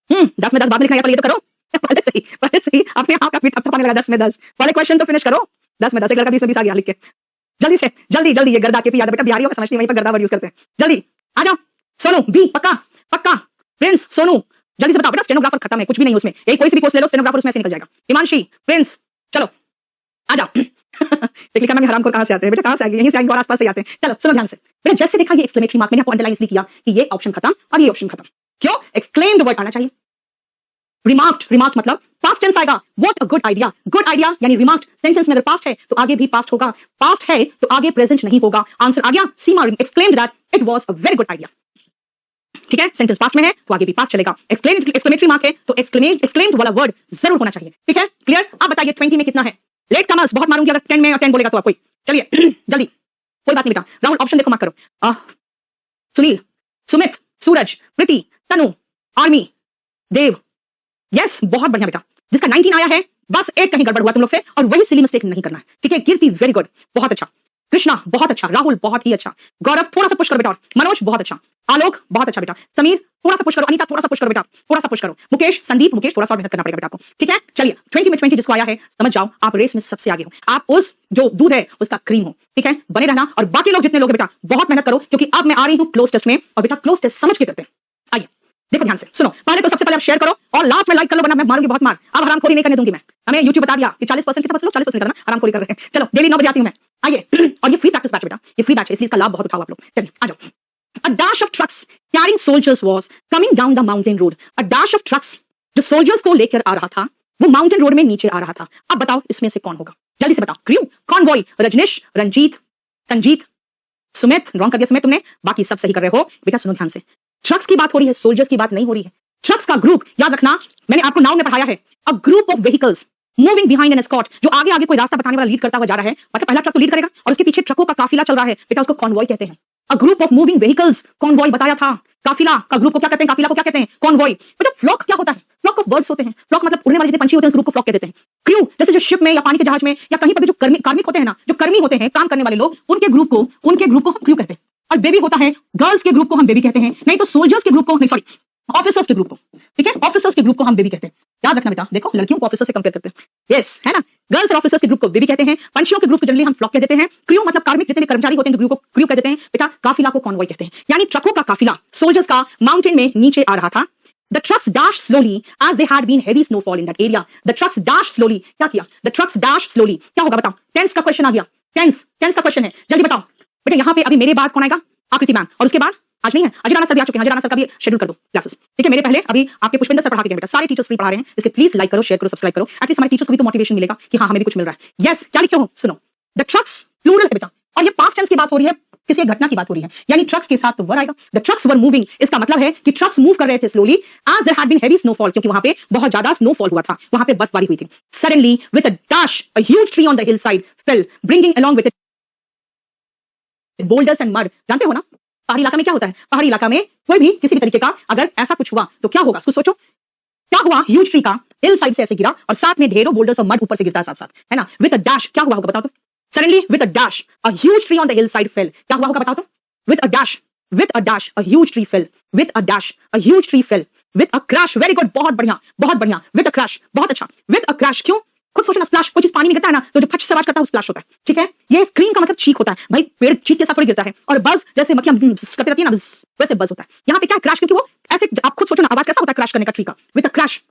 10 में 10 बाद में लिखना है, ये तो करो पहले सही अपने आप का पीठ थपथपाने लगा। 10 में 10 वाले क्वेश्चन तो फिनिश करो, 10 में 10, एक लड़का 20 में 20 आ गया लिख के। जल्दी से, जल्दी जल्दी, ये गर्दा के पी याद बेटा, बिहारियों का समझती, वहीं पर गर्दा वर्ड यूज करते हैं। जल्दी आ जाओ, सोनू बी, पक्का पक्का, प्रिंस, सोनू जल्दी से बताओ बेटा, स्टेनोग्राफर खत्म है, कुछ भी नहीं उसमें, एक कोई सी भी कोर्स ले लो, स्टेनोग्राफर उसमें से निकल जाएगा। हिमांशी, प्रिंस, चलो आ जाओ देख लिखा मैं हरामखोर कहां से आते हैं बेटा, कहां से आएंगे, यहीं से आएंगे और आसपास से आते हैं। चलो सुनो ध्यान से बेटा, जैसे देखा ये एक्सक्लेमेटरी मार्क मैंने आपको अंडरलाइन इसलिए किया कि ये ऑप्शन खत्म और ये ऑप्शन खत्म। क्यों? एक्सक्लेम्ड वर्ड आना चाहिए। रिमार्क्ड, रिमार्क मतलब पास्ट टेंस आएगा। What a good idea, good idea यानी रिमार्क्ड। सेंटेंस में अगर पास्ट है तो आगे भी पास्ट होगा, पास्ट है तो आगे प्रेजेंट नहीं होगा। आंसर आ गया, Seema exclaimed that it was a very good idea. ठीक है, सेंटेंस पास्ट में है तो आगे भी पास्ट चलेगा। एक्सक्लेमेटरी मार्क है तो एक्सक्लेम्ड वाला वर्ड जरूर होना चाहिए। ठीक है, क्लियर? अब बताइए 20 में कितना है? लेट कमर्स बहुत मारूंगी अगर 10 में या 10 बोलेगा तो आप कोई। चलिए जल्दी, कोई बात नहीं बेटा। राहुल ऑप्शन देखो, मार्क करो। सुनील, सुमित, सूरज, प्रीति, तनु, आर्मी, देव। यस, बहुत बढ़िया बेटा। जिसका 19 आया है बस एक कहीं गड़बड़ हुआ तुम लोग से और वही सिली मिस्टेक नहीं करना है। ठीक है, कीर्ति वेरी गुड, बहुत अच्छा। कृष्णा बहुत अच्छा, राहुल बहुत ही अच्छा, गौरव थोड़ा सा पुश करो बेटा, और मनोज बहुत अच्छा, आलोक बहुत अच्छा बेटा, समीर थोड़ा सा पुश करो, अनीता थोड़ा सा पुश करो बेटा, थोड़ा सा पुश करो, मुकेश, संदीप, मुकेश थोड़ा सा मेहनत करना पड़ेगा बेटा आपको। ठीक है, चलिए 20 में 20 जिसको आया है समझ जाओ आप रेस में सबसे आगे हो। आप उस जो दूध है उसका क्रीम हो। ठीक है, बने रहना और बाकी लोग जितने लोग बेटा बहुत मेहनत करो, क्योंकि अब मैं आ रही हूं क्लोज टेस्ट में और बेटा क्लोज टेस्ट समझ के करते हैं। आइए देखो ध्यान से सुनो, पहले तो सबसे पहले आप शेयर करो और लास्ट में लाइक कर लो, वरना मैं मारूंगी बहुत मार। अब हरामखोरी नहीं करने दूंगी मैं। हमें YouTube बता दिया कि 40% कितना लोग 40% करना हरामखोरी कर रहे हैं। चलो डेली 9 बजे आती हूं मैं। आइए और ये फ्री प्रैक्टिस बैच बेटा, ये फ्री बैच है इसलिए इसका लाभ बहुत उठाओ आप लोग। चलिए आ जाओ। A dash of trucks carrying soldiers was coming down the mountain road. A dash of trucks जो soldiers को लेकर आ रहा था वो माउंटेन रोड में नीचे आ रहा था। अब बताओ इसमें से कौन होगा, जल्दी से बताओ। Crew, convoy, Rajneesh, Ranjeet, Sanjeet, Sumit. Wrong कर दिया सुमित तुमने, बाकी सब सही कर रहे हो बेटा। सुनो ध्यान से, ट्रक्स की बात हो रही है, सोल्जर्स की बात नहीं हो रही है। ट्रक्स का ग्रुप याद रखना, मैंने आपको नाउन में पढ़ाया है। A group of vehicles moving behind an escort, जो आगे आगे कोई रास्ता बताने वाला लीड करता हुआ जा रहा है, मतलब पहला ट्रक तो लीड करेगा और उसके पीछे ट्रकों का काफिला चल रहा है बेटा, उसको कॉनवॉय कहते हैं। अ group of moving vehicles, Conway बताया था। काफिला का ग्रुप को क्या कहते हैं, काफिला को क्या कहते हैं, कॉनवॉय। बेटा फ्लॉक क्या होता है, फ्लॉक ऑफ बर्ड्स होते हैं। फ्लॉक मतलब उड़ने वाले जितने पंछी होते हैं उस ग्रुप को फ्लॉक कहते हैं। क्रू जैसे जो शिप में या पानी के जहाज में या कहीं पर भी जो कार्मिक होते हैं ना, जो कर्मी होते हैं, काम करने वाले लोग, उनके ग्रुप को हम क्रू कहते हैं। और बेबी होता है, गर्ल्स के ग्रुप को हम बेबी कहते हैं, नहीं तो सोल्जर्स के ग्रुप को, नहीं सॉरी ऑफिसर्स के ग्रुप को। ठीक है, ऑफिसर्स के ग्रुप को हम बेबी कहते हैं। याद रखना बेटा, देखो लड़कियों को ऑफिसर से कंपेयर करते हैं। यस है ना, गर्ल्स और ऑफिसर्स के ग्रुप को बेबी कहते हैं। पंछियों के ग्रुप को जनरली हम फ्लॉक कह देते हैं। क्रू मतलब कार्मिक जितने भी कर्मचारी होते हैं ग्रुप को क्रू कह देते हैं बेटा। काफिला को कॉनवॉय कहते हैं। यानी ट्रकों का काफिला सोल्जर्स का माउंटेन में नीचे आ रहा था। The trucks dashed slowly as there had been heavy snowfall in that area. The trucks dashed slowly. क्या किया? The trucks dashed slowly. क्या होगा बताओ? टेंस का क्वेश्चन आ गया। टेंस का क्वेश्चन है, जल्दी बताओ बेटा। यहाँ पे अभी मेरे बाद कौन आएगा? आकृति मैम, और उसके बाद आज नहीं है, अजय राणा सर भी आ चुके हैं। अजय राणा सर का भी शेड्यूल कर दो क्लासेस। ठीक है, मेरे पहले अभी आपके पुष्पेंद्र सर पढ़ा के गए बेटा। सारे टीचर्स फ्री पढ़ा रहे हैं, इसलिए प्लीज लाइक करो, शेयर करो, सब्सक्राइब करो। एटलीस्ट हमारे टीचर्स को भी तो मोटिवेशन मिलेगा कि हाँ हमें भी कुछ मिल रहा है। यस, क्या लिखे हो सुनो। द ट्रक्स प्लूरल है बेटा, और ये पास्ट टेंस की बात हो रही है, किसी एक घटना की बात हो रही है, यानी ट्रक्स के साथ तो वर आएगा। द ट्रक्स वर मूविंग, इसका मतलब है कि ट्रक्स मूव कर रहे थे slowly as there had been heavy snowfall, क्योंकि वहां पे बहुत ज्यादा स्नोफॉल हुआ था, वहां पे बर्फबारी हुई थी। Suddenly with a dash a huge tree on the hill side fail bringing along with it boulders and mud. जानते हो ना पहाड़ी इलाका में क्या होता है? पहाड़ी इलाका में कोई भी किसी भी तरीके का अगर ऐसा कुछ हुआ तो क्या होगा, सोचो क्या हुआ। ह्यूज ट्री का हिल साइड से ऐसे गिरा और साथ में ढेरों बोल्डर्स और मड ऊपर से गिरता है साथ साथ, है ना। विद अ डैश क्या हुआ होगा बताओ तो? Suddenly with a dash a huge tree on the hillside fell. क्या हुआ होगा बताओ तो? With a dash a huge tree fell. With a dash a huge tree fell. With a crash, very good, बहुत बढ़िया बहुत बढ़िया। With a crash, बहुत अच्छा। With a crash, क्यों? खुद सोचो ना, स्प्लैश कोई चीज पानी में गिरता है ना तो जो फट से आवाज करता है वो स्प्लैश होता है। ठीक है, ये स्क्रीन का मतलब चीख होता है भाई, पेड़ चीख के साथ थोड़ी गिरता है। और बज जैसे मक्खियां करती रहती है ना, वैसे बज होता है। यहाँ पे क्या क्रैश, क्योंकि वो ऐसे आप खुद सोचो ना आवाज कैसा होता है क्रैश करने का ट्री का। With a crash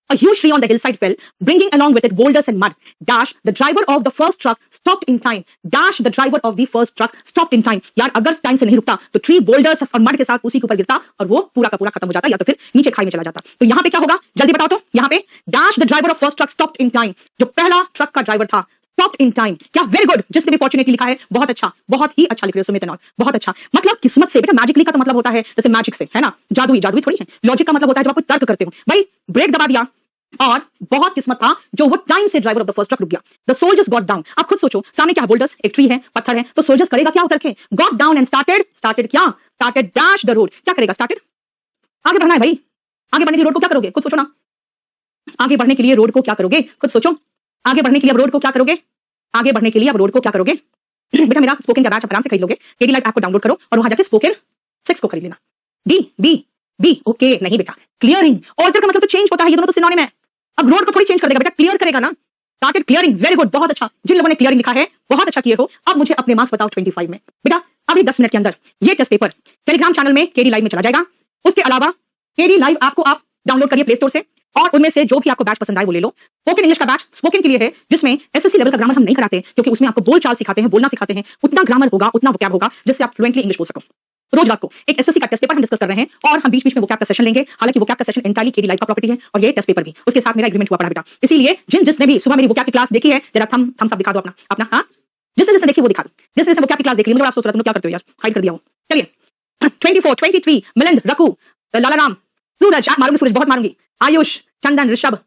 a huge tree on the hillside fell, bringing along with it boulders and mud. Dash, the driver of the first truck stopped in time. Dash, the driver of the first truck stopped in time. यार अगर time से नहीं रुकता तो tree boulders और mud के साथ उसी के ऊपर गिरता और वो पूरा का पूरा खत्म हो जाता या तो फिर नीचे खाई में चला जाता। तो यहाँ पे क्या होगा जल्दी बताओ तो? यहाँ पे Dash, the driver of first truck stopped in time. जो पहला ट्रक का ड्राइवर था stopped in time. क्या वेरी गुड, जिसने भी फॉर्चुनेटली लिखा है बहुत अच्छा, बहुत ही अच्छा लिख रहे हो सुमित एंड ऑल, बहुत अच्छा। मतलब किस्मत से बेटा, मैजिकली का तो मतलब होता है जैसे मैजिक से, है ना, जादुई थोड़ी है। लॉजिक का मतलब होता है जब आप कोई तर्क करते हो। भाई ब्रेक दबा दिया और बहुत किस्मत था जो वो टाइम से driver of the first truck रुक गया। द सोल्जर्स गॉट डाउन, आप खुद सोचो सामने क्या है, बोल्डर्स, एक ट्री है, पत्थर है, तो सोल्जर्स करेगा क्या उतर के? गॉट डाउन एंड स्टार्टेड क्या? Started dash the road. क्या करेगा? स्टार्टेड, आगे बढ़ना है भाई। आगे बढ़ने के लिए रोड को क्या करोगे? खुद सोचो ना, आगे बढ़ने के लिए रोड को क्या करोगे? खुद सोचो, आगे बढ़ने के लिए अब रोड को क्या करोगे? आगे बढ़ने के लिए अब रोड को क्या करोगे? बेटा मेरा स्पोकन का बैच आराम से खरीद लोगे, केडी लाइव ऐप को डाउनलोड करो और वहां जाके स्पोकन 6 को खरीद लेना। बी ओके नहीं बेटा, क्लियरिंग, ऑल्टर का मतलब तो चेंज होता है, ये दोनों तो सिनोनिम है। अब रोड को थोड़ी चेंज कर देगा बेटा, क्लियर करेगा ना। स्टार्टेड क्लियरिंग, वेरी गुड, बहुत अच्छा। जिन लोगों ने क्लियरिंग लिखा है बहुत अच्छा किए हो। अब मुझे अपने मार्क्स बताओ 25 में। बेटा अभी 10 मिनट के अंदर ये टेस्ट पेपर टेलीग्राम चैनल में केडी लाइव में चला जाएगा। उसके अलावा केडी लाइव ऐप को आप डाउनलोड करिए प्ले स्टोर से, और उनमें से जो भी आपको बैच पसंद आए वो ले लो। स्पोकन इंग्लिश का बैच स्पोकन के लिए है, जिसमें एसएससी लेवल का ग्रामर हम नहीं कराते क्योंकि उसमें आपको बोलचाल सिखाते हैं, बोलना सिखाते हैं। उतना ग्रामर होगा, उतना वोकैब होगा जिससे आप फ्लुएंटली इंग्लिश बोल सको। रोज रात को एक एसएससी का टेस्ट पेपर हम डिस्कस कर रहे हैं और हम बीच-बीच में वोकैब का सेशन लेंगे। हालांकि वोकैब का सेशन एंटायरली केडी लाइव का प्रॉपर्टी है और ये टेस्ट पेपर भी उसके साथ मेरा एग्रीमेंट हुआ पड़ा बेटा। इसीलिए जिसने भी सुबह मेरी वोकैब की क्लास देखी है, जरा थम्स अप दिखा दो अपना। हाँ, जिसने देखी वो दिखा दो। जिसने वोकैब की क्लास देख ली, मतलब आप सोच रहे हो तुम क्या करते हो यार, हाइड कर दिया हो। चलिए 24, 23 मिलिंद, रकू, लालाराम, सूरज, मारूंगी सूरज, बहुत मारूंगी, आयुष, चंदन, ऋषभ,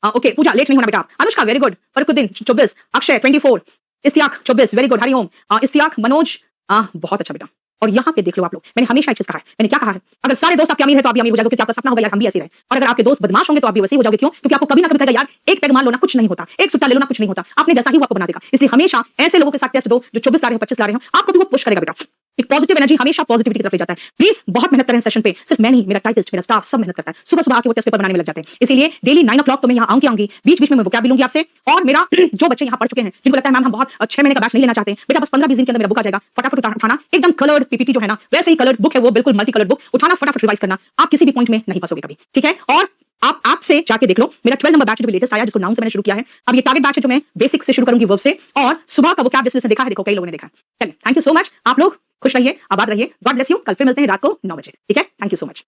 ओके, पूजा, लेट नहीं होना बेटा। Anushka very good, Farukuddin 24, Akshay 24, Ishtiyaq 24 very good, Hariom, Ishtiyaq, Manoj, बहुत अच्छा बेटा। और यहाँ पे देख लो आप लोग, मैंने हमेशा एक चीज कहा है, मैंने क्या कहा है, अगर सारे दोस्त आपके अमीर है तो आप भी अमीर हो जाओगे, क्योंकि आपका सपना होगा यार हम भी ऐसे रहे। और अगर आपके दोस्त बदमाश होंगे तो आप भी वैसे हो जाओगे। क्यों? क्योंकि आपको कभी ना कभी कहेगा यार एक पैग मान लो ना, कुछ नहीं होता, एक सुट्टा ले लो ना, कुछ नहीं होता, आपने जैसा ही वो आपको बना देगा। इसलिए हमेशा ऐसे लोगों के साथ टेस्ट दो जो 24 ला रहे हो, 25 ला रहे हो, आपको भी वो पुश करेगा बेटा। एक पॉजिटिव एनर्जी हमेशा पॉजिटिविटी की तरफ ले जाता है। प्लीज बहुत मेहनत करें सेशन पे, सिर्फ मैं नहीं, मेरा टाइपिस्ट, मेरा स्टाफ सब मेहनत करता है। सुबह सुबह आके वो टेस्ट पेपर बनाने में लग जाते हैं। इसीलिए डेली 9 o'clock तो मैं यहाँ आऊंगी, बीच बीच में मैं वोकैब भी लूंगी आपसे। और मेरा जो बच्चे यहाँ पढ़ चुके हैं, जिनको लगता है मैम हम बहुत 6 महीने का बैच नहीं लेना चाहते, बेटा बस 15-20 दिन के अंदर मेरा बुक आ जाएगा, फटाफट उठाना, एकदम कलर्ड पीपीटी जो है ना, वैसे ही कलर्ड बुक है वो, बिल्कुल मल्टी कलर्ड बुक उठाना, फटाफट रिवाइज करना, आप किसी भी पॉइंट में नहीं फंसोगे कभी, ठीक है। और आप आपसे जाके देख लो, मेरा 12 नंबर बैच जो लेटेस्ट आया, जिसको नाउन से मैंने शुरू किया है। अब ये टारगेट बैच है जो मैं बेसिक से शुरू करूंगी, वर्ब से, और सुबह का वोकैब जिसने देखा है, देखो कई लोगों ने देखा है। चलिए, थैंक यू सो मच, आप लोग खुश रहिए, आबाद रहिए, गॉड ब्लेस यू। कल फिर मिलते हैं रात को 9 बजे, ठीक है। Thank you so much.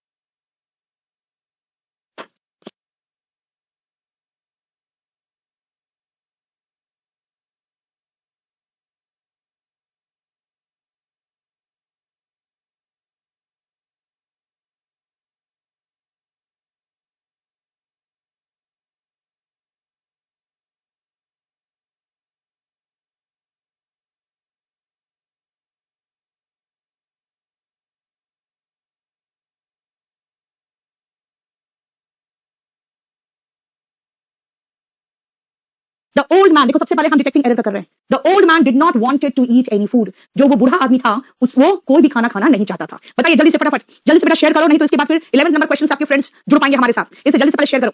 The old man, देखो सबसे पहले हम डिटेक्टिंग एरर का कर रहे हैं। The old man did not wanted to eat any food, जो वो बूढ़ा आदमी था वो कोई भी खाना खाना नहीं चाहता था। बताइए जल्दी से, फटाफट जल्दी से बेटा शेयर करो, नहीं तो इसके बाद फिर 11th नंबर क्वेश्चन आपके फ्रेंड्स जुड़ पाएंगे हमारे साथ। इसे जल्दी से पहले शेयर करो।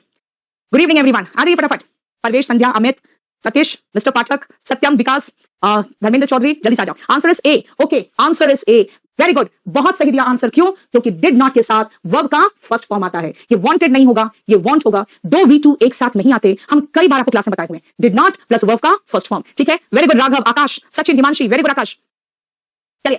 गुड इवनिंग एवरीवन, आ जाइए फटाफट। परवेश, संध्या, अमित, सतीश, मिस्टर पाठक, सत्यम, विकास, धर्मेंद्र चौधरी, जल्दी से आ जाओ। Answer is a, okay, answer is a, very good, बहुत सही दिया आंसर। क्यों? क्योंकि डिड नॉट के साथ वर्ब का फर्स्ट फॉर्म आता है। ये वांटेड नहीं होगा, ये वांट होगा। दो V2 एक साथ नहीं आते, हम कई बार आपको क्लास में बताए हुए। डिड नॉट प्लस वर्ब का फर्स्ट फॉर्म, ठीक है। Very good Raghav, Akash, Sachin, Himanshi, very good Akash. चलिए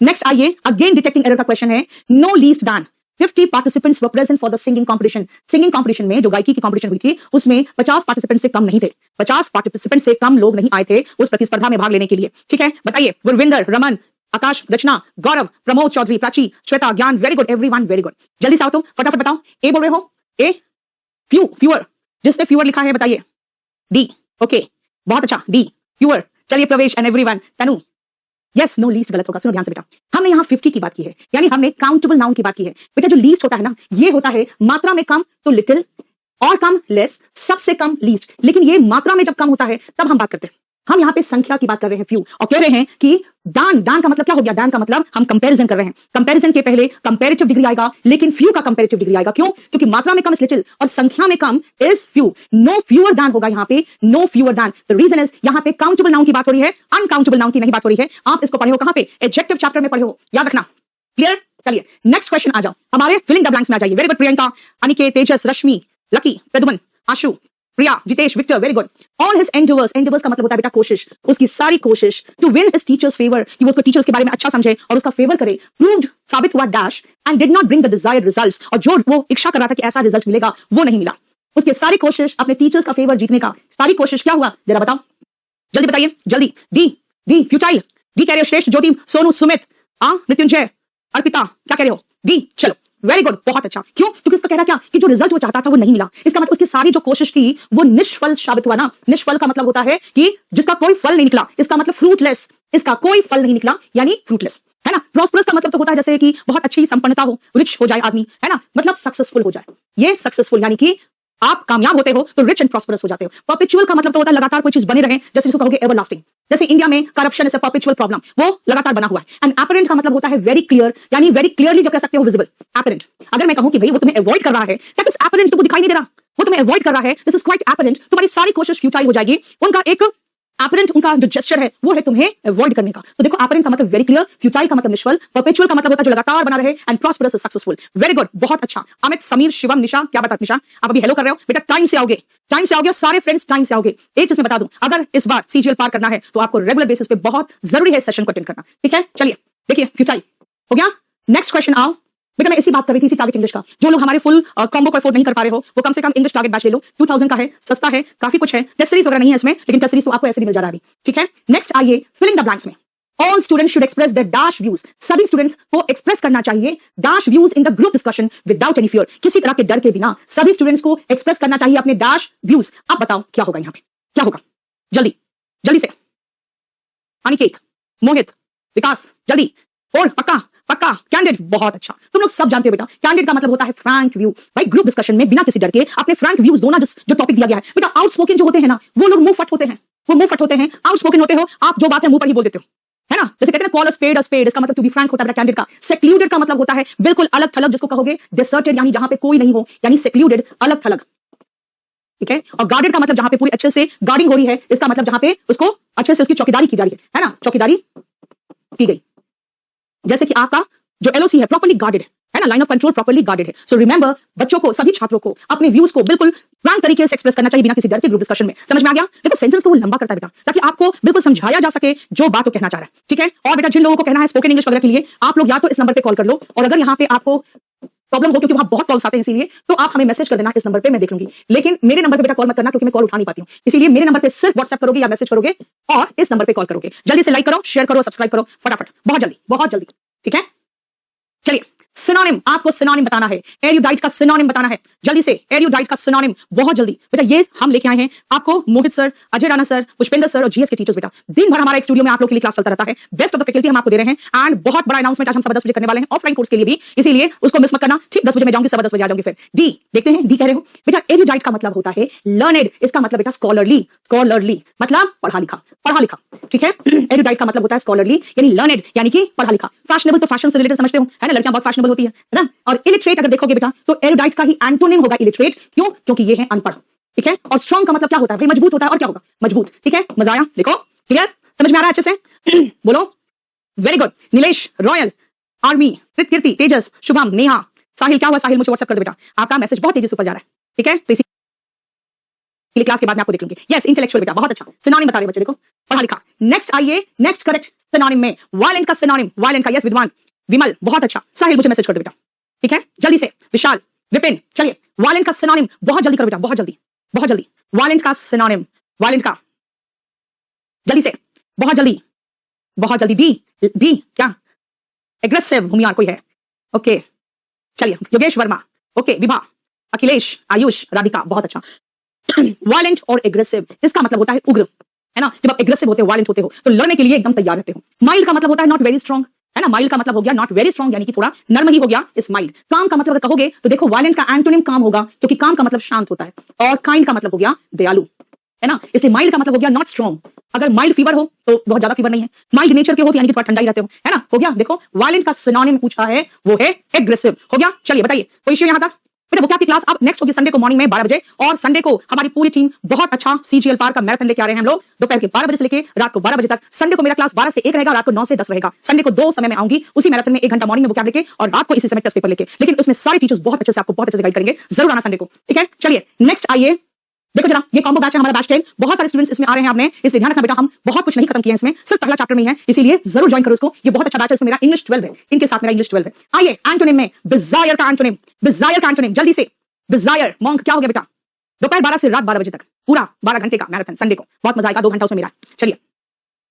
नेक्स्ट आइए, अगेन डिटेक्टिंग एरर का क्वेश्चन है। No least than, 50 participants were present for the singing competition. Singing competition में जो गायकी की कॉम्पिटिशन हुई थी, उसमें 50 पार्टिसिपेंट से कम नहीं थे। 50 पार्टिसिपेंट से कम लोग नहीं आए थे उस प्रतिस्पर्धा में भाग लेने के लिए, ठीक है। बताइए, गुरविंदर, रमन, आकाश, रचना, गौरव, प्रमोद चौधरी, प्राची, श्वेता, ज्ञान, very good everyone, very good. जल्दी से आओ तुम, फटाफट बताओ। ए बोल रहे हो? ए, फ्यूअर, जिसने फ्यूअर लिखा है बताइए। डी, ओके, बहुत अच्छा, डी, फ्यूअर। चलिए Pravesh and everyone, Tanu, yes, no least गलत होगा। सुनो ध्यान से बेटा, हमने यहाँ 50 की बात की है, यानी हमने काउंटेबल नाउन की बात की है। बेटा जो लीस्ट होता है ना, ये होता है मात्रा में कम तो लिटिल, और कम लेस, सबसे कम लीस्ट। लेकिन ये मात्रा में जब कम होता है तब हम बात करते हैं। हम यहाँ पे संख्या की बात कर रहे हैं, फ्यू, और कह रहे हैं कि दान, दान का मतलब क्या हो गया? दान का मतलब हम कंपैरिजन कर रहे हैं। कंपैरिजन के पहले कंपैरेटिव डिग्री आएगा, लेकिन फ्यू का कंपैरेटिव डिग्री आएगा। क्यों? क्योंकि मात्रा में कम इज लिटिल और संख्या में come is few. No fewer दान होगा यहाँ पे, नो फ्यूअर दान। द रीजन इज यहाँ पे काउंटेबल नाउन की बात हो रही है, अनकाउंटेबल नाउन की नहीं बात हो रही है। आप इसको पढ़े हो कहाँ पे? एडजेक्टिव चैप्टर में पढ़े हो, याद रखना। क्लियर? चलिए नेक्स्ट क्वेश्चन आ जाओ, हमारे फिलिंग द ब्लैंक्स में आ जाइए। Very good Priyanka, Aniket, Tejas, Rashmi, Lucky, Pradyuman, Ashu, Priya, Jitesh, Victor, very good. All his endeavours, endeavours का मतलब होता है बेटा कोशिश, उसकी सारी कोशिश, to win his teacher's favour, कि वो उसको टीचर्स के बारे में अच्छा समझे और उसका फेवर करे, प्रूव्ड, साबित हुआ, dash, and did not bring the desired results, और जो वो इच्छा कर रहा था कि ऐसा रिजल्ट मिलेगा वो नहीं मिला। उसकी सारी कोशिश अपने टीचर्स का फेवर जीतने का, सारी कोशिश क्या हुआ जरा बताओ, जल्दी बताइए, जल्दी। डी, डी फ्यूटाइल, डी कह रहे हो श्रेष्ठ, ज्योति, सोनू, सुमित, मृत्युंजय, अर्पिता, क्या कह रहे हो? डी, चलो वेरी गुड, बहुत अच्छा। क्यों? क्योंकि उसका कहना क्या कि जो रिजल्ट वो चाहता था वो नहीं मिला। इसका मतलब उसकी सारी जो कोशिश थी वो निष्फल साबित हुआ ना। निष्फल का मतलब होता है कि जिसका कोई फल नहीं निकला, इसका मतलब फ्रूटलेस, इसका कोई फल नहीं निकला यानी फ्रूटलेस, है ना। प्रॉस्परस का मतलब तो होता है जैसे कि बहुत अच्छी संपन्नता हो, रिच हो जाए आदमी, है ना, मतलब सक्सेसफुल हो जाए। ये सक्सेसफुल यानी कि आप कामयाब होते हो तो रिच एंड प्रॉस्परस हो जाते हो। परपेचुअल का मतलब तो होता है लगातार कोई चीज बनी रहे, जैसे इसको कहोगे एवरलास्टिंग। जैसे इंडिया में corruption is a perpetual problem, वो लगातार बना हुआ है। एंड एपरेंट का मतलब होता है वेरी क्लियर, यानी वेरी क्लियरली जो कह सकते हो विजिबल। एपरेंट, अगर मैं कहूं कि भाई वो तुम्हें अवॉइड कर रहा है, दैट इज एपरेंट, तुमको दिखाई नहीं दे रहा, वो तुम्हें अवॉइड कर रहा है, दिस इज क्वाइट एपरेंट, तुम्हारी सारी कोशिश फ्यूटाइल हो जाएगी। उनका एक एपरेंट उनका जो जेस्चर है वो है तुम्हें अवॉइड करने का। तो देखो एपरेंट का मतलब वेरी क्लियर, फ्यूटाइल का मतलब निष्फल, परपेचुअल का मतलब होता है जो लगातार बना रहे, and prosperous successful. Very good, बहुत अच्छा। अमित, समीर, शिवम, निशा, क्या बता निशा, आप अभी हेलो कर रहे हो बेटा, टाइम से आओगे, टाइम से आओगे, सारे फ्रेंड्स टाइम से आओगे। एक चीज मैं बता दूं, अगर इस बार सीजीएल पार करना है तो आपको रेगुलर बेसिस पे बहुत जरूरी है सेशन को अटेंड करना, ठीक है। चलिए देखिए फ्यूटाइल हो गया। नेक्स्ट क्वेश्चन आओ बेटा, मैं इसी बात कर रही थी, इसी टारगेट इंग्लिश का। जो लोग हमारे फुल कॉम्बो को अफोर्ड नहीं कर पा रहे हो वो कम से कम इंग्लिश टारगेट बैच ले लो, 2000 का है, सस्ता है, काफी कुछ है, टेस्ट सीरीज वगैरह नहीं है इसमें, लेकिन टेस्ट सीरीज तो आपको ऐसे ही मिल जा रहा है, ठीक है। नेक्स्ट आइए फिलिंग द ब्लैंक्स में। All students should express their dash views, सभी स्टूडेंट्स को एक्सप्रेस करना चाहिए dash views in the group discussion without any fear, किसी तरह के डर के बिना सभी स्टूडेंट्स को एक्सप्रेस करना चाहिए अपने डैश व्यूज। आप बताओ क्या होगा यहाँ पे, क्या होगा, जल्दी जल्दी से। अनिकेत, मोहित, विकास, जल्दी। और पक्का पक्का, कैंडिड, बहुत अच्छा। तुम लोग सब जानते हो बेटा, कैंडिड का मतलब होता है फ्रैंक व्यू। भाई ग्रुप डिस्कशन में बिना किसी डर के अपने फ्रैंक व्यूज दो ना, जो टॉपिक दिया गया है। बेटा आउटस्पोकन जो होते हैं ना, वो लोग मुंह फट होते हैं, वो मुंह फट होते हैं। आउटस्पोकन होते हो आप, जो बात है मुंह पर ही बोल देते हो, है ना। जैसे कहते हैं कॉल अ स्पेड, इसका मतलब टू बी फ्रैंक होता है बेटा कैंडिड का। सेक्लूडेड का मतलब होता है बिल्कुल अलग थलग, जिसको कहोगे डेसर्टेड, यानी जहां पे कोई नहीं हो, यानी सेक्लूडेड, अलग थलग, ठीक है। और गार्डेड का मतलब जहां पे पूरी अच्छे से गार्डिंग हो रही है, इसका मतलब जहां पे उसको अच्छे से उसकी चौकीदारी की जा रही है ना, चौकीदारी की गई। जैसे कि आपका जो एलओसी है प्रॉपर्ली गार्डेड है ना, line of control properly guarded है। सो रिमेंबर, बच्चों को, सभी छात्रों को अपने व्यूज को बिल्कुल फ्रैंक तरीके से एक्सप्रेस करना चाहिए बिना किसी डर के ग्रुप डिस्कशन में। समझ में आ गया? देखो सेंटेंस को वो लंबा करता है बेटा, ताकि आपको बिल्कुल समझाया जा सके जो बात वो कहना चाह रहा है, ठीक है। और बेटा जिन लोगों को कहना है स्पोकन इंग्लिश वगैरह के लिए, आप लोग या तो इस नंबर पे कॉल कर लो, और अगर यहाँ पे आपको प्रॉब्लम हो, क्योंकि वहां बहुत कॉल्स आते हैं इसीलिए, तो आप हमें मैसेज कर देना इस नंबर पे, मैं देख लूंगी। लेकिन मेरे नंबर पे बेटा कॉल मत करना, क्योंकि मैं कॉल उठा नहीं पाती हूँ, इसीलिए मेरे नंबर पे सिर्फ व्हाट्सएप करोगे या मैसेज करोगे, और इस नंबर पे कॉल करोगे। जल्दी से लाइक करो, शेयर करो, सब्सक्राइब करो, फटाफट, बहुत जल्दी, ठीक है। चलिए सिनोनिम, आपको सिनोनिम बताना है, एरुडाइट का सिनोनिम बताना है, जल्दी से एरुडाइट का सिनोनिम, बहुत जल्दी बेटा। ये हम लेके आए हैं आपको, Mohit sir, Ajay Rana sir, Pushpendra sir और जीएस के टीचर्स बेटा। दिन भर हमारा एक स्टूडियो में आप लोग के लिए क्लास चलता रहता है, बेस्ट ऑफ द फैकल्टी हम आपको दे रहे हैं, एंड बहुत बड़ा अनाउंसमेंट आज हम 10:15 बजे करने वाले हैं ऑफलाइन कोर्स के लिए भी, इसीलिए उसको मिस मत करना, ठीक। 10 बजे मैं जाऊंगी, 10:15 बजे आ जाऊंगी। फिर डी देखते हैं, डी कह रहे हो बेटा, एरुडाइट का मतलब होता है लर्नेड, इसका मतलब बेटा स्कॉलरली, मतलब पढ़ा लिखा, ठीक है। एरुडाइट का मतलब होता है स्कॉलरली यानी लर्नेड, यानी कि पढ़ा लिखा। फैशनेबल तो फैशन से रिलेटेड समझते हो, है ना, लड़कियां बहुत फैशनेबल होती है ना। और इलिटरेट अगर देखोगे बेटा, तो एरुडाइट का ही एंटोनिम होगा इलिटरेट, क्यों? क्योंकि ये है अनपढ़, ठीक है। और स्ट्रॉन्ग का मतलब क्या होता है भाई? मजबूत होता है, और क्या होगा? मजबूत, ठीक है। मजा आया? देखो क्लियर, समझ में आ रहा है अच्छे से? बोलो वेरी गुड। नीलेश, रॉयल, आर्मी, कीर्ति, तेजस, शुभम, नेहा, साहिल, क्या हुआ साहिल? मुझे व्हाट्सएप कर दो बेटा, आपका मैसेज बहुत तेजी से ऊपर जा रहा है, ठीक है। तो इसी क्लास के बाद मैं आपको देख लूंगी। यस, इंटेलेक्चुअल बेटा, बहुत अच्छा। सिनोनिम बता रहे बच्चे, देखो पढ़ा लिखा। नेक्स्ट आइए, नेक्स्ट करेक्ट सिनोनिम में वायलेंट का सिनोनिम, वायलेंट का, यस विद्वान, विमल, बहुत अच्छा। साहिल मुझे मैसेज कर दो बेटा, ठीक है, जल्दी से। विशाल, विपिन, चलिए वायलेंट का सिनोनिम बहुत जल्दी करो बेटा, बहुत जल्दी। वायलेंट का सिनोनिम, वायलेंट का, जल्दी से, बहुत जल्दी। डी क्या? एग्रेसिव, भूमियार कोई है? ओके, चलिए योगेश वर्मा, ओके, विभा, अखिलेश, आयुष, राधिका, बहुत अच्छा। वायलेंट और एग्रेसिव, इसका मतलब होता है उग्र, है ना। जब आप एग्रेसिव होते हो, वायलेंट होते हो, तो लड़ने के लिए एकदम तैयार रहते हो। माइल्ड का मतलब होता है नॉट वेरी स्ट्रॉन्ग, है ना। माइल्ड का मतलब हो गया नॉट वेरी स्ट्रॉन्ग, यानी कि थोड़ा नर्म ही हो गया, इस माइल्ड। काम का मतलब अगर कहोगे तो देखो वायलेंट का एंटोनिम काम होगा, क्योंकि काम का मतलब शांत होता है, और काइंड का मतलब हो गया दयालु, है ना। इसलिए माइल्ड का मतलब हो गया नॉट स्ट्रॉन्ग। अगर माइल्ड फीवर हो तो बहुत ज्यादा फीवर नहीं है, माइल्ड नेचर के हो तो यानी कि थोड़ा ठंडा ही रहते हो, है ना। हो गया, देखो वायलेंट का सिनोनिम पूछा है, वो है एग्रेसिव। हो गया, चलिए बताइए कोई इश्यू यहां तक? बेटा वो क्या की क्लास अब नेक्स्ट होगी संडे को मॉर्निंग में 12 बजे, और संडे को हमारी पूरी टीम बहुत अच्छा सीजीएल पार का मैराथन लेके आ रहे हैं हम लोग, दोपहर के 12 बजे से लेके रात को 12 बजे तक। संडे को मेरा क्लास 12 से 1 रहेगा, रात को 9 से 10 रहेगा। संडे को 2 समय में आऊंगी, उसी मैराथन में 1 घंटा मॉर्निंग में वो लेके, और रात को इसी समय टेस्ट पेपर लेके। लेकिन उसमें सारे टीचर्स बहुत अच्छे से आपको बहुत अच्छे से गाइड करेंगे, जरूर आना संडे को, ठीक है। चलिए नेक्स्ट आइए, देखो जरा ये कॉम्बो बैच है हमारा, बैच 10, बहुत सारे स्टूडेंट्स इसमें आ रहे हैं आपने, इसलिए ध्यान रखना बेटा, हम बहुत कुछ नहीं खत्म किया है इसमें, सिर्फ पहला चैप्टर में ही है, इसीलिए जरूर ज्वाइन करो इसको। ये बहुत अच्छा बैच है, इसमें मेरा इंग्लिश 12 है, इनके साथ मेरा इंग्लिश 12 है। आइए एंटोनिम में, डिजायर का एंटोनिम, जल्दी से। डिजायर, मॉन्क, क्या हो गया बेटा? दोपहर 12 से रात 12 बजे तक, पूरा 12 घंटे का मैराथन संडे को, बहुत मजा आएगा, 2 घंटा उसमें मेरा। चलिए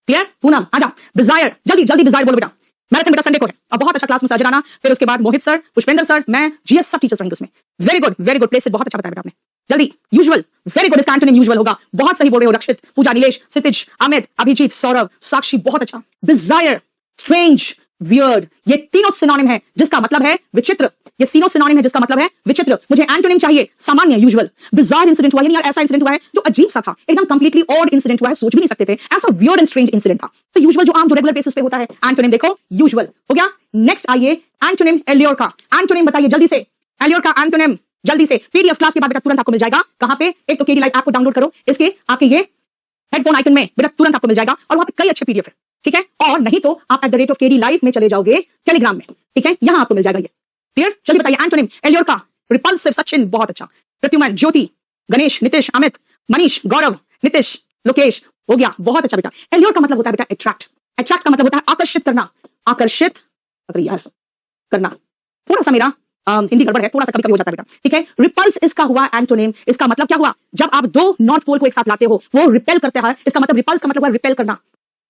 क्लियर? पूनम आ जाओ, डिजायर, जल्दी डिजायर बोलो बेटा। मैराथन बेटा संडे को है, और बहुत अच्छा क्लास में अजय राणा, फिर उसके बाद मोहित सर, पुष्पेंद्र सर, मैं, जीएस, सब टीचर्स रहेंगे उसमें। वेरी गुड, प्लेस से बहुत अच्छा बताया बेटा आपने, जल्दी। यूजुअल, वेरी गुड, इसका एंटोनिम यूजुअल होगा, बहुत सही बोल रहे हो रक्षित, पूजा, नीलेश, क्षितिज, अमित, अभिजीत, सौरभ, साक्षी, बहुत अच्छा। डिजायर, स्ट्रेंज, वियर्ड, ये तीनों सिनोनिम है जिसका मतलब है विचित्र, ये तीनों सिनोनिम है जिसका मतलब है विचित्र। मुझे एंटोनिम चाहिए सामान्य, यूजुअल। बिजार इंसिडेंट हुआ, यानी यार ऐसा इंसिडेंट हुआ है जो अजीब सा था, एकदम कंप्लीटली ऑड इंसिडेंट हुआ है, सोच भी नहीं सकते थे, ऐसा वियर्ड एंड स्ट्रेंज इंसिडेंट था। तो यूजुअल जो आम जो रेगुलर बेसिस पे होता है, एंटोनिम देखो यूजुअल, हो गया। नेक्स्ट आइए एंटोनिम एल्योर का, एंटोनिम बताइए जल्दी से, एल्योर का एंटोनिम जल्दी से। पीडीएफ क्लास के बाद बेटा तुरंत आपको मिल जाएगा, कहां पे? एक तो केडी लाइव ऐप को डाउनलोड करो, इसके आपके ये हेडफोन आइकन में बेटा तुरंत आपको मिल जाएगा और वहां पे कई अच्छे पीडीएफ है, ठीक है। और नहीं तो आप @KD लाइव में चले जाओगे टेलीग्राम में, ठीक है, यहां आपको मिल जाएगा ये। क्लियर? चलिए बताइए एंटोनिम एलियोर का रिपल्सिव, सचिन बहुत अच्छा, प्रत्युमन, ज्योति, गणेश, नितिश, अमित, मनीष, गौरव, नितिश, लोकेश, हो गया, बहुत अच्छा बेटा। एलियोर का मतलब होता है बेटा अट्रैक्ट, अट्रैक्ट का मतलब होता है आकर्षित करना, आकर्षित, अरे यार करना, थोड़ा सा मेरा हिंदी गड़बड़ है, थोड़ा सा कभी कभी हो जाता है बेटा, ठीक है। रिपल्स इसका हुआ एंटोनिम, इसका मतलब क्या हुआ, जब आप दो नॉर्थ पोल को एक साथ लाते हो वो रिपेल करते हैं, इसका मतलब रिपल्स का मतलब हुआ रिपेल करना,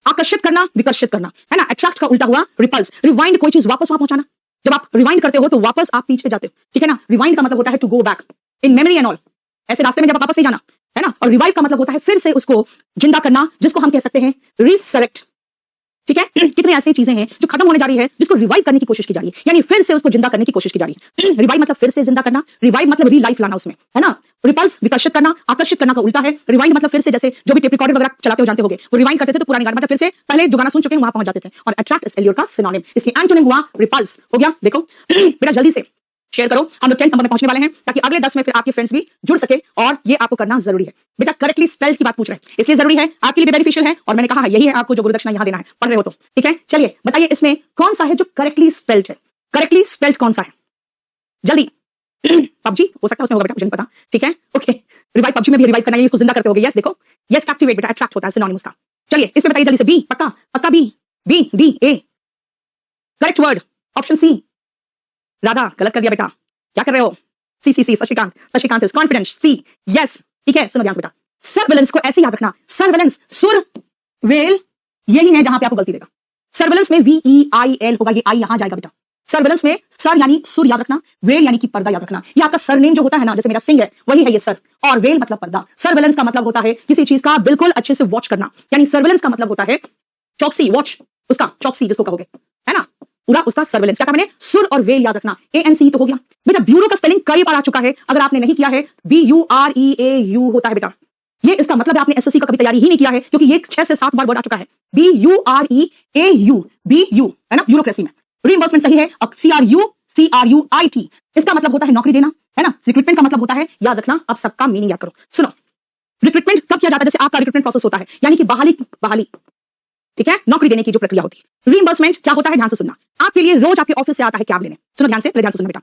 आकर्षित करना, विकर्षित करना, है ना। अट्रैक्ट का उल्टा हुआ रिपल्स, रिवाइंड कोई चीज वापस वहां पहुंचाना, जब आप रिवाइंड करते हो तो वापस आप पीछे जाते हो, ठीक है ना। रिवाइंड का मतलब होता है to go back in memory and all, ऐसे रास्ते में जब वापस नहीं जाना, है ना। और रिवाइव का मतलब होता है फिर से उसको जिंदा करना, जिसको हम कह सकते हैं रिसरेक्ट, ठीक है। कितनी ऐसी चीजें हैं जो खत्म होने जा रही है, जिसको रिवाइव करने की कोशिश की जा रही है, यानी फिर से उसको जिंदा करने की कोशिश की जा रही है। रिवाइव मतलब फिर से जिंदा करना, रिवाइव मतलब री लाइफ लाना उसमें, है ना। रिपल्स विकर्षित करना, आकर्षित करना का उल्टा है। रिवाइंड मतलब फिर से, जैसे जो भी टेप रिकॉर्डर वगैरह चलाते हो जानते होगे, वो रिवाइंड करते थे तो पुरानी गाना मतलब फिर से पहले जो गाना सुन चुके हैं वहां पहुंच जाते थे। और अट्रैक्ट इज एलियोर का सिनोनिम, इसकी एंटोनिम हुआ रिपल्स, हो गया। देखो बेटा जल्दी से शेयर करो, हम लोग 10th नंबर में पहुंचने वाले हैं, ताकि अगले 10 में फिर आपके फ्रेंड्स भी जुड़ सके, और ये आपको करना जरूरी है बेटा। करेक्टली स्पेल्ड की बात पूछ रहे हैं, इसलिए जरूरी है, आपके लिए बेनिफिशियल है, और मैंने कहा यही है आपको जो गुरुदक्षिणा यहां देना है, पढ़ रहे हो तो, ठीक है। चलिए बताइए इसमें कौन सा है जो करेक्टली स्पेल्ड है, करेक्टली स्पेल्ड कौन सा है, जल्दी। पबजी हो सकता है उसमें होगा बेटा, मुझे नहीं पता, ठीक है। ओके, रिवाइव पबजी में भी रिवाइव करना है, इसको जिंदा करते होगे, यस। देखो यस, कैप्टिवेट बेटा अट्रैक्ट होता है सिनोनिम उसका। चलिए इसमें बताइए जल्दी से, बी पक्का, पक्का B, B D A correct word, option C. Radha गलत कर दिया बेटा, क्या कर रहे हो, C C C, Shashikant, Shashikant is confident, C yes, ठीक है। सुनो ध्यान से बेटा, सर्वेलेंस को ऐसे याद रखना, सर्वेलेंस सुर वेल यही है जहां पे आपको गलती देगा। सर्वेलेंस में VEIL होगा, ये आई यहां जाएगा बेटा। सर्वेलेंस में सर यानी सुर याद रखना, वेल यानी कि पर्दा याद रखना। ये आपका सरनेम जो होता है ना, जैसे मेरा सिंह है वही है ये सर, और वेल मतलब पर्दा। सर्वेलेंस का मतलब होता है किसी चीज का बिल्कुल अच्छे से वॉच करना, यानी सर्वेलेंस का मतलब होता है चौकसी, वॉच उसका, चौकसी जिसको कहोगे, है ना, पूरा उसका सर्वेलेंस। क्या कहा मैंने, सुर और वेल याद रखना, ANC तो हो गया बेटा। ब्यूरो का स्पेलिंग कई बार आ चुका है, अगर आपने नहीं किया है BUREAU होता है बेटा। ये इसका मतलब आपने SSC का कभी तैयारी ही नहीं किया है, क्योंकि ये 6 से 7 बार वर्ड आ चुका है, BUREAU, BU है ना, ब्यूरोक्रेसी में। रीइंबर्समेंट सही है, अब CRUIT इसका मतलब होता है नौकरी देना, है ना। रिक्रूटमेंट का मतलब होता है, याद रखना, आप सबका मीनिंग याद करो। सुनो, रिक्रूटमेंट कब किया जाता है, जैसे आपका रिक्रूटमेंट प्रोसेस होता है, यानी कि बहाली, ठीक है, नौकरी देने की जो प्रक्रिया होती है। रीइंबर्समेंट क्या होता है, ध्यान से सुनना, आपके लिए रोज आपके ऑफिस से आता है कैब लेने, सुनो ध्यान से सुनना बेटा,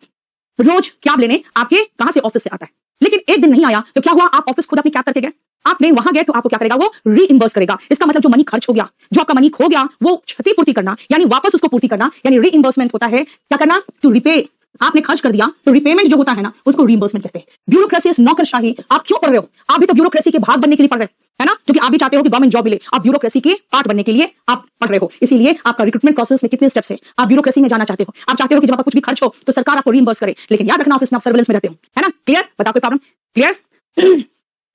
रोज कैब लेने आपके कहां से ऑफिस से आता है, लेकिन एक दिन नहीं आया तो क्या हुआ, आप ऑफिस खुद अपनी कैब करके गए, आपने वहां गए तो आपको क्या करेगा, वो रीइंबर्स करेगा। इसका मतलब जो मनी खर्च हो गया, जो आपका मनी खो गया, वो क्षतिपूर्ति करना, यानी वापस उसको पूर्ति करना, यानी रीइंबर्समेंट होता है। क्या करना, टू रिपे, आपने खर्च कर दिया तो रिपेमेंट जो होता है ना, उसको रीइंबर्समेंट कहते हैं। ब्यूरोक्रेसी नौकरशाही, आप क्यों पढ़ रहे हो, आप भी तो ब्यूरोक्रेसी के भाग बनने के लिए पढ़ रहे हैं, है ना, क्योंकि आप भी चाहते हो कि गवर्नमेंट जॉब मिले, आप ब्यूरोक्रेसी के पार्ट बनने के लिए आप पढ़ रहे हो। इसीलिए आपका रिक्रूटमेंट प्रोसेस में कितने स्टेप्स है, आप ब्यूरोक्रेसी में जाना चाहते हो, आप चाहते हो कि जब आपका कुछ भी खर्च हो तो सरकार आपको रीइंबर्स करे, लेकिन याद रखना ऑफिस में आप सर्विलेंस में रहते हो, है ना। क्लियर, बताओ कोई प्रॉब्लम, क्लियर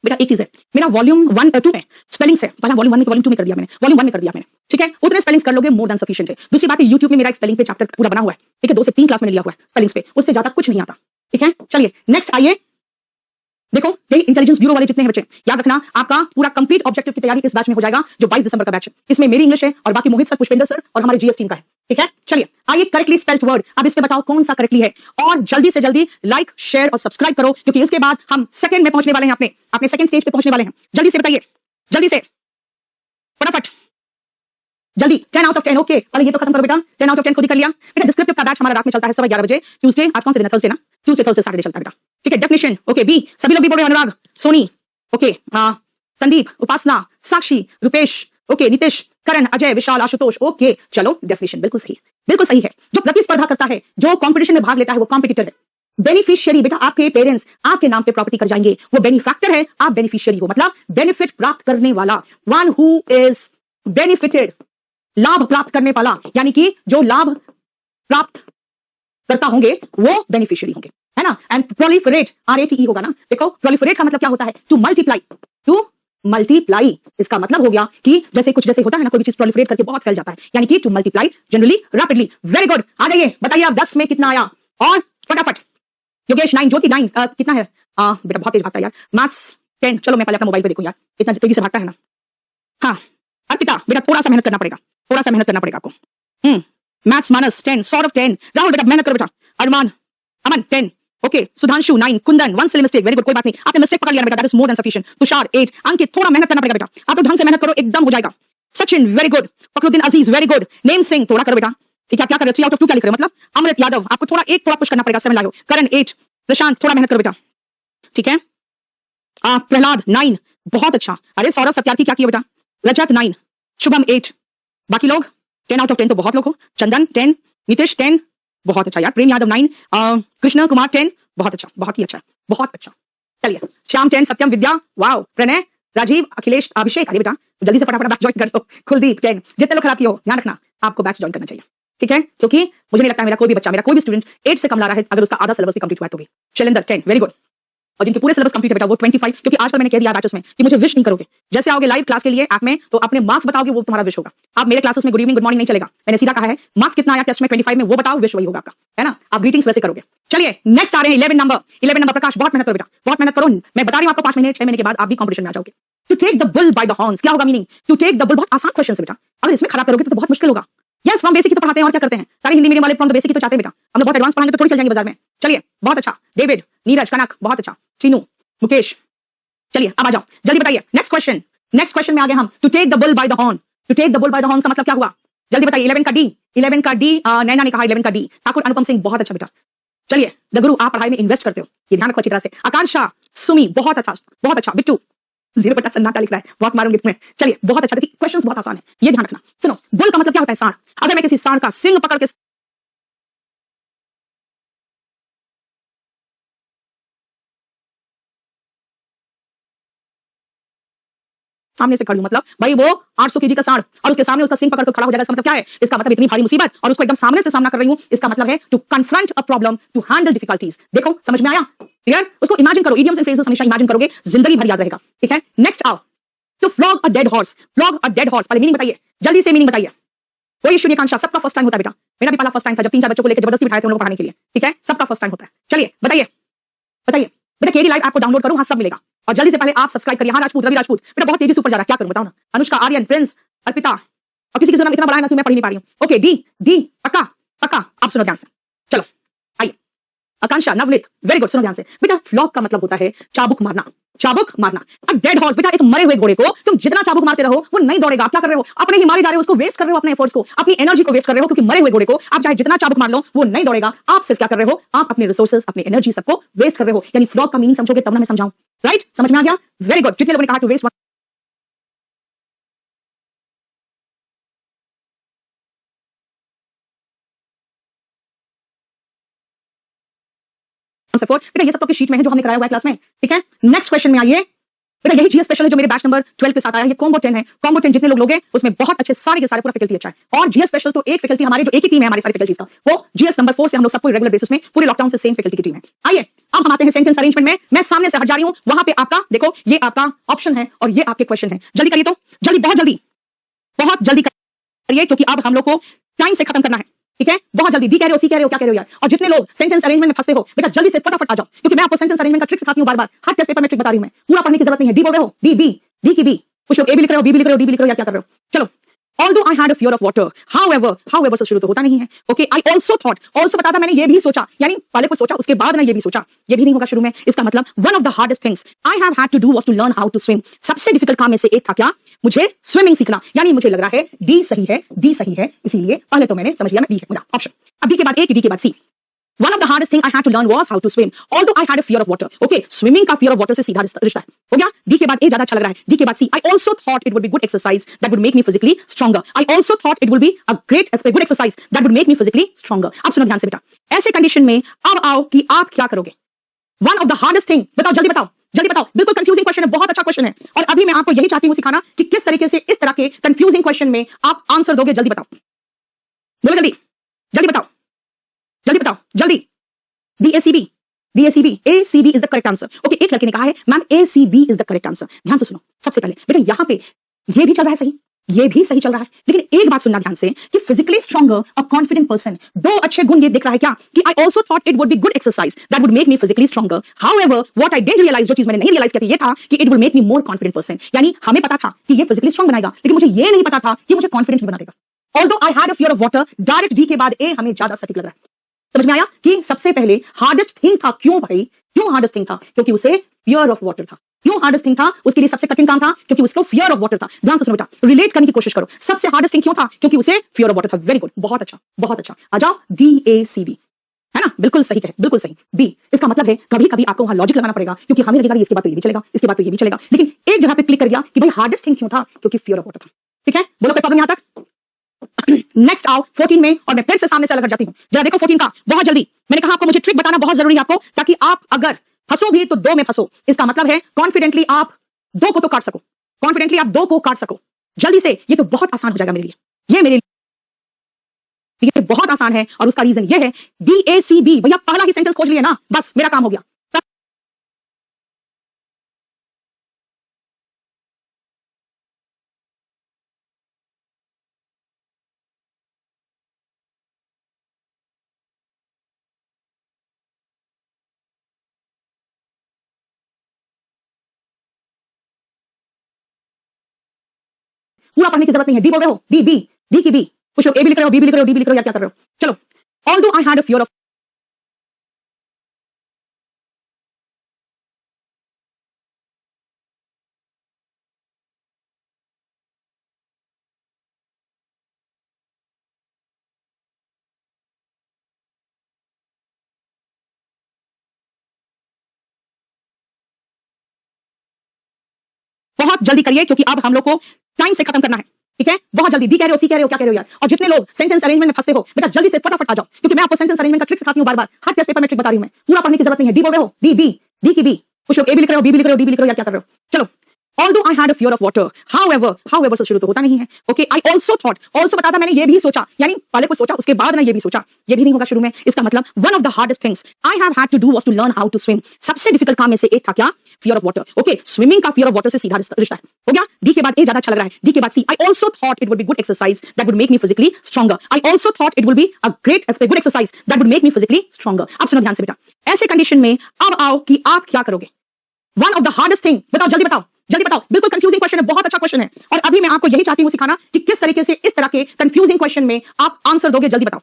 बेटा। एक चीज है, मेरा वॉल्यूम 1 और 2 में स्पेलिंग्स है, पहला वॉल्यूम 1 में वॉल्यूम 2 में कर दिया मैंने, वॉल्यूम 1 में कर दिया मैंने, ठीक है। उतने स्पेलिंग्स कर लोगे मोर देन सफिशिएंट है। दूसरी बात है, YouTube में मेरा एक स्पेलिंग पे चैप्टर पूरा बना हुआ है, ठीक है, 2 से 3 क्लास में लिया हुआ है स्पेलिंग्स पे, उससे ज्यादा कुछ नहीं आता, ठीक है। चलिए नेक्स्ट आइए, देखो ये इंटेलिजेंस ब्यूरो वाले जितने हैं बच्चे, याद रखना आपका पूरा कंप्लीट ऑब्जेक्टिव की तैयारी इस बैच में हो जाएगा, जो 22 दिसंबर का बैच है। इसमें मेरी इंग्लिश है और बाकी मोहित सर, पुष्पेंद्र सर और हमारे GS टीम का है, ठीक है। चलिए आइए, करेक्टली स्पेल्ड वर्ड, अब इस पे बताओ कौन सा करेक्टली है, और जल्दी से जल्दी लाइक, शेयर और सब्सक्राइब करो, क्योंकि इसके बाद हम सेकंड में पहुंचने वाले हैं, अपने सेकंड स्टेज पे पहुंचने वाले हैं। जल्दी से बताइए, जल्दी से, फटाफट जल्दी। 10 आउट ऑफ 10, ओके, अरे ये तो खत्म करो बेटा, 10 आउट ऑफ 10 खुद ही कर लिया बेटा। डिस्क्रिप्टिव का बैच हमारा रात में चलता है 11:15 बजे, ट्यूसडे, आज कौन से दिन है, थर्सडे ना, ट्यूसडे थर्सडे सैटरडे चलता है बेटा, ठीक है। डेफिनेशन ओके, बी, सभी लोग भी बोल रहे हैं, अनुराग, सोनी, ओके, संदीप, उपासना, साक्षी, रुपेश, ओके, नितिश, करण, अजय, विशाल, आशुतोष, ओके। चलो डेफिनेशन बिल्कुल सही है, बिल्कुल सही है। जो प्रतिस्पर्धा करता है, जो कंपटीशन में भाग लेता है, वो कॉम्पिटिटर है। बेनिफिशियरी बेटा, आपके पेरेंट्स आपके नाम पे प्रॉपर्टी कर जाएंगे, वो बेनिफैक्टर है, आप बेनिफिशियरी हो, मतलब बेनिफिट प्राप्त करने वाला, वन हु इज बेनिफिटेड, लाभ प्राप्त करने वाला, यानी कि जो लाभ प्राप्त करता होंगे वो बेनिफिशियरी होंगे, है ना। एंड प्रोलिफरेट, RATE होगा ना, देखो प्रोलिफरेट का मतलब क्या होता है, टू मल्टीप्लाई, टू मल्टीप्लाई, इसका मतलब हो गया कि जैसे कुछ जैसे होता है ना, कोई भी चीज प्रोलिफरेट करके बहुत फैल जाता है, यानी कि to multiply generally rapidly. Very good, आ जाइए बताइए आप 10 में कितना आया, और फटाफट। योगेश 9, ज्योति 9, कितना है बेटा, बहुत तेज भागता है यार। मैथ्स 10, चलो मैं पहले अपना मोबाइल पे देखूं यार, इतना तेजी से भागता है ना। हाँ अर्पिता बेटा, थोड़ा सा मेहनत करना पड़ेगा, थोड़ा सा मेहनत करना पड़ेगा आपको। मैथ्स -10, सॉर्ट ऑफ 10, राहुल बेटा मेहनत करो बेटा। अरमान, अमन 10, okay Sudhanshu 9, Kundan 1 silly mistake, very good, कोई बात नहीं, आपने मिस्टेक पकड़ लिया बेटा, that is more than sufficient. Tushar 8, अंकित थोड़ा मेहनत करना पड़ेगा बेटा, आप लोग ढंग से मेहनत करो, एकदम हो जाएगा। सचिन वेरी गुड, फखरुद्दीन अजीज वेरी गुड, नेम सिंह थोड़ा करो बेटा, ठीक है, आप क्या कर रहे हो, 3 आउट ऑफ 2 क्या लिख रहे हो, मतलब अमृत यादव आपको थोड़ा पुश करना पड़ेगा, 7 लाए हो। करण 8, प्रशांत थोड़ा मेहनत करो बेटा, ठीक है। प्रहलाद 9, बहुत अच्छा। अरे सौरभ सत्यार्थी क्या किया बेटा, रजत 9, शुभम 8, बाकी लोग 10 आउट ऑफ 10 तो बहुत लोग हो। चंदन 10, नीतीश 10, बहुत अच्छा यार। प्रेम यादव 9, कृष्ण कुमार 10, बहुत अच्छा, बहुत ही अच्छा, बहुत अच्छा। चलिए श्याम 10, सत्यम विद्या, वाओ, प्रणय, राजीव, अखिलेश, अभिषेक, अरे बेटा जल्दी से फटाफट बैच ज्वाइन कर लो। कुलदीप 10, जितने लोग खराब किए हो ध्यान रखना, आपको बैच ज्वाइन करना चाहिए, ठीक है, क्योंकि मुझे नहीं लगता है मेरा कोई भी बच्चा, मेरा कोई भी स्टूडेंट 8 से कम ला रहा है अगर उसका आधा सिलेबस भी कंप्लीट हुआ है तो भी। शैलेंद्र 10, वेरी गुड, और जिनके पूरे सिलेबस कंप्लीट है बेटा वो 25, क्योंकि आजकल मैंने कह दिया बैचेस में कि मुझे विश नहीं करोगे, जैसे आओगे लाइव क्लास के लिए ऐप में तो अपने मार्क्स बताओगे, वो तुम्हारा विश होगा। आप मेरे क्लासेस में गुड इवनिंग गुड मॉर्निंग नहीं चलेगा, मैंने सीधा कहा है मार्क्स कितना आया टेस्ट में 25 में वो बताओ, विश वही होगा आपका, है ना, आप ग्रीटिंग्स वैसे करोगे। चलिए नेक्स्ट आ रहे हैं 11 नंबर प्रकाश, बहुत मेहनत करो बेटा, बहुत मेहनत करो, मैं बता रही हूं आपको 5 महीने 6 महीने के बाद आप भी कंपटीशन में आ जाओगे। To take the bull by the horns, क्या होगा meaning, to take the bull, बहुत आसान क्वेश्चन है बेटा, अगर इसमें खराब करोगे तो बहुत मुश्किल होगा। यस हम बेसिक ही तो पढ़ाते हैं और क्या करते हैं, सारे हिंदी मीडियम वाले फ्रॉम द बेसिक ही तो चाहते हैं बेटा, हम लोग बहुत एडवांस पढ़ाएंगे तो थोड़ी चल जाएंगे बाजार में। चलिए बहुत अच्छा, डेविड, नीरज, कनक बहुत अच्छा, चीनू, मुकेश, चलिए अब आ जाओ जल्दी बताइए। नेक्स्ट क्वेश्चन में आ गए हम, to take the bull by the horn, to take the bull by the horn का मतलब क्या हुआ, जल्दी बताइए। 11 का डी, नैना ने कहा 11 का डी, ठाकुर अनुपम सिंह बहुत अच्छा बेटा। चलिए द गुरु, आप पढ़ाई में इन्वेस्ट करते हो, ये ध्यान रखो अच्छी तरह से। आकांक्षा, सुमी बहुत अच्छा। बिट्टू 0 सन्नाटा लिख रहा है, बहुत मारूंगी तुम्हें। चलिए बहुत अच्छा, देखिए क्वेश्चंस बहुत आसान है, ये ध्यान रखना। सुनो, बुल का मतलब क्या होता है, सांड। अगर मैं किसी सांड का सिंग पकड़ के सामने से खड़ी हूं, मतलब भाई वो 800 केजी का सांड और उसके सामने उसका सिंग पकड़ कर खड़ा हो जाएगा, इसका मतलब क्या है, इसका मतलब इतनी भारी मुसीबत और उसको एकदम सामने से सामना कर रही हूं, इसका मतलब है to confront a problem, to handle difficulties. देखो समझ में आया, क्लियर, उसको इमेजिन करो, इडियम्स एंड फ्रेजेस हमेशा इमेजिन करोगे, जिंदगी भर याद रहेगा, ठीक है। नेक्स्ट आओ, to flog a dead horse, पहले मीनिंग बताइए, जल्दी से मीनिंग बताइए। कोई इशू नहीं आकांक्षा, सबका फर्स्ट टाइम होता है बेटा, मेरा भी पहला फर्स्ट टाइम था जब 3-4 बच्चों को लेकर जबरदस्ती बिठाए थे उन लोगों को पढ़ाने के लिए, ठीक है, सबका फर्स्ट टाइम होता है। चलिए बताइए बेटा, केडी लाइव आपको डाउनलोड करो, वहां सब मिलेगा, और जल्दी से पहले आप सब्सक्राइब करिए। हाँ राजपूत, रवि राजपूत बेटा बहुत तेजी से ऊपर जा रहा है, क्या करूं बताओ ना। अनुष्का, आर्यन, प्रिंस, अर्पिता, और किसी नाम इतना बड़ा है ना कि मैं पढ़ नहीं पा रही हूं। ओके डी पक्का, आप सुनो ध्यान से, चलो आइए। आकांक्षा, नवनीत वेरी गुड, सुनो ध्यान से बेटा, फ्लॉग का मतलब होता है चाबुक मारना। अब डेड हॉर्स बेटा, एक मरे हुए घोड़े को तुम जितना चाबुक मारते रहो वो नहीं दौड़ेगा। आप क्या कर रहे हो, अपने ही मारे जा रहे हो, उसको वेस्ट कर रहे हो, अपने एफर्ट्स को, अपनी एनर्जी को वेस्ट कर रहे हो, क्योंकि मरे हुए घोड़े को आप चाहे जितना चाबुक मार लो वो नहीं दौड़ेगा। आप सिर्फ क्या कर रहे हो, आप अपने रिसोर्सेज, अपनी एनर्जी सबको वेस्ट कर रहे हो। यानी फ्लॉग का मीनिंग समझोगे तब ना मैं समझाऊं, राइट, समझ में आ गया, वेरी गुड। जितने लोगों ने कहा टू वेस्ट बेटा, ये सब तो शीट में है जो हमने कराया हुआ है क्लास में, ठीक है। नेक्स्ट क्वेश्चन में आइए बेटा, यही जीएस स्पेशल है जो मेरे बैच नंबर 12 के साथ आया, ये कॉम्बो 10 है। कॉम्बो 10 जितने लोग लोगे उसमें बहुत अच्छे सारे के सारे पूरा फैकल्टी अच्छा है, और जीएस स्पेशल तो एक फैकल्टी हमारे जो एक ही टीम है हमारी सारी फैकल्टीज का, वो जीएस नंबर 4 से हम लोग सबको रेगुलर बेसिस में पूरे लॉकडाउन से सेम फैकल्टी की टीम है। आइए अब हम आते हैं सेंटेंस अरेंजमेंट में, मैं सामने से हट जा रही हूं, वहां पे आपका देखो ये आपका ऑप्शन है और ये आपके क्वेश्चन है। जल्दी करिए तो, बहुत जल्दी करिए, क्योंकि अब हम लोग को टाइम से खत्म करना है, ठीक है। बहुत जल्दी, डी कह रहे हो, सी कह रहे हो, क्या कह रहे हो यार। और जितने लोग सेंटेंस अरेंजमेंट में फंसते हो बेटा, जल्दी से फटाफट आ जाओ, क्योंकि मैं आपको सेंटेंस अरेंजमेंट का ट्रिक सिखाती हूं बार-बार, हर टेस्ट पेपर में ट्रिक बता रही हूं मैं, पूरा पढ़ने की जरूरत नहीं है। डी बोल रहे हो, डी की बी, कुछ लोग ए भी लिख रहे हो, बी भी लिख रहे हो, डी भी लिख रहे हो, या क्या कर रहे हो। चलो, although I had a fear of water, however से शुरू तो होता नहीं है, okay, I also thought, also बताता मैंने ये भी सोचा, यानी पहले कुछ सोचा उसके बाद ना ये भी सोचा, ये भी नहीं होगा शुरू में, इसका मतलब one of the hardest things I have had to do was to learn how to swim, सबसे डिफिकल्ट काम में से एक था क्या, मुझे स्विमिंग सीखना। यानी मुझे लग रहा है डी सही है, इसीलिए पहले तो मैंने समझ लिया मैं डी है मेरा ऑप्शन। अब डी के बाद ए, डी के बाद सी। One of the hardest thing I had to learn was how to swim. Although I had a fear of water. Okay, swimming का fear of water से सीधा रिश्ता है। हो गया? D के बाद A ज्यादा अच्छा लग रहा है। D के बाद C. I also thought it would be good exercise that would make me physically stronger. I also thought it would be a good exercise that would make me physically stronger. अब सुनो ध्यान से बेटा, ऐसे condition में अब आओ कि आप क्या करोगे। One of the hardest thing, बताओ जल्दी बताओ। बिल्कुल कंफ्यूजिंग क्वेश्चन है, बहुत अच्छा क्वेश्चन है, और अभी मैं आपको यही चाहती हूँ सिखाना कि किस तरीके से इस तरह के कंफ्यूजिंग क्वेश्चन में आप आंसर दोगे। जल्दी बताओ, बोलो जल्दी बताओ, जल्दी। DACB ACB is the correct answer. Okay, एक लड़के ने कहा है ma'am ACB is the correct answer. ध्यान से सुनो, सबसे पहले बेटा यहाँ पे ये भी चल रहा है सही, ये भी सही चल रहा है, लेकिन एक बात सुनना ध्यान से कि physically stronger और confident person, दो अच्छे गुण ये देख रहा है क्या कि I also thought it would be good exercise that would make me physically stronger. However, what I didn't realize, जो चीज मैंने नहीं realize किया ये था कि it will make me more confident person. यानी हमें पता था कि ये physically strong बनाएगा, लेकिन मुझे ये नहीं पता था कि मुझे confident भी बना देगा। Although I had a fear of water, direct D के बाद A हमें ज्यादा सटीक लग रहा है। समझ में आया कि सबसे पहले हार्डेस्ट थिंग था। क्यों भाई? क्यों हार्डेस्ट थिंग था? क्योंकि उसे फियर ऑफ वाटर था। क्यों हार्डेस्ट थिंग था? उसके लिए सबसे कठिन काम था क्योंकि उसको फियर ऑफ वाटर था। ध्यान से सुनो बेटा, रिलेट करने की कोशिश करो। सबसे हार्डेस्ट थिंग क्यों था? क्योंकि उसे फियर ऑफ वाटर था। वेरी गुड, बहुत अच्छा, बहुत अच्छा। आ जाओ, DACB है ना, बिल्कुल सही है, बिल्कुल सही। बी, इसका मतलब है कभी कभी आपको वहां लॉजिक लगाना पड़ेगा क्योंकि हमें लगेगा इसके बाद तो ये भी चलेगा, इसके बाद तो ये भी चलेगा, लेकिन एक जगह पे क्लिक कर गया कि भाई हार्डेस्ट थिंग क्यों था? क्योंकि फियर ऑफ वाटर था। ठीक है, बोलो कोई प्रॉब्लम यहां तक? नेक्स्ट आओ 14 में, और मैं फिर से सामने से अलग हट जाती हूं। जरा देखो 14 का, बहुत जल्दी। मैंने कहा आपको मुझे ट्रिक बताना बहुत जरूरी है आपको, ताकि आप अगर फंसो भी तो दो में फंसो। इसका मतलब है कॉन्फिडेंटली आप दो को तो काट सको, कॉन्फिडेंटली आप दो को काट सको जल्दी से। ये तो बहुत आसान हो जाएगा मेरे लिए, ये मेरे ये बहुत आसान है, और उसका रीजन ये है DACB। भैया पहला ही सेंटेंस खोज लिया ना, बस मेरा काम हो गया। पूरा पढ़ने की जरूरत नहीं है। डी बोल रहे हो, डी बी, डी की बी। कुछ लोग ए भी लिख रहे हो, बी भी लिख रहे हो, डी भी लिख रहे हो, या क्या कर रहे हो? चलो, although I had a fear of, बहुत जल्दी करिए क्योंकि अब हम लोग को टाइम से खत्म करना है। ठीक है, बहुत जल्दी। डी कह रहे हो, सी कह रहे हो, क्या कह रहे हो यार? और जितने लोग सेंटेंस अरेंजमेंट में फंसते हो बेटा, जल्दी से फटाफट आ जाओ, क्योंकि मैं आपको सेंटेंस अरेंजमेंट का ट्रिक सिखाती हूं बार बार। हर टेस्ट पेपर में ट्रिक बता रही हूं मैं। पूरा पढ़ने की जरूरत नहीं है। डी बोल रहे हो, डी बी, डी की बी। कुछ लोग ए भी लिख रहे हो, बी भी लिख रहे हो, डी भी लिख रहे हो, या क्या कर रहे हो? चलो, although I had a fear of water, however से शुरू तो होता नहीं है। Okay, I also thought, also बता था मैंने, ये भी सोचा, यानी पहले कुछ सोचा उसके बाद ना ये भी सोचा, ये भी नहीं होगा शुरू में। इसका मतलब one of the hardest things I have had to do was to learn how to swim। सबसे डिफिकल्ट काम में से एक था क्या? Fear of water. Okay, swimming का फियर ऑफ वाटर से सीधा रिश्ता है। हो गया? डी के बाद ए ज्यादा अच्छा लग रहा है, डी के बाद सी। I also thought it would be good exercise that would make me physically stronger। I also thought it would be a good exercise that would make me physically stronger। अब सुनो ध्यान से बेटा, ऐसे कंडीशन में अब आओ कि आप क्या करोगे। One of the hardest thing, बताओ जल्दी बताओ, जल्दी बताओ। बिल्कुल कंफ्यूजिंग क्वेश्चन है, बहुत अच्छा क्वेश्चन है, और अभी मैं आपको यही चाहती हूँ सिखाना कि किस तरीके से इस तरह के कंफ्यूजिंग क्वेश्चन में आप आंसर दोगे। जल्दी बताओ,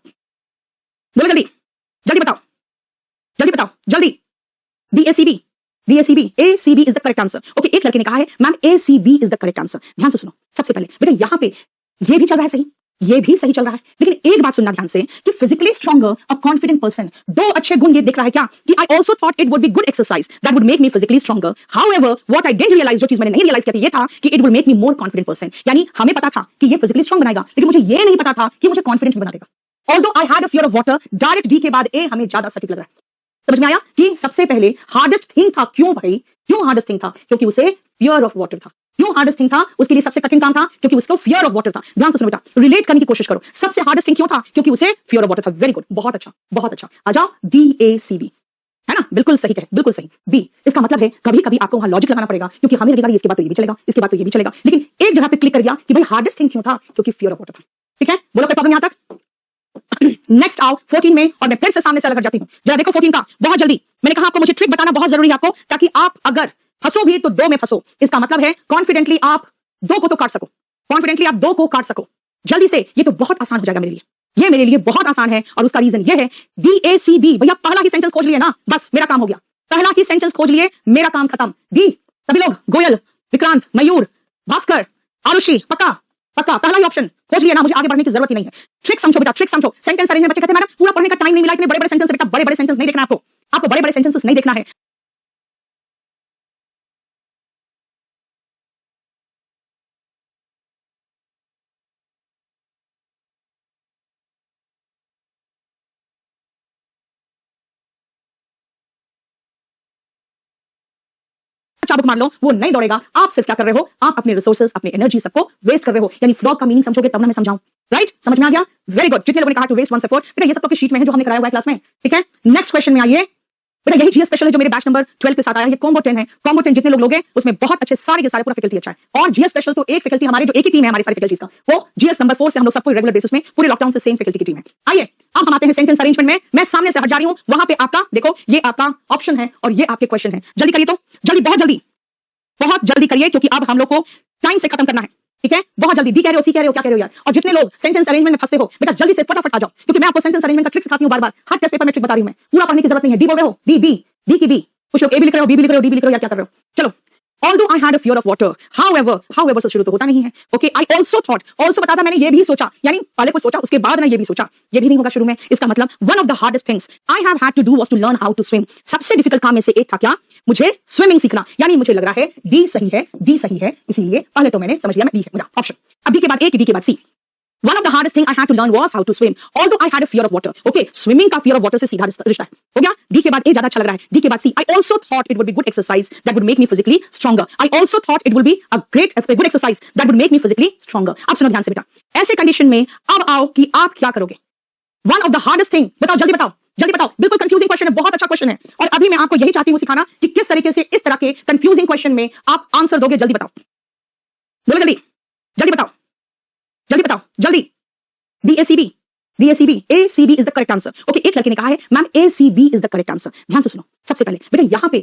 बोलो जल्दी, जल्दी बताओ, जल्दी बताओ, जल्दी। DACB, DACB, ACB is the correct answer. Okay, एक लड़के ने कहा है ma'am ACB is the correct answer. ध्यान से सुनो, सबसे पहले बेटा यहाँ पे ये भी चल रहा है सही, ये भी सही चल रहा है, लेकिन एक बात सुनना ध्यान से कि physically stronger, a confident person, दो अच्छे गुण ये दिख रहा है क्या कि I also thought it would be good exercise that would make me physically stronger. However what I didn't realize, जो चीज मैंने नहीं रियलाइज किया ये था कि it will make me more confident person. यानी हमें पता था कि ये फिजिकली स्ट्रॉन्ग बनाएगा, लेकिन मुझे ये नहीं पता था कि मुझे कॉन्फिडेंट बना देगा। Although I had a fear of water, direct D के बाद ए हमें ज्यादा सटीक लग रहा है। समझ में आया कि सबसे पहले हार्डेस्ट थिंग था। क्यों भाई? क्यों हार्डेस्ट थिंग था? क्योंकि उसे फियर ऑफ वाटर था। क्यों हार्डेस्ट थिंग था? उसके लिए सबसे कठिन काम था क्योंकि उसको फियर ऑफ वाटर था। ध्यान से सुनो बेटा, रिलेट करने की कोशिश करो। सबसे हार्डेस्ट थिंग क्यों था? क्योंकि उसे फियर ऑफ वाटर था। वेरी गुड, बहुत अच्छा, बहुत अच्छा। आ जाओ, DACB है ना, बिल्कुल सही है, बिल्कुल सही। बी, इसका मतलब है कभी कभी आपको वहां लॉजिक लगाना पड़ेगा क्योंकि हमें लगेगा इसके बाद तो ये भी चलेगा, इसके बाद तो ये भी चलेगा, लेकिन एक जगह पे क्लिक कर गया कि भाई हार्डेस्ट थिंग क्यों था? क्योंकि फियर ऑफ वाटर था। ठीक है, बोलो कोई प्रॉब्लम यहां तक? नेक्स्ट आओ 14 में, और मैं फिर से सामने से अलग हट जाती हूं। जरा देखो 14 का, बहुत जल्दी। मैंने कहा आपको मुझे ट्रिक बताना बहुत जरूरी है आपको, ताकि आप अगर फंसो भी तो दो में फंसो। इसका मतलब है कॉन्फिडेंटली आप दो को तो काट सको, कॉन्फिडेंटली आप दो को काट सको जल्दी से। ये तो बहुत आसान हो जाएगा मेरे लिए, ये मेरे लिए बहुत आसान है, और उसका रीजन ये है DACB। भैया पहला ही सेंटेंस खोज लिए ना, बस मेरा काम हो गया। पहला ही सेंटेंस खोज लिए, मेरा काम खत्म। डी, सभी लोग, गोयल, विक्रांत, मयूर, भास्कर, आरुषि, पक्का पक्का पहला ही ऑप्शन खोज लिया ना, मुझे आगे बढ़ने की जरूरत ही नहीं है। ट्रिक समझो बेटा, ट्रिक समझो। सेंटेंस अरेंजमेंट बच्चे कहते हैं मैडम पूरा पढ़ने का टाइम नहीं मिला, इतने बड़े बड़े सेंटेंस बेटा, बड़े बड़े सेंटेंस नहीं देखना आपको, आपको बड़े बड़े सेंटेंसेस नहीं देखना है। चाबुक मार लो, वो नहीं दौड़ेगा। आप सिर्फ क्या कर रहे हो? आप अपने रिसोर्सेज, अपने एनर्जी सबको वेस्ट कर रहे हो। यानी फ्रॉग का मीनिंग समझोगे तब ना मैं समझाऊं। राइट, समझ में आ गया? Very good. जितने लोगों ने कहा टू वेस्ट वन से फोर, बेटा ये सब तो शीट में है जो हमने कराया हुआ है क्लास में। ठीक है, नेक्स्ट क्वेश्चन में आइए बेटा। यही जीएस स्पेशल है जो मेरे बैच नंबर 12 के साथ आया है। ये कॉम्बो 10 है। कॉम्बो 10 जितने लोग लोगे उसमें बहुत अच्छे सारे के सारे पूरा फैकल्टी अच्छा है। और जीएस स्पेशल तो एक फैकल्टी हमारे जो एक ही टीम है हमारी सारी फैकल्टीज का, वो जीएस नंबर 4 से हम लोग सबको रेगुलर बेसिस में पूरे लॉकडाउन से सेम फैकल्टी की टीम है। आइए अब हम आते हैं सेंटेंस अरेंजमेंट में। मैं सामने से हट जा रही हूं, वहां पे आपका देखो, ये आपका ऑप्शन है और ये आपके क्वेश्चन है। जल्दी करिए तो, जल्दी, बहुत जल्दी, बहुत जल्दी करिए, क्योंकि अब हम लोग को टाइम से खत्म करना है। ठीक है, बहुत जल्दी डी कह रहे हो, सी कह रहे हो, क्या कह रहे हो यार। और जितने लोग सेंटेंस अरेंजमेंट में फंसते हो बेटा जल्दी से फटाफट आ जाओ, क्योंकि मैं आपको सेंटेंस अरेंजमेंट का ट्रिक सिखाती हूं बार बार, हर टेस्ट पेपर में ट्रिक बता रही हूं मैं, पूरा पढ़ने की जरूरत नहीं है। डी बोल रहे हो, डी बी, डी की बी, कुछ लोग ए भी लिख रहे हो, बी भी लिख रहे हो, डी भी लिख रहे हो, यार क्या कर रहे हो। चलो, Although I had a fear of water, however से शुरू तो होता नहीं है। Okay, I also thought, also बता था मैंने ये भी सोचा, यानी पहले कुछ सोचा उसके बाद ना ये भी सोचा, ये भी नहीं होगा शुरू में। इसका मतलब one of the hardest things I have had to do was to learn how to swim। सबसे डिफिकल्ट काम में से एक था क्या, मुझे स्विमिंग सीखना। यानी मुझे लग रहा है डी सही है, डी सही है, इसीलिए पहले तो मैंने समझ लिया मैं डी है मेरा ऑप्शन। अब डी के बाद ए, डी के बाद सी। One of the hardest thing I had to learn was how to swim. Although I had a fear of water. Okay, swimming का fear of water से सीधा रिश्ता है। हो गया? D के बाद A ज्यादा अच्छा लग रहा है। D के बाद C. I also thought it would be good exercise that would make me physically stronger. I also thought it would be a good exercise that would make me physically stronger. अब सुनो ध्यान से बेटा। ऐसे condition में अब आओ कि आप क्या करोगे। One of the hardest thing, बताओ जल्दी बताओ, जल्दी बताओ। बिल्कुल कंफ्यूजिंग क्वेश्चन है, बहुत अच्छा क्वेश्चन है। और अभी मैं आपको यही चाहती हूँ सिखाना कि किस तरीके से इस तरह के कंफ्यूजिंग क्वेश्चन में आप आंसर दोगे। जल्दी बताओ, बोलो जल्दी, जल्दी बताओ, जल्दी बताओ, जल्दी। DACB, DACB, ACB is the correct answer. Okay, एक लड़के ने कहा है ma'am ACB is the correct answer। ध्यान से सुनो, सबसे पहले बेटा यहाँ पे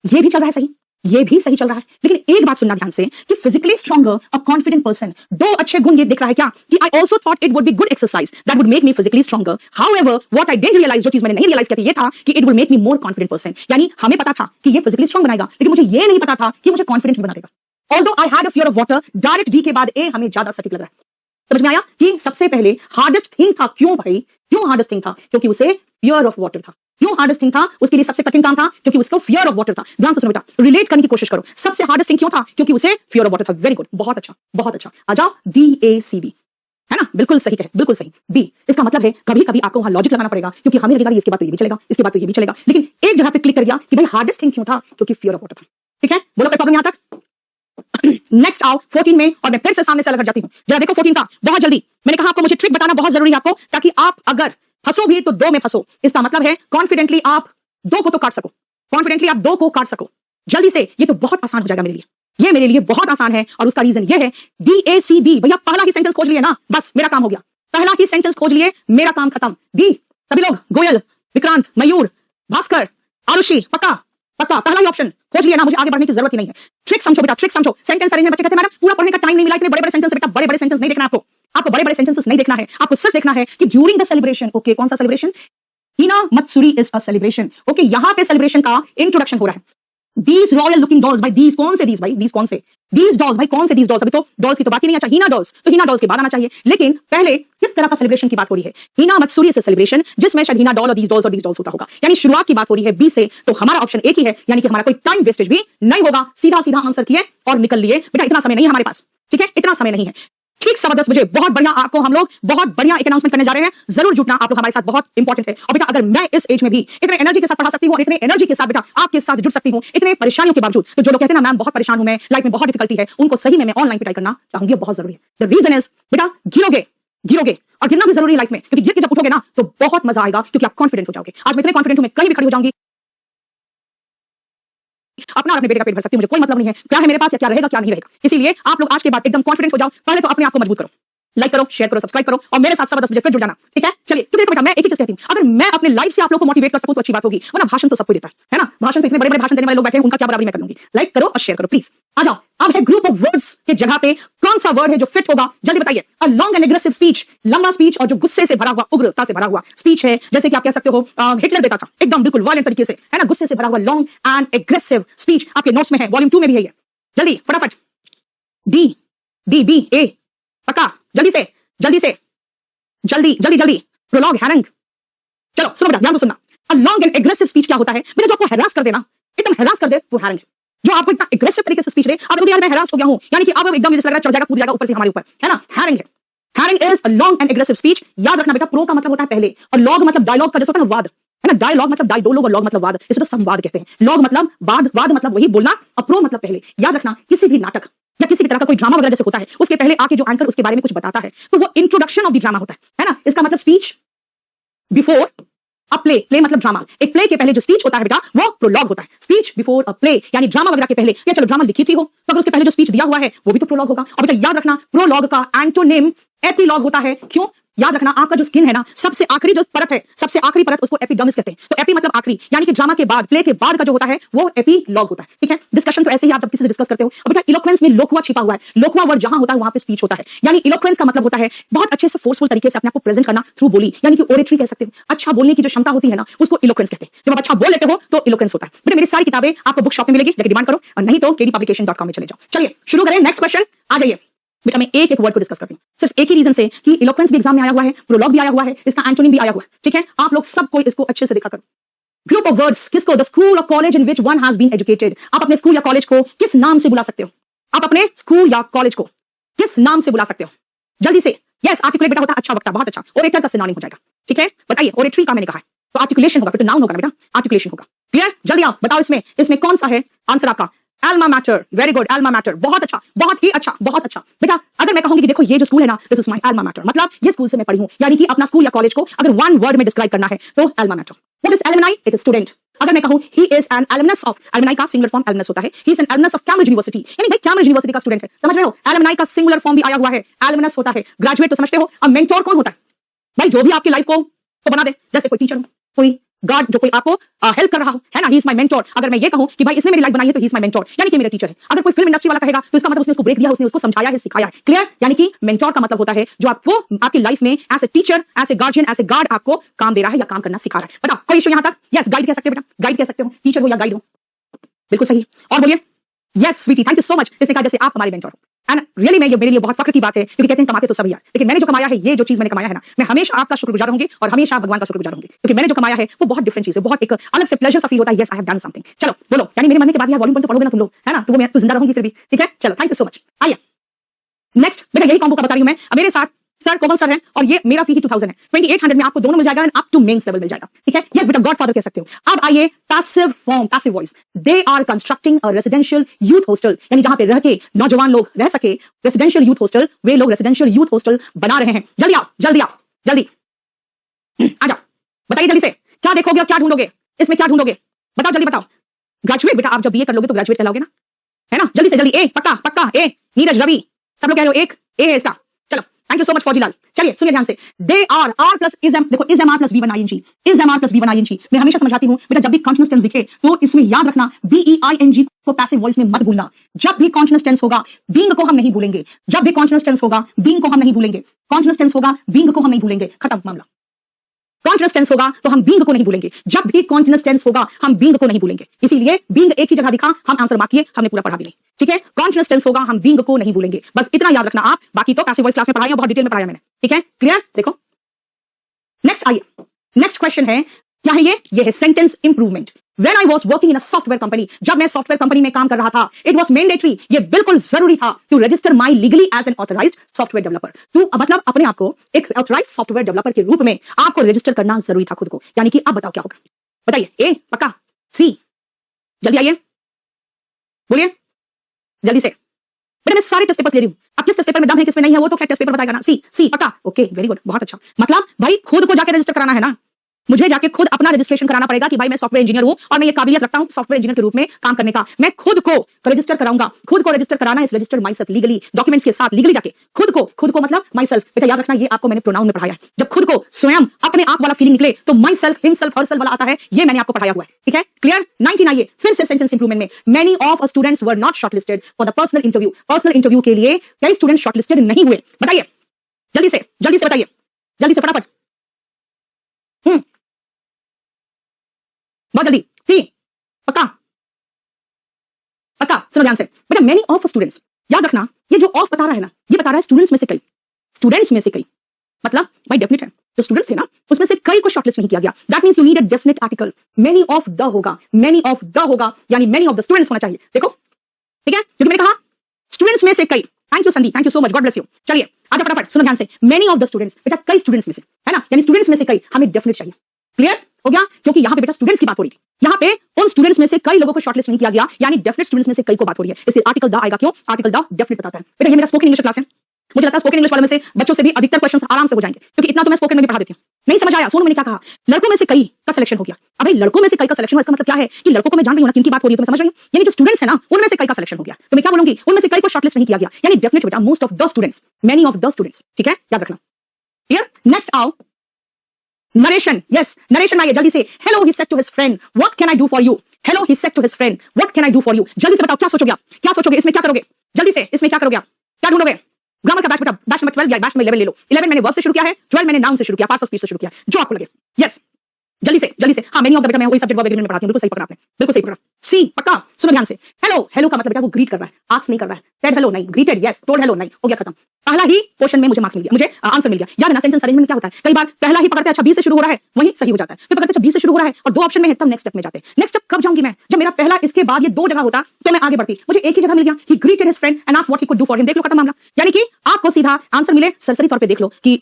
ये भी चल रहा है सही, ये भी सही चल रहा है, लेकिन एक बात सुनना ध्यान से कि physically stronger a confident person, दो अच्छे गुण ये दिख रहा है क्या कि I also thought it would be good exercise that would make me physically stronger. However what I didn't realize, जो चीज मैंने नहीं रियलाइज किया ये था कि it would make me more confident person. यानी हमें पता था कि ये फिजिकली स्ट्रॉन्ग बनाएगा, लेकिन मुझे ये नहीं पता था कि मुझे कॉन्फिडेंट बना देगा। Although I had a fear of water, direct D के बाद ए हमें ज्यादा सटीक लग रहा है। समझ में आया कि सबसे पहले हार्डेस्ट थिंग था, क्यों भाई, क्यों हार्डेस्ट थिंग था, क्योंकि उसे फियर ऑफ वाटर था। क्यों हार्डेस्ट थिंग था, उसके लिए सबसे कठिन काम था क्योंकि उसको फियर ऑफ वाटर था। ध्यान से सुनो बेटा, रिलेट करने की कोशिश करो। सबसे हार्डेस्ट थिंग क्यों था, क्योंकि उसे फियर ऑफ वाटर था। वेरी गुड, बहुत अच्छा, बहुत अच्छा। आ जाओ DACB, है ना, बिल्कुल सही है, बिल्कुल सही। बी, इसका मतलब है कभी कभी आपको वहां लॉजिक लगाना पड़ेगा, क्योंकि हमें लगेगा इसके बाद तो ये भी चलेगा, इसके बाद तो ये भी चलेगा, लेकिन एक जगह पे क्लिक कर गया कि भाई हार्डेस्ट थिंग क्यों था, क्योंकि फियर ऑफ वाटर था। ठीक है, बोलो कोई प्रॉब्लम यहां तक। नेक्स्ट आओ 14 में, और मैं फिर से सामने से अलग हट जाती हूं। जरा देखो 14 का, बहुत जल्दी। मैंने कहा आपको मुझे ट्रिक बताना बहुत जरूरी है आपको, ताकि आप अगर फंसो भी तो दो में फंसो। इसका मतलब है कॉन्फिडेंटली आप दो को तो काट सको, कॉन्फिडेंटली आप दो को काट सको जल्दी से। ये तो बहुत आसान हो जाएगा मेरे लिए, ये मेरे लिए बहुत आसान है, और उसका रीजन ये है DACB। भैया पहला ही सेंटेंस खोज लिए ना, बस मेरा काम हो गया। पहला ही सेंटेंस खोज लिए, मेरा काम खत्म। डी, सभी लोग, गोयल, विक्रांत, मयूर, भास्कर, आरुषि, पक्का पक्का, पहला ही ऑप्शन खोज लिया ना, मुझे आगे बढ़ने की जरूरत ही नहीं है। ट्रिक समझो बेटा, ट्रिक समझो। सेंटेंस अरेंजमेंट बच्चे कहते हैं मैडम पूरा पढ़ने का टाइम नहीं मिला, इतने बड़े बड़े सेंटेंस बेटा, बड़े बड़े सेंटेंस नहीं देखना आपको, आपको बड़े बड़े सेंटेंसेस नहीं देखना है, आपको सिर्फ देखना है कि ड्यूरिंग द सेलिब्रेशन। ओके, कौन सा celebration, Hina Matsuri is a celebration. Okay, यहां पे सेलिब्रेशन का इंट्रोडक्शन हो रहा है। These royal looking dolls, भाई these कौन से, these भाई these कौन से, these dolls भाई कौन से these dolls, अभी तो dolls की तो बात ही नहीं। अच्छा हिना dolls, तो हिना dolls के बाद आना चाहिए, लेकिन पहले किस तरह का सेलिब्रेशन की बात हो रही है। हिना मत्सुरी से सेलिब्रेशन, जिसमें शायद हिना डॉल और these dolls होता होगा, यानी शुरुआत की बात हो रही है बी से, तो हमारा ऑप्शन एक ही है, यानी कि हमारा कोई टाइम वेस्टेज भी नहीं होगा, सीधा सीधा आंसर किए और निकल लिए। बेटा इतना समय नहीं है हमारे पास, ठीक है, इतना समय नहीं है। ठीक 10:15 बजे बहुत बढ़िया आपको हम लोग बहुत बढ़िया एक अनाउंसमेंट करने जा रहे हैं, जरूर जुटना, आप लोग हमारे साथ बहुत इंपॉर्टेंट है। और बेटा अगर मैं इस एज में भी इतने एनर्जी के साथ पढ़ा सकती हूँ, और इतने एनर्जी के साथ बेटा आपके साथ जुड़ सकती हूँ इतने परेशानियों के बावजूद, तो जो लोग कहते हैं ना मैम बहुत परेशान हूं मैं, लाइफ में बहुत डिफिकल्टी है, उनको सही में मैं ऑनलाइन ट्राई करना चाहूंगी, बहुत जरूरी है। द रीजन इज बेटा गिरोगे, गिरोगे, और गिरना भी जरूरी है लाइफ में, क्योंकि गिर के जब उठोगे ना तो बहुत मजा आएगा, क्योंकि आप कॉन्फिडेंट हो जाओगे। आज मैं इतने कॉन्फिडेंट हूं, मैं कहीं भी खड़ी हो जाऊंगी, अपना और अपने बेटे का पेट भर सकती हूं, मुझे कोई मतलब नहीं है क्या है मेरे पास या क्या रहेगा क्या नहीं रहेगा। इसीलिए आप लोग आज के बाद एकदम कॉन्फिडेंट हो जाओ, पहले तो अपने आप को मजबूत करो, लाइक करो, शेयर करो, सब्सक्राइब करो, और मेरे साथ 10:15 बजे फिर जुड़ जाना, ठीक है। चलिए, क्योंकि देखो बेटा मैं एक ही चीज कहती हूं, अगर मैं अपने लाइफ से आप लोगों को मोटिवेट कर सकूं तो अच्छी बात होगी, वरना भाषण तो सबको देता है ना, भाषण तो इतने बड़े बड़े भाषण देने वाले लोग बैठे हैं, उनका क्या बराबरी मैं कर लूंगी। लाइक करो और शेयर करो प्लीज। आ जाओ, अब है ग्रुप ऑफ वर्ड्स के जगह पे कौन सा वर्ड है जो फिट होगा, जल्दी बताइए। अ लॉन्ग एंड एग्रेसिव स्पीच, लंबा स्पीच और जो गुस्से से भरा हुआ, उग्रता से भरा हुआ स्पीच है, जैसे कि आप कह सकते हो हिटलर देता था, एकदम बिल्कुल वायलेंट तरीके से, है ना, गुस्से से भरा हुआ लॉन्ग एंड एग्रेसिव स्पीच आपके नोट्स में है, वॉल्यूम 2 में भी है ये। जल्दी फटाफट, डी डी बी ए, पक्का, जल्दी से जल्दी से, जल्दी जल्दी जल्दी, प्रोलॉग, हैरंग। चलो सुनो बेटा, ध्यान से सुनना। अ लॉन्ग एंड एग्रेसिव स्पीच क्या होता है बेटा, जो आपको हैरास कर देना, एकदम हैरास कर दे, वो हैरंग है। जो आपको इतना एग्रेसिव तरीके से स्पीच दे, आप लोग यार मैं हैरास हो गया हूं, यानी कि अब एकदम जैसे लग रहा है चढ़ जाएगा, कूद जाएगा ऊपर से हमारे ऊपर, है ना, हैरंग है। Harangue is a long and aggressive speech. याद रखना बेटा, प्रो का मतलब होता है पहले, और लॉग मतलब डायलॉग का जैसा होता है ना, वाद, है ना, डायलॉग मतलब दो लोग, और लॉग मतलब वाद, इसे तो संवाद कहते हैं। लॉग मतलब बाद, वाद मतलब वही बोलना, और प्रो मतलब पहले। याद रखना, किसी भी नाटक या किसी भी तरह का कोई ड्रामा वगैरह जैसे होता है, उसके पहले आके जो एंकर उसके बारे में कुछ बताता है, तो वो इंट्रोडक्शन ऑफ द ड्रामा होता है ना। इसका मतलब speech before a play, play मतलब ड्रामा, एक प्ले के पहले जो स्पीच होता है बेटा वो प्रोलॉग होता है। स्पीच बिफोर अ प्ले, यानी ड्रामा वगैरह के पहले, या चलो ड्रामा लिखी थी हो तो अगर उसके पहले जो स्पीच दिया हुआ है वो भी तो प्रोलॉग होगा। और बेटा याद रखना, प्रोलॉग का एंटोनिम एपिलॉग होता है। क्यों? याद रखना आपका जो स्किन है ना, सबसे आखिरी जो परत है, सबसे आखिरी परत उसको एपिडर्मिस कहते हैं। तो एपी मतलब आखिरी, यानी कि ड्रामा के बाद, प्ले के बाद का जो होता है वो एपीलॉग होता है। ठीक है, डिस्कशन तो ऐसे ही आप जब किसी से डिस्कस करते हो। अब बेटा इलोक्वेंस में लोकुआ छिपा हुआ है। लोकुआ वर्ड जहां होता है वहां पे स्पीच होता है। यानी इलोक्वेंस का मतलब होता है बहुत अच्छे से फोर्सफुल तरीके से अपने आप को प्रेजेंट करना थ्रू बोली, यानी कि ओरेटरी कह सकते हो। अच्छा बोलने की जो क्षमता होती है ना, उसको इलोक्वेंस कहते हैं। जब आप अच्छा बोल लेते हो तो इलोक्वेंस होता है। बेटा मेरी सारी किताबें आपको बुक शॉप में मिलेगी, जाके डिमांड करो, और नहीं तो kdpublication.com में चले जाओ। चलिए शुरू करें, नेक्स्ट क्वेश्चन आ जाइए। बेटा मैं एक एक वर्ड को डिस्कस करती हूँ, सिर्फ एक ही रीजन से कि इलोक्वेंस भी एग्जाम में आया हुआ है, प्रोलॉग भी आया हुआ है, इसका एंटोनिम भी आया हुआ है। ठीक है, आप लोग सबको इसको अच्छे से देखा करो। ग्रुप ऑफ वर्ड्स, किसको? द स्कूल और college in which one has been educated. आप अपने स्कूल या कॉलेज को किस नाम से बुला सकते हो? आप अपने स्कूल या कॉलेज को किस नाम से बुला सकते हो? जल्दी से। यस, आर्टिकुलेट बेटा होता है अच्छा वक्ता, बहुत अच्छा। ओरेटर का सिनोनिम हो जाएगा। ठीक है, बताइए, ओरेटरी का मैंने कहा है तो आर्टिकुलेशन होगा, फिर तो नाउन होगा ना बेटा, आर्टिकुलेशन होगा। क्लियर? जल्दी आप बताओ, इसमें कौन सा है आंसर आपका? Elma matter. Very good, Elma matter, बहुत अच्छा, बहुत ही अच्छा, बहुत अच्छा। बेटा अगर मैं कहूंगी कि देखो ये जो स्कूल है ना, this is my Elma matter, मतलब ये स्कूल से मैं पढ़ी हूं, यानी कि अपना स्कूल या कॉलेज को अगर वन वर्ड में डिस्क्राइब करना है तो Elma matter. What is alumni? It is student. अगर मैं कहूं he is an alumnus of, alumni का सिंगुलर फॉर्म एलुमनस होता है, he is an alumnus of Cambridge university, यानी भाई कैम्ब्रिज यूनिवर्सिटी का स्टूडेंट है। समझ रहे हो? एलुमनाई का सिंगुलर फॉर्म भी आया हुआ है, एलुमनस होता है। ग्रेजुएट तो समझते हो। अब मेंटोर कौन होता है? भाई जो भी आपकी लाइफ को बना दे, जैसे कोई टीचर हो, कोई गार्ड जो कोई आपको हेल्प कर रहा हो, है ना, ही इज माय मेंटोर। अगर मैं ये कहूं कि भाई इसने मेरी लाइफ बनाई है तो ही इज माय मेंटोर, यानी कि मेरा टीचर है। अगर कोई फिल्म इंडस्ट्री वाला कहेगा तो इसका मतलब उसने उसको ब्रेक दिया, उसने उसको समझाया है, सिखाया है। क्लियर? यानी कि मेंटोर का मतलब होता है जो आपको आपकी लाइफ में as a teacher, as a guardian, as a guard आपको काम दे रहा है या काम करना सिखा रहा है। बताओ कोई इशू यहां तक? यस, गाइड कह सकते हो बेटा, गाइड कह सकते हो, टीचर हो या गाइड हो, बिल्कुल सही। और बोलिए। Yes sweetie, thank you so much. इसने कहा जैसे आप हमारे मेंटोर हो। एंड रियली मैं ये मेरे लिए बहुत फख्र की बात है, क्योंकि कहते हैं कमाते तो सभी यार, लेकिन मैंने जो कमाया है, ये जो चीज मैंने कमाया है ना, मैं हमेशा आपका शुक्रगुजार रहूंगी और हमेशा भगवान का शुक्रगुजार रहूंगी, क्योंकि मैंने जो कमाया है वो बहुत डिफरेंट चीज है, बहुत एक अलग से प्लेजर सा फील होता है। Yes I have done something. चलो बोलो, यानी मेरे मन के बाद यहां वॉल्यूम पर तो पढ़ोगे ना तुम लोग, है ना, तो मैं तो जिंदा रहूंगी फिर भी। ठीक है, चलो थैंक यू सो मच। आइए नेक्स्ट बेटा, यही कॉम्बो का बता रही हूं मैं। अब मेरे साथ सर कोमल सर है और ये मेरा फी ही 2000 है। 2800 में आपको दोनों मिल जाएगा and up to mains level मिल जाएगा। ठीक है, यस बेटा, गॉडफादर कह सकते हो। अब आइए passive form, passive voice. They are constructing a residential youth hostel, यानी जहां पे रह के नौजवान लोग रह सके, रेजिडेंशियल यूथ हॉस्टल, वे लोग रेजिडेंशियल यूथ हॉस्टल बना रहे हैं। जल्दी आओ, जल्दी आओ, जल्दी आ जाओ, बताइए जल्दी से, क्या देखोगे और क्या ढूंढोगे? इसमें क्या ढूंढोगे? बताओ जल्दी बताओ। ग्रेजुएट बेटा, आप जब बीए कर लोगे तो ग्रेजुएट कहलाओगे ना, है ना? जल्दी से जल्दी। ए पक्का पक्का, ए नीरज रवि सब लोग कह रहे हो, एक ए है इसका। चलो thank you so much Faujilal. चलिए सुनिए ध्यान से। They are, are plus is am, देखो is am are plus be बन ING, is am are plus be बन आईएनजी। मैं हमेशा समझाती हूं बेटा, जब भी कॉन्टिन्यूअस टेंस दिखे तो इसमें याद रखना बीईआईएनजी को पैसिव वॉइस में मत भूलना। जब भी कॉन्टिन्यूअस टेंस होगा बीइंग को हम नहीं भूलेंगे, जब भी कॉन्टिन्यूअस टेंस होगा बीइंग को हम नहीं भूलेंगे, कॉन्टिन्यूअस टेंस होगा बीइंग को हम नहीं भूलेंगे, खत्म मामला। कॉन्टिन्यूअस टेंस होगा तो हम बीइंग को नहीं भूलेंगे, जब भी कॉन्टिन्यूअस टेंस होगा हम बीइंग को नहीं भूलेंगे। इसीलिए बीइंग एक ही जगह दिखा, हम आंसर मार्क किए, हमने पूरा पढ़ा भी नहीं। ठीक है, कॉन्टिन्यूअस टेंस होगा, हम बीइंग को नहीं भूलेंगे, बस इतना याद रखना आप। बाकी तो पैसिव वॉइस क्लास में पढ़ाया, बहुत डिटेल में पढ़ाया मैंने। ठीक है, क्लियर? देखो नेक्स्ट आइए, नेक्स्ट क्वेश्चन है, क्या है ये है sentence improvement. When I was working in a software company, जब मैं सॉफ्टवेयर कंपनी में काम कर रहा था, it was mandatory, ये बिल्कुल जरूरी था, to register my legally as an authorized software developer। तो मतलब अपने आप को एक authorized software developer के रूप में आपको रजिस्टर करना जरूरी था खुद को। यानी कि अब बताओ क्या होगा? बताइए, ए पक्का, सी जल्दी आइए, बोलिए जल्दी से। बेटा मैं सारे टेस्ट पेपर ले रही हूँ, अब किस टेस्ट पेपर में दम है किसमें नहीं है वो तो क्या टेस्ट पेपर बताएगा ना। सी पक्का, ओके वेरी गुड, बहुत अच्छा। मतलब भाई खुद को जाके रजिस्टर कराना है ना, मुझे जाके खुद अपना रजिस्ट्रेशन कराना पड़ेगा कि भाई मैं सॉफ्टवेयर इंजीनियर हूं और मैं ये काबिलियत रखता हूं सॉफ्टवेयर इंजीनियर के रूप में काम करने का। मैं खुद को रजिस्टर कराऊंगा, खुद को रजिस्टर कराना is registered my self legally, documents के साथ लीगली जाके खुद को मतलब माई सेल्फ। बेटा याद रखना, ये आपको मैंने प्रोनाउन में पढ़ाया है। जब खुद को स्वयं अपने आप वाला फीलिंग निकले तो माई सेल्फ, हिमसेल्फ, हरसेल्फ वाला आता है, ये मैंने आपको पढ़ाया हुआ है। ठीक है, क्लियर? 19 आइए फिर से सेंटेंस इंप्रूवमेंट में। Many of students were not shortlisted for the personal interview, personal interview के लिए कई स्टूडेंट शॉर्टलिस्टेड नहीं हुए। बताइए जल्दी से बताइए, जल्दी से फटाफट, बहुत जल्दी। सी पक्का पक्का, सुनो ध्यान से बेटा। मेनी ऑफ स्टूडेंट्स, याद रखना ये जो ऑफ बता रहा है ना, ये बता रहा है स्टूडेंट्स में से कई, स्टूडेंट्स में से कई मतलब भाई डेफिनेट है, जो स्टूडेंट्स थे ना उसमें से कई को शॉर्टलिस्ट नहीं किया गया। That means you need a definite article. Many of the होगा, मेनी ऑफ द होगा, यानी मेनी ऑफ द स्टूडेंट्स होना चाहिए। देखो ठीक है, क्योंकि मैंने कहा स्टूडेंट्स में से कई। Thank you Sandeep, thank you so much, God bless you. चलिए आजा फटाफट, सुनो ध्यान से। मेनी ऑफ द स्टूडेंट्स, बेटा कई स्टूडेंट्स में से, है ना, यानी स्टूडेंट्स में से कई, हमें डेफिनेट चाहिए। क्लियर हो गया? क्योंकि यहाँ पे बेटा स्टूडेंट्स की बात हो रही थी, यहाँ पे उन स्टूडेंट्स में से कई लोगों को शॉर्टलिस्ट नहीं किया गया, यानी डेफिनेट स्टूडेंट्स में से कई को बात हो रही है, इसलिए आर्टिकल द आएगा। क्यों? आर्टिकल द डेफिनेट बताता है। बेटा ये मेरा स्पोकन इंग्लिश क्लास है, मुझे लगता है स्पोकन इंग्लिश वाले में से बच्चों से भी अधिकतर क्वेश्चंस आराम से हो जाएंगे, क्योंकि इतना तो मैं स्पोकन में भी पढ़ा देती हूँ। नहीं समझ आया? सोनू मैंने क्या कहा? लड़कों में से कई का सिलेक्शन हो गया। अबे लड़कों में से कई का सिलेक्शन, इसका मतलब क्या है कि लड़कों को मैं जान रही हूं ना किनकी बात हो रही है, तो मैं समझ रही हूं, यानी जो स्टूडेंट्स है ना उनमें से कई का सिलेक्शन हो गया। तो मैं क्या बोलूंगी? उनमें से कई को शॉर्टलिस्ट नहीं किया गया, यानी डेफिनेट बेटा most of the students, many of the students. ठीक है, याद रखना। क्लियर? नेक्स्ट आओ नरेशन, यस नरेशन आइए जल्दी से। Hello he said to his friend what can I do for you. Hello he said to his friend what can I do for you. जल्दी से बताओ क्या सोचोगे आप, क्या सोचोगे इसमें, क्या करोगे जल्दी से, इसमें क्या करोगे आप, क्या ढूंढोगे। ग्रामर का बैच बेटा, बैच नंबर 12 या बैच नंबर 11 ले लो। 11 मैंने वर्ब से शुरू किया है, 12 मैंने नाउन से शुरू किया, पार्ट्स ऑफ स्पीच से शुरू किया, जो आपको लगे। यस जल्दी से जल्दी से। हाँ मेनी ऑफ द बेटा मैं वही सब्जेक्ट वर्ब एग्रीमेंट में पढ़ाती हूं, बिल्कुल सही पकड़ा आपने, बिल्कुल सही पकड़ा। सी पक्का, सुनो ध्यान से। हेलो, हेलो का मतलब बेटा वो ग्रीट कर रहा है, आस्क नहीं कर रहा है। सेड हेलो नहीं, ग्रीटेड यस, टोल्ड हेलो नहीं, हो गया खत्म। पहला ही क्वेश्चन में मुझे मार्क्स मिल गया, मुझे आंसर मिल गया। याद है ना सेंटेंस अरेंजमेंट क्या होता है, कई बार पहला ही पकड़ते हैं अच्छा 20 से शुरू हो रहा है, वही सही हो जाता है। फिर पकड़ते हैं 20 से शुरू हो रहा है और दो ऑप्शन में है, तब नेक्स्ट स्टेप में जाते हैं। नेक्स्ट स्टेप कब जाऊंगी मैं, जब मेरा पहला इसके बाद ये दो जगह होता तो मैं आगे बढ़ती। मुझे एक ही जगह मिल गया, ही greeted his friend and asked what he could do for him, देख लो खत्म मामला। यानी कि आपको सीधा आंसर मिले, सरसरी तौर पे देख लो कि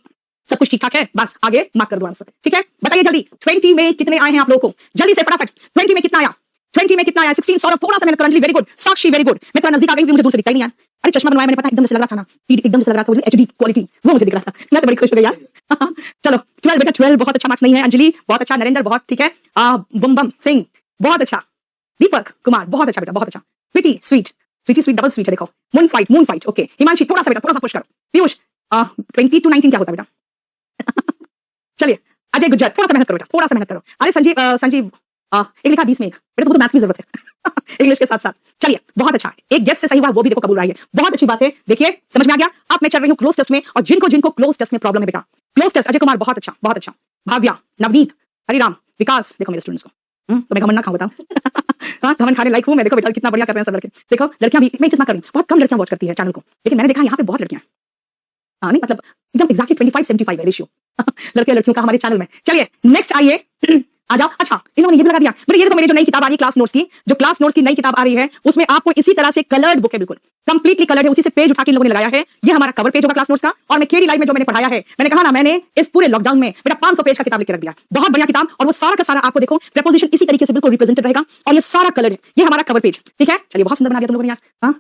सब कुछ ठीक ठाक है, बस आगे मार्क कर दो आंसर। ठीक है बताइए जल्दी, 20 में कितने आए हैं आप लोगों को, जल्दी से फटाफट। 20 में कितना आया, 20 में कितना आया, 16 सौरभ थोड़ा सा मेहनत करो, अंजलि वेरी गुड, साक्षी वेरी गुड। मैं थोड़ा नजदीक आ गई क्योंकि मुझे दूर से दिखता ही नहीं यार। अरे चश्मा बनवाया मैंने, पता एकदम से लग रहा था ना, एकदम से लग रहा था एचडी क्वालिटी, वो मुझे दिख रहा था, मैं तो बड़ी खुश हो गई यार। चलो 12 बेटा 12 बहुत अच्छा मार्क्स नहीं है। अंजलि बहुत अच्छा, नरेंद्र बहुत ठीक है, बम बम सिंह बहुत अच्छा, दीपक कुमार बहुत अच्छा बेटा, बहुत अच्छा। Sweetie sweet, sweetie sweet double sweet है देखो। Moon fight okay. हिमांशी थोड़ा सा बेटा, थोड़ा सा पुश करो। पीयूष 20 to 19 क्या होता है बेटा। चलिए अजय गुज्जर थोड़ा सा मेहनत करो बेटा, थोड़ा सा मेहनत करो। अरे संजीव एक लिखा 20 में एक, बेटा तुमको तो मैथ्स की जरूरत है इंग्लिश के साथ साथ। चलिए बहुत अच्छा, एक गेस से सही हुआ वो भी देखो कबूल रही है, बहुत अच्छी बात है। देखिए समझ में आ गया। अब मैं चल रही हूँ क्लोज टेस्ट में, और जिनको क्लोज टेस्ट में प्रॉब्लम है बेटा, क्लोज टेस्ट अजय कुमार बहुत अच्छा, बहुत अच्छा। भाव्या, नवनीत, हरिराम, विकास, देखो मेरे स्टूडेंट्स को तो मैं घमंड ना खाऊं बताओ। हाँ घमंड खाने लायक हूं मैं, देखो बेटा कितना बढ़िया कर रहे हैं सब लड़के। देखो लड़कियां भी, मैं चश्मा कर रही हूं, बहुत कम लड़कियां वॉच करती है चैनल को, लेकिन मैंने देखा यहाँ पे बहुत लड़कियां, हाँ नहीं मतलब एकदम एग्जैक्टली 25-75 है रेशियो लड़के लड़कियों का हमारे चैनल में। चलिए नेक्स्ट आइए आ जाओ। अच्छा इन्होंने ये भी लगा दिया, मेरे ये देखो मेरी जो नई किताब आ रही है क्लास नोट्स की, जो क्लास नोट्स की नई किताब आ रही है उसमें आपको इसी तरह से कलर्ड बुक है, बिल्कुल कंप्लीटली कलर्ड है, उसी से पेज उठा के इन लोगों ने लगाया है। ये हमारा कवर पेज होगा क्लास नोट्स का, और मैं केडी लाइव में जो मैंने पढ़ाया है, मैंने कहा ना मैंने इस पूरे लॉकडाउन में बेटा 500 पेज का किताब लिख के रख दिया, बहुत बढ़िया किताब। और वो सारा का सारा आपको देखो प्रेपोजिशन इसी तरीके से बिल्कुल रिप्रेजेंटेड रहेगा, और ये सारा कलर है, ये हमारा कवर पेज। ठीक है चलिए बहुत सुंदर बना दिया तुम लोगों ने यार, हाँ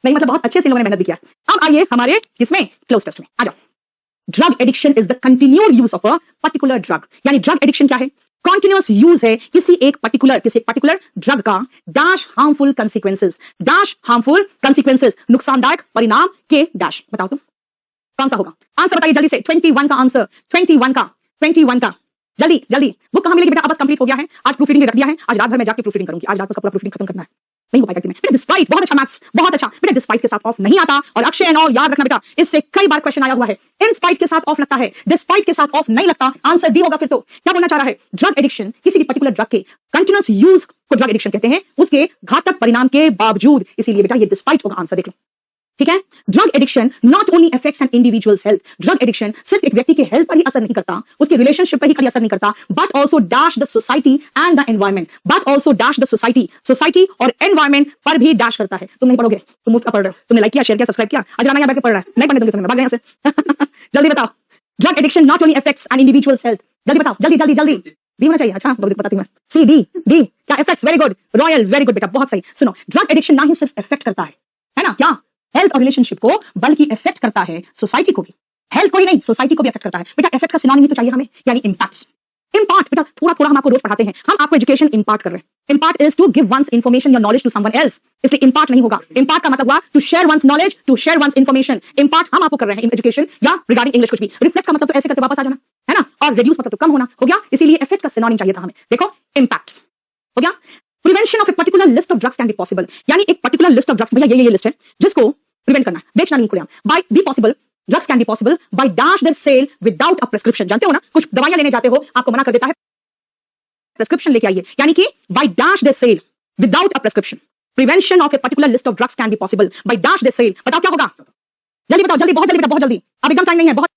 नहीं मतलब बहुत अच्छे से इन लोगों ने मेहनत भी किया। अब आइए हमारे किसमें, क्लोज टेस्ट में आ जाओ। Drug addiction is the continued use of a particular drug, यानी ड्रग एडिक्शन क्या है, कॉन्टिन्यूअस यूज है किसी एक पर्टिकुलर ड्रग का, dash harmful consequences, dash harmful consequences, नुकसानदायक परिणाम के डैश। बताओ तुम कौन सा होगा, आंसर बताइए जल्दी से। 21 का आंसर, 21 का जल्दी जल्दी। बुक कहां मिलेगी बेटा, अब बस कंप्लीट हो गया है, आज प्रूफ रीडिंग रख दिया है, आज रात भर मैं जाके प्रूफ रीडिंग करूंगी, आज रात को पूरा प्रूफ रीडिंग खत्म करना है, नहीं हो पाएगा बेटा। डिस्पाइट बहुत अच्छा मैथ्स, बहुत अच्छा बेटा, डिस्पाइट के साथ ऑफ नहीं आता, और अक्षय एंड ऑल याद रखना बेटा, इससे कई बार क्वेश्चन आया हुआ है। इन स्पाइट के साथ ऑफ लगता है, डिस्पाइट के साथ ऑफ नहीं लगता, आंसर डी होगा। फिर तो क्या बोलना चाह रहा है, ड्रग एडिक्शन किसी भी पर्टिकुलर ड्रग के कंटिन्यूअस यूज को ड्रग एडिक्शन कहते हैं, उसके घातक परिणाम के बावजूद, इसीलिए बेटा ये डिस्पाइट होगा आंसर, देख लो ठीक है। Drug addiction not only affects an individual's health, drug addiction सिर्फ एक व्यक्ति के हेल्थ पर ही असर नहीं करता, उसके रिलेशनशिप पर ही असर नहीं करता, but also dash the society and the environment, but also dash the society और एनवायरमेंट पर भी डैश करता है। तुम नहीं पढ़ोगे, तुम मुफ्त का पढ़ रहे हो, तुमने लाइक किया, शेयर किया, सब्सक्राइब किया, आज राना यहाँ बैठ के पढ़ रहा है, नहीं पढ़ने दूंगी तुम्हें, भाग यहाँ से जल्दी बताओ। Drug addiction not only affects an individual's health, जल्दी बताओ, जल्दी जल्दी जल्दी। बी होना चाहिए, अच्छा बताती हूँ मैं, सी डी डी क्या effects, very good royal, very good बेटा बहुत सही। सुनो ड्रग एडिक्शन ना ही सिर्फ इफेक्ट करता है ना, क्या हेल्थ और रिलेशनशिप को, बल्कि इफेक्ट करता है सोसाइटी को भी, हेल्थ को ही नहीं सोसाइटी को भी इफेक्ट करता है बेटा। इफेक्ट का सिनोनिम तो चाहिए हमें, यानी इम्पैक्ट। इम्पार्ट बेटा थोड़ा थोड़ा हम आपको रोज पढ़ाते हैं, हम आपको एजुकेशन इम्पार्ट कर रहे हैं। Impart is to give one's information या नॉलेज टू समवन एल्स, इसलिए इम्पार्ट नहीं होगा। इम्पार्ट का मतलब हुआ to share one's knowledge, to share one's information. Impart हम आपको कर रहे हैं एजुकेशन या रिगार्डिंग इंग्लिश कुछ भी। रिफ्लेक्ट का मतलब तो ऐसे करके वापस आ जाना है ना, और रिड्यूस मतलब तो कम होना, हो गया, इसीलिए इफेक्ट का सिनोनिम चाहिए था हमें। देखो इम्पैक्ट हो गया। Prevention of a particular list of drugs can be possible, यानी एक पर्टिकुलर लिस्ट ऑफ ड्रग्स, भैया ये लिस्ट है जिसको प्रिवेंट करना है, बेचना नहीं खुलेआम। By be possible, drugs can be possible by dash their sale without a prescription. जानते हो ना, कुछ दवाइयां लेने जाते हो आपको मना कर देता है प्रिस्क्रिप्शन लेके आइए, यानी कि by dash their sale without a prescription. Prevention of a particular list of drugs can be possible by dash their sale. बताओ क्या होगा, जल्दी बताओ, जल्दी बहुत जल्दी बेटा, बहुत जल्दी, अब एकदम टाइम नहीं है, बहुत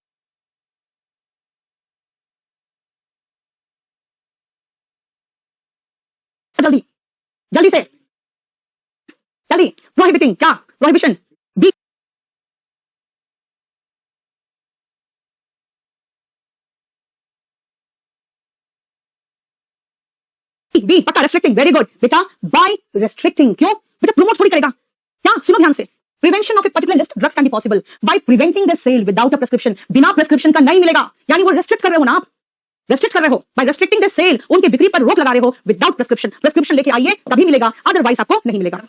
जल्दी जल्दी से जल्दी। प्रोहिबिटिंग क्या, प्रोहिबिशन बी, बी पक्का, रेस्ट्रिक्टिंग, वेरी गुड बेटा, बाय रेस्ट्रिक्टिंग। क्यों बेटा, प्रमोट थोड़ी करेगा क्या, सुनो ध्यान से। Prevention of a particular list drugs can be possible by preventing the sale without a prescription, बिना प्रिस्क्रिप्शन का नहीं मिलेगा, यानी वो रेस्ट्रिक्ट कर रहे हो ना आप, रेस्ट्रिक्ट कर रहे हो बाय रेस्ट्रिक्टिंग द सेल, उनके बिक्री पर रोक लगा रहे हो विदाउट प्रिस्क्रिप्शन। प्रिस्क्रिप्शन लेके आइए तभी मिलेगा, अदरवाइज आपको नहीं मिलेगा।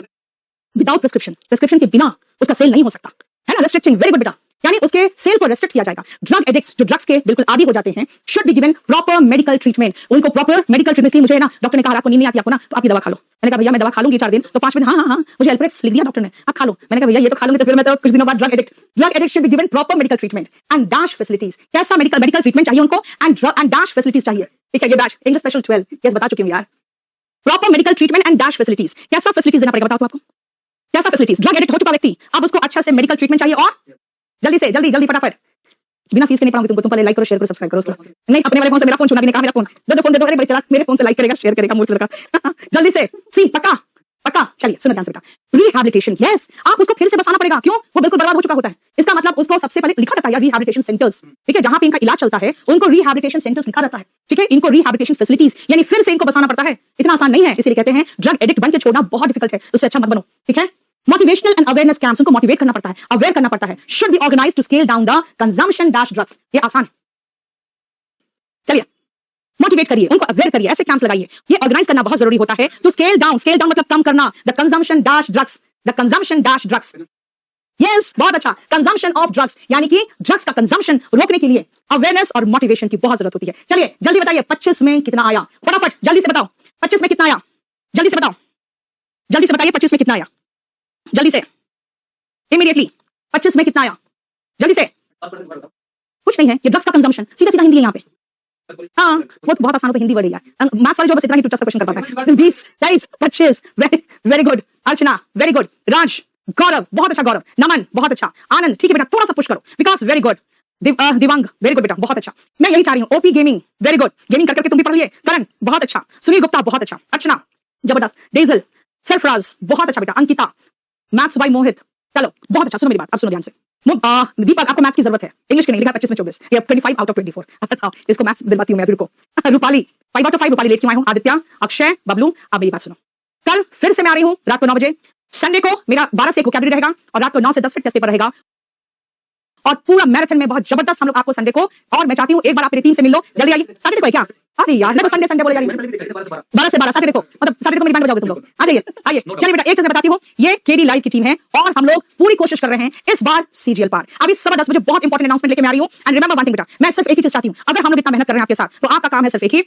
विदाउट प्रिस्क्रिप्शन, प्रिस्क्रिप्शन के बिना उसका सेल नहीं हो सकता है ना, रेस्ट्रिक्टिंग, वेरी गुड बेटा। यानी उसके सेल को रेस्ट्रिक्ट किया जाएगा। ड्रग एडिक्ट्स जो ड्रग्स के बिल्कुल आदी हो जाते हैं should be given proper medical treatment. उनको प्रॉपर मेडिकल ट्रीटमेंट, मुझे ना डॉक्टर ने कहा आपको नींद नहीं आती आपको ना, तो आप ये दवा खा लो। मैंने कहा भैया मैं दवा खा लूंगी 4 दिन, तो 5 दिन हाँ मुझे एल्प्रेक्स लिख दिया डॉक्टर ने, आप खा लो। मैंने कहा भैया ये तो खा लूंगी तो फिर मैं तो कुछ दिनों बाद drug addict should be given proper medical treatment and dash facilities. कैसा मेडिकल ट्रीटमेंट चाहिए उनको एंड डैश फैसिलिटीज चाहिए। ठीक है, ये डैश इंग्लिश स्पेशल 12 यस बता चुकी हूं यार। Proper medical treatment and dash facilities, कैसा फैसिलिटीज देना पड़ेगा बताओ तो आपको, कैसा फैसिलिटीज। ड्रग एडिक्ट हो चुका व्यक्ति, अब उसको अच्छा से मेडिकल ट्रीटमेंट चाहिए और जल्दी से जल्दी फटाफट, बिना फीस के नहीं पढ़ाऊंगी तुमको। तुम पहले लाइक करो, शेयर करो, सब्सक्राइब करो उसको। नहीं अपने वाले फोन से, मेरा फोन छूना भी नहीं, कहा मेरा फोन दो फोन दे दो, अरे बड़े चला मेरे फोन से लाइक करेगा शेयर करेगा मूर्ख लड़का जल्दी से सी पक्का। चलिए सुनो ध्यान से बेटा, रिहैबिलिटेशन यस, आप उसको फिर से बसाना पड़ेगा। क्यों? वो बिल्कुल बर्बाद हो चुका होता है। इसका मतलब उसको सबसे पहले लिखा रहता है रिहैबिलिटेशन सेंटर्स, ठीक है, जहां पे इनका इलाज चलता है उनको रिहैबिलिटेशन सेंटर्स लिखा रहता है। ठीक है, इनको रिहैबिलिटेशन फैसिलिटीज, यानी फिर से इनको बसाना पड़ता है। इतना आसान नहीं है, इसलिए कहते हैं ड्रग एडिक्ट बन के छोड़ना बहुत डिफिकल्ट है, उससे अच्छा मत बनो। ठीक है, मोटिवेशनल एंड अवेयरनेस कैंप्स, उनको मोटिवेट करना पड़ता है, अवेयर करना पड़ता है। Should be organized to scale down the consumption dash drugs, ये आसान है। चलिए मोटिवेट करिए, उनको अवेयर करिए, ऐसे कैंप्स लगाइए। ये ऑर्गेनाइज करना बहुत जरूरी होता है। टू स्केल डाउन मतलब कम करना, the consumption dash drugs. Yes बहुत अच्छा, कंजम्पशन ऑफ ड्रग्स, यानी कि ड्रग्स का कंजम्पशन रोकने के लिए अवेयरनेस और मोटिवेशन की बहुत जरूरत होती है। चलिए जल्दी बताइए 25 में कितना आया, फटाफट जल्दी से बताओ 25 में कितना आया, जल्दी से बताओ, जल्दी से बताइए 25 में कितना आया, जल्दी से इमीडिएटली 25 में कितना आया, जल्दी से। कुछ नहीं है, ये ड्रग्स का कंजम्पशन, सीधा हिंदी है यहाँ पे। हाँ वो तो बहुत आसान हो, तो हिंदी वर्ड है यार, मैथ्स वाले जो बस इतना ही टूटा सा क्वेश्चन कर पाता है। 20 23 25 वेरी गुड, अर्चना वेरी गुड, राज गौरव बहुत अच्छा, गौरव नमन बहुत अच्छा, आनंद ठीक है बेटा थोड़ा सा पुश करो, विकास very good, Divang very good बेटा बहुत अच्छा। मैं यही चाह रही हूँ, OP gaming very good, gaming करके तुम भी पढ़ लिए, करण बहुत अच्छा, सुनील गुप्ता बहुत अच्छा, अर्चना जबरदस्त, डेजल सरफराज बहुत अच्छा बेटा, अंकिता मैथ्स बाय मोहित, चलो बहुत अच्छा। सुनो मेरी बात, अब सुनो ध्यान से। दीपक आपको मैथ्स की जरूरत है, इंग्लिश की नहीं, लिखा 25 में 24, ये 25 आउट ऑफ 24 इसको मैथ्स दिलवाती हूं मैं अभी, रुको। Rupali 5 out of 5, Rupali late क्यों आई हूं, आदित्य अक्षय बबलू, अब मेरी बात सुनो। कल फिर से मैं आ रही हूं रात को 9 बजे, संडे को मेरा 12 से 1 वोकैबुलरी रहेगा और रात को 9 से 10 फिर टेस्ट पेपर रहेगा, और पूरा मैराथन में बहुत जबरदस्त हम लोग आपको संडे को, और मैं चाहती हूँ एक बार आप मेरी टीम से मिल लो, जल्दी आइए। सैटरडे को है क्या? अरे यार मैं तो संडे बोले जा रही हूँ, 12 से 12 सैटरडे को, मतलब सैटरडे को मेरी बैंड बजाओगे तुम लोग, आ जाइए आइए। चलिए बेटा एक चीज मैं बताती हूँ, ये केडी लाइव की टीम है और हम लोग पूरी कोशिश कर रहे हैं इस बार सीजीएल पार। अभी 10:15 बजे बहुत इंपॉर्टेंट अनाउंसमेंट लेके मैं आ रही हूँ। एंड रिमेंबर वन थिंग बेटा, मैं सिर्फ एक ही चीज चाहती हूँ, अगर हम लोग इतना मेहनत कर रहे हैं आपके साथ, तो आपका काम है सिर्फ एक ही,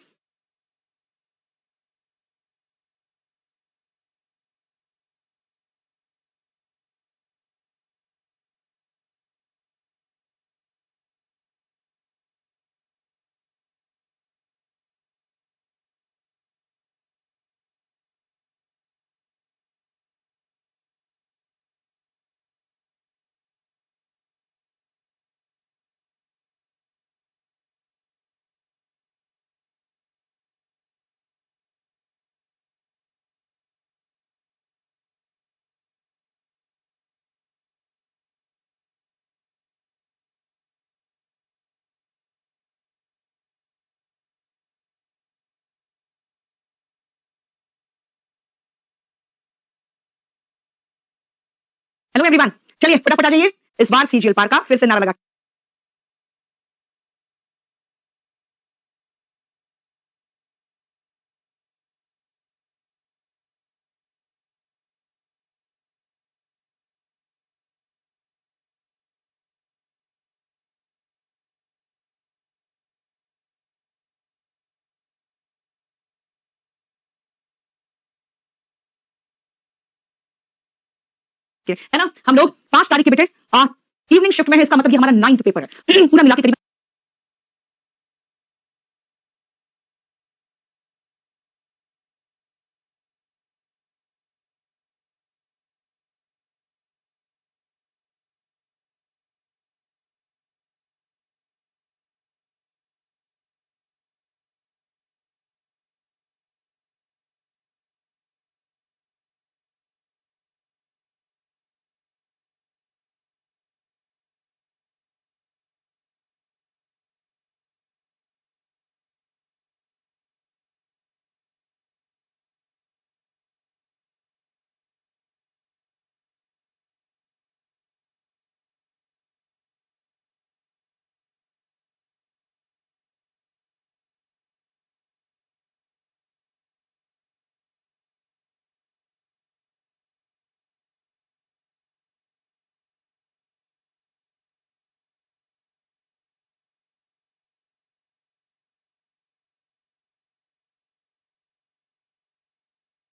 हेलो एवरीवन, चलिए फटाफट आ जाइए, इस बार सीजीएल पार का फिर से नारा लगा। है ना, हम लोग 5 तारीख के बेटे इवनिंग शिफ्ट में है, इसका मतलब ये हमारा 9th पेपर है पूरा मिला के करीब